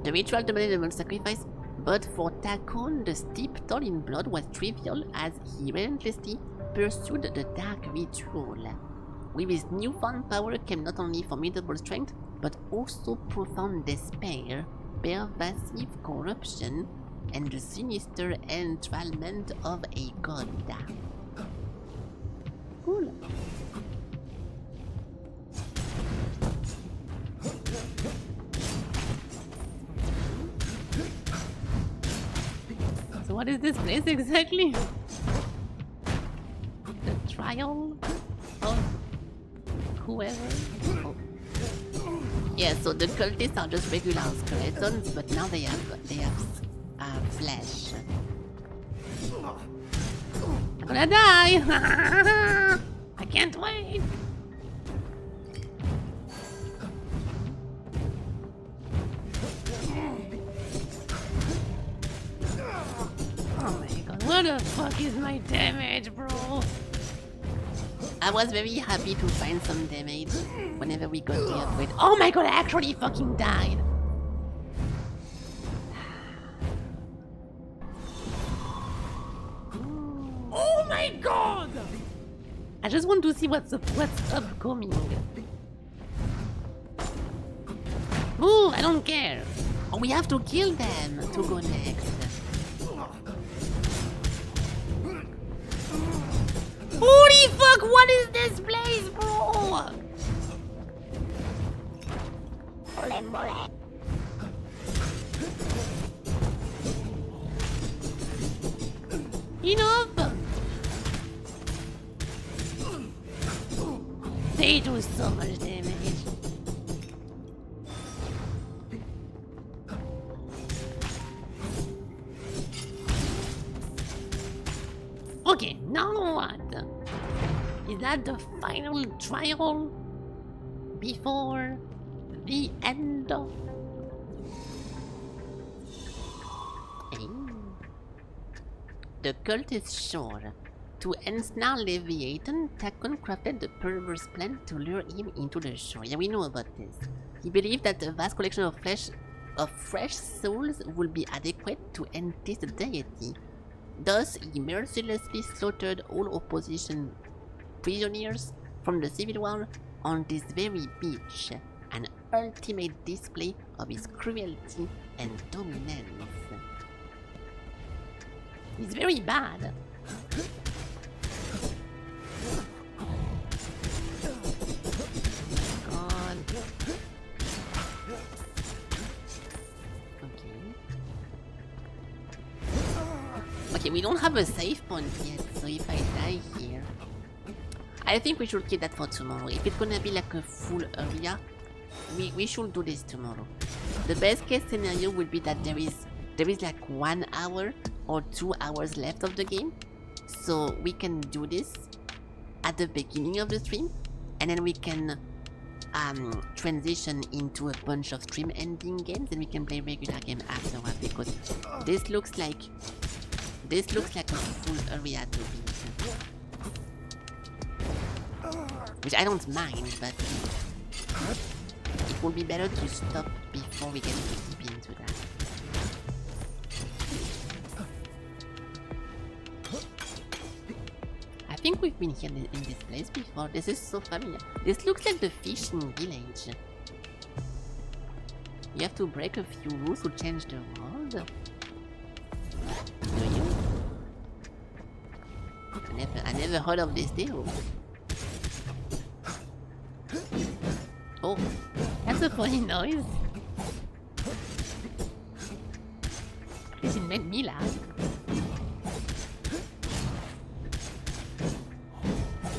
[SPEAKER 1] The ritual demanded a sacrifice, but for Takon, the steep toll in blood was trivial as he relentlessly pursued the dark ritual. With his newfound power came not only formidable strength, but also profound despair, pervasive corruption, and the sinister entrapment of a god. Cool. So what is this place exactly? The trial of whoever? Oh. Yeah, so the cultists are just regular skeletons, but now they have flesh. I'm gonna die! I can't wait! Oh my god, what the fuck is my damage, bro? I was very happy to find some damage whenever we got the upgrade. Oh my god, I actually fucking died! Oh my god! I just want to see what's upcoming. Ooh, I don't care. Oh, we have to kill them to go next. Holy fuck, what is this place, bro? Enough! They do so much damage. Okay, now what? Is that the final trial before the end of... The cult is sure. To ensnare Leviathan, Takon crafted the perverse plan to lure him into the shore. Yeah, we know about this. He believed that a vast collection of fresh souls would be adequate to entice the deity. Thus, he mercilessly slaughtered all opposition prisoners from the civil war on this very beach. An ultimate display of his cruelty and dominance. He's very bad. God. Okay, we don't have a save point yet, so if I die here... I think we should keep that for tomorrow. If it's gonna be like a full area, we should do this tomorrow. The best case scenario would be that there is like 1 hour or 2 hours left of the game. So we can do this at the beginning of the stream, and then we can transition into a bunch of stream ending games, and we can play regular game afterward, because this looks like a full area to beat. Which I don't mind, but it would be better to stop before we get too deep into that. I think we've been here in this place before. This is so familiar. This looks like the fishing village. You have to break a few rules to change the world. Do you? I never heard of this deal. Oh, that's a funny noise. This made me laugh.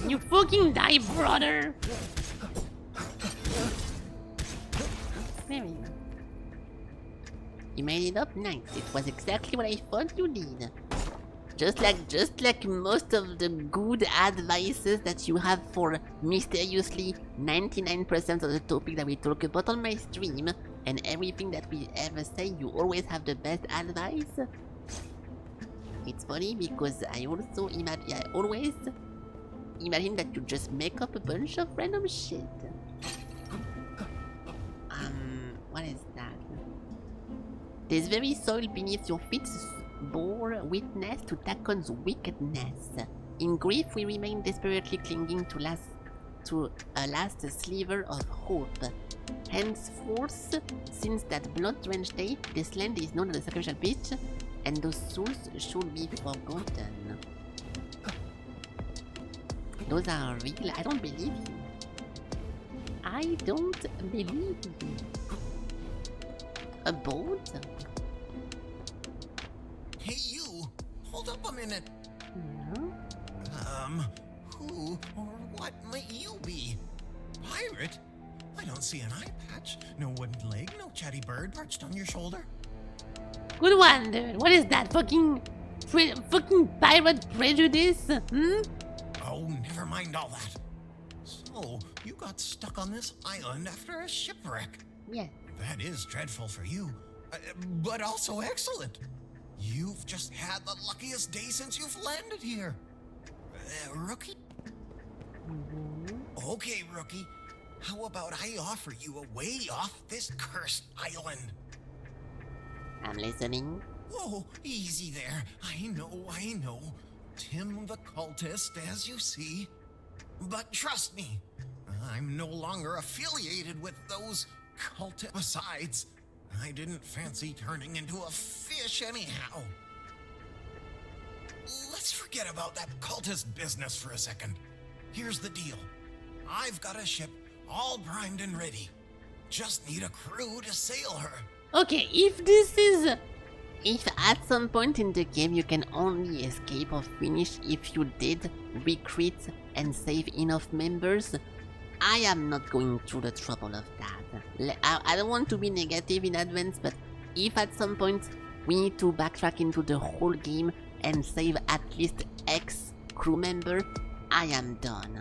[SPEAKER 1] You fucking die, brother! There we go. You made it up nice. It was exactly what I thought you did. Just like most of the good advices that you have for mysteriously 99% of the topic that we talk about on my stream, and everything that we ever say, you always have the best advice. It's funny because I always imagine that you just make up a bunch of random shit. What is that? This very soil beneath your feet bore witness to Takon's wickedness. In grief, we remain desperately clinging to a last sliver of hope. Henceforth, since that blood-drenched day, this land is known as the sacrificial pit, and those souls should be forgotten. Those are real. I don't believe you. I don't believe you. A boat?
[SPEAKER 7] Hey, you! Hold up a minute.
[SPEAKER 1] Yeah?
[SPEAKER 7] Who or what might you be? Pirate? I don't see an eye patch, no wooden leg, no chatty bird perched on your shoulder.
[SPEAKER 1] Good one, dude. What is that? Fucking pirate prejudice? Hmm?
[SPEAKER 7] Oh, never mind all that. So, you got stuck on this island after a shipwreck.
[SPEAKER 1] Yeah.
[SPEAKER 7] That is dreadful for you, but also excellent. You've just had the luckiest day since you've landed here. Rookie?
[SPEAKER 1] Mm-hmm.
[SPEAKER 7] Okay, Rookie. How about I offer you a way off this cursed island?
[SPEAKER 1] I'm listening.
[SPEAKER 7] Oh, easy there. I know. Tim the cultist, as you see. But trust me, I'm no longer affiliated with those cultists. Besides, I didn't fancy turning into a fish anyhow. Let's forget about that cultist business for a second. Here's the deal. I've got a ship all primed and ready. Just need a crew to sail her.
[SPEAKER 1] Okay, if at some point in the game you can only escape or finish if you did recruit and save enough members, I am not going through the trouble of that. I don't want to be negative in advance, but if at some point we need to backtrack into the whole game and save at least X crew member, I am done.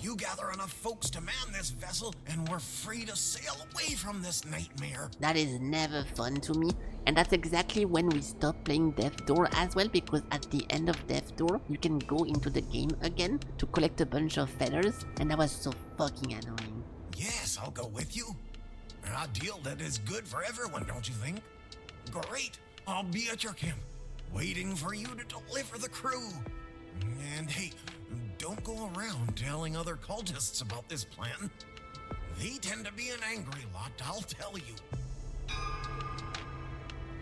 [SPEAKER 7] You gather enough folks to man this vessel, and we're free to sail away from this nightmare.
[SPEAKER 1] That is never fun to me, and that's exactly when we stop playing Death Door as well, because at the end of Death Door, you can go into the game again to collect a bunch of feathers, and that was so fucking annoying.
[SPEAKER 7] Yes, I'll go with you. A deal that is good for everyone, don't you think? Great. I'll be at your camp, waiting for you to deliver the crew. And hey, don't go around telling other cultists about this plan. They tend to be an angry lot, I'll tell you.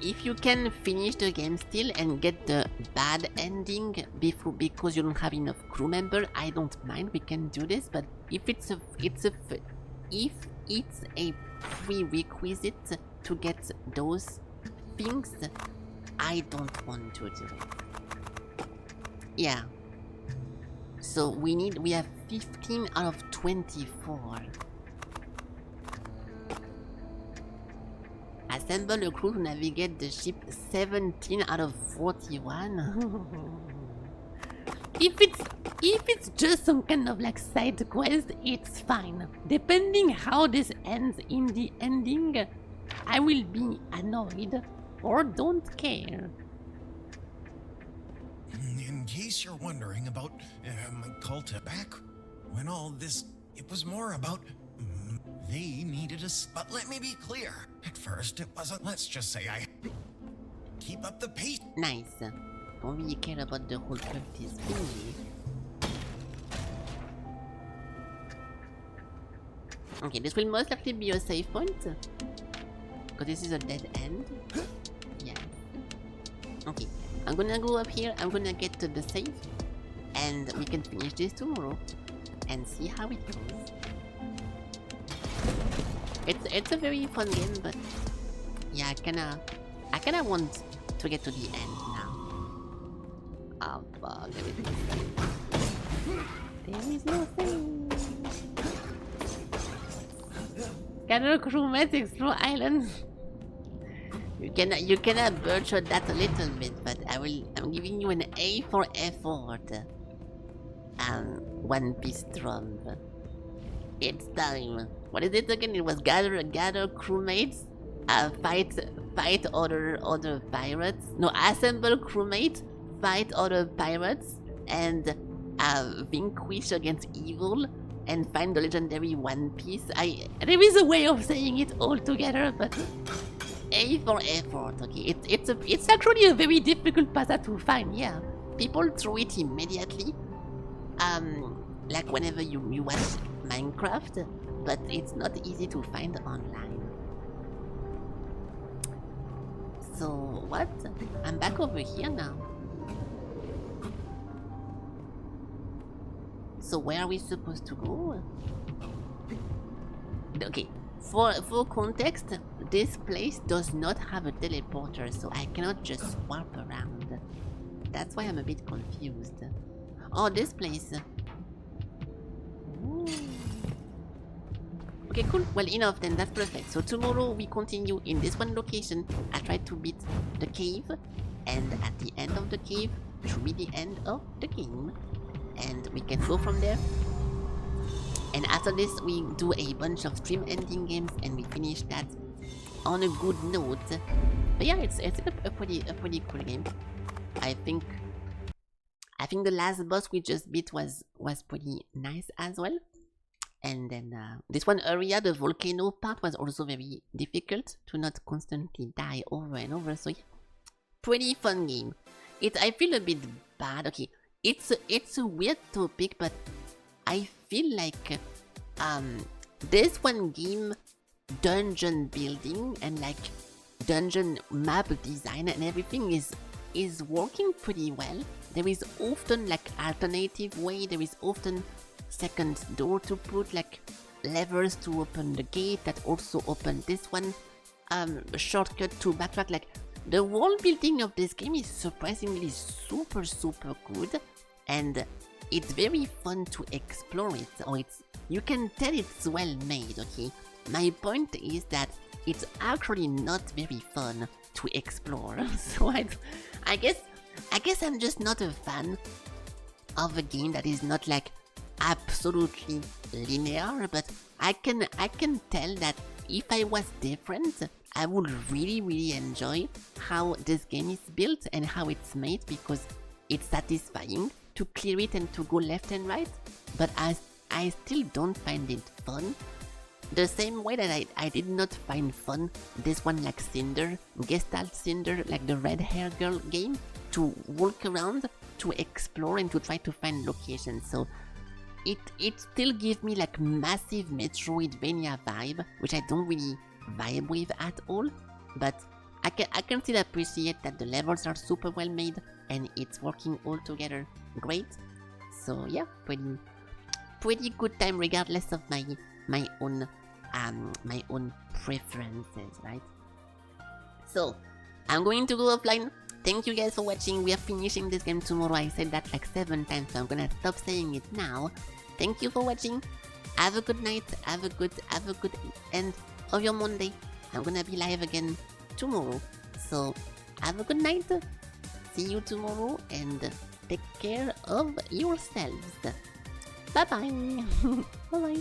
[SPEAKER 1] If you can finish the game still and get the bad ending because you don't have enough crew member, I don't mind. We can do this. But if it's a prerequisite to get those things, I don't want to do it. Yeah. So we have 15 out of 24. Assemble a crew to navigate the ship 17 out of 41. If it's just some kind of like side quest, it's fine. Depending how this ends in the ending, I will be annoyed or don't care.
[SPEAKER 7] In case you're wondering about my cult back, when all this, it was more about they needed us. But let me be clear. At first, it wasn't. Let's just say I keep up the pace.
[SPEAKER 1] Nice. Don't really care about the whole practice thingy. Okay, this will most likely be a save point. Because this is a dead end. Yeah. Okay. I'm gonna go up here, I'm gonna get to the save, and we can finish this tomorrow and see how it goes. It's a very fun game, but yeah, I kinda want to get to the end now. Oh fuck, everything's saved. There is no save. Gather crewmates, explore islands. You cannot butcher that a little bit, but I'm giving you an A for effort. One Piece drum. It's time. What is it again? It was gather crewmates, fight other pirates. No, assemble crewmates, fight other pirates, and vanquish against evil, and find the legendary One Piece. There is a way of saying it all together, but A for effort. Okay, it's actually a very difficult puzzle to find. Yeah, people throw it immediately. Like whenever you watch Minecraft, but it's not easy to find online. So what? I'm back over here now. So where are we supposed to go? Okay, for context, this place does not have a teleporter, so I cannot just warp around. That's why I'm a bit confused. Oh, this place. Ooh. Okay, cool. Well, enough then. That's perfect. So tomorrow we continue in this one location. I try to beat the cave, and at the end of the cave should be the end of the game, and we can go from there. And after this, we do a bunch of stream ending games, and we finish that on a good note. But yeah, it's a pretty cool game. I think the last boss we just beat was pretty nice as well. And then this one area, the volcano part, was also very difficult to not constantly die over and over. So yeah, pretty fun game. I feel a bit bad. Okay, it's a weird topic, but I feel like this one game, dungeon building and like dungeon map design and everything is working pretty well. There is often like alternative way. There is often second door to put, like levers to open the gate that also open this one. Shortcut to backtrack. Like the world building of this game is surprisingly super good, and it's very fun to explore it. Or you can tell it's well made. Okay, my point is that it's actually not very fun to explore. So I guess I'm just not a fan of a game that is not like absolutely linear, but I can tell that if I was different, I would really enjoy how this game is built and how it's made, because it's satisfying to clear it and to go left and right, but I still don't find it fun. The same way that I did not find fun this one like Cinder, Gestalt Cinder, like the red hair girl game, to walk around, to explore and to try to find locations. So it still gives me like massive Metroidvania vibe, which I don't really vibe with at all, but I can still appreciate that the levels are super well made and it's working all together great. So yeah, pretty good time regardless of my own preferences, right? So I'm going to go offline. Thank you guys for watching. We are finishing this game tomorrow. I said that like 7 times, so I'm gonna stop saying it now. Thank you for watching. Have a good night. Have a good end of your Monday. I'm gonna be live again tomorrow. So have a good night. See you tomorrow and take care of yourselves. Bye bye. Bye bye.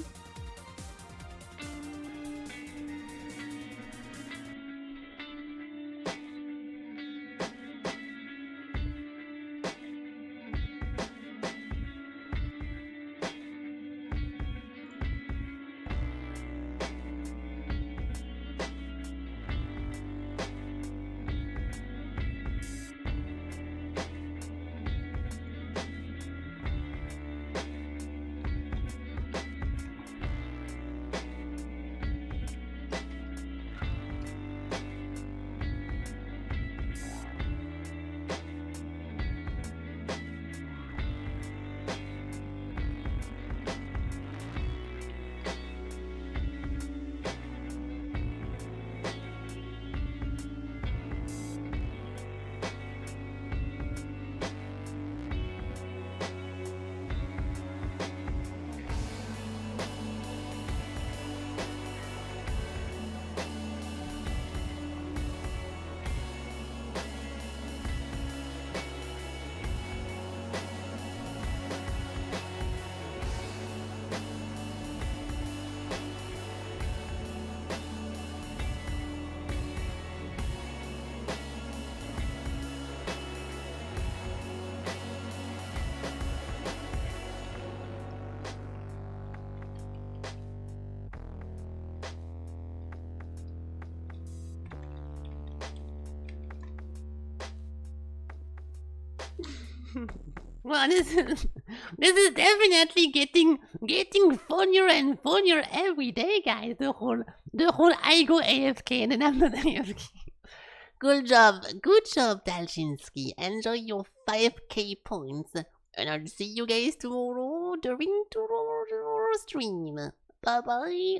[SPEAKER 1] Well, this is definitely getting funnier and funnier every day, guys. The whole I go AFK and then I'm not AFK. Good job, Dalchinsky. Enjoy your 5k points, and I'll see you guys tomorrow during tomorrow's stream. Bye bye.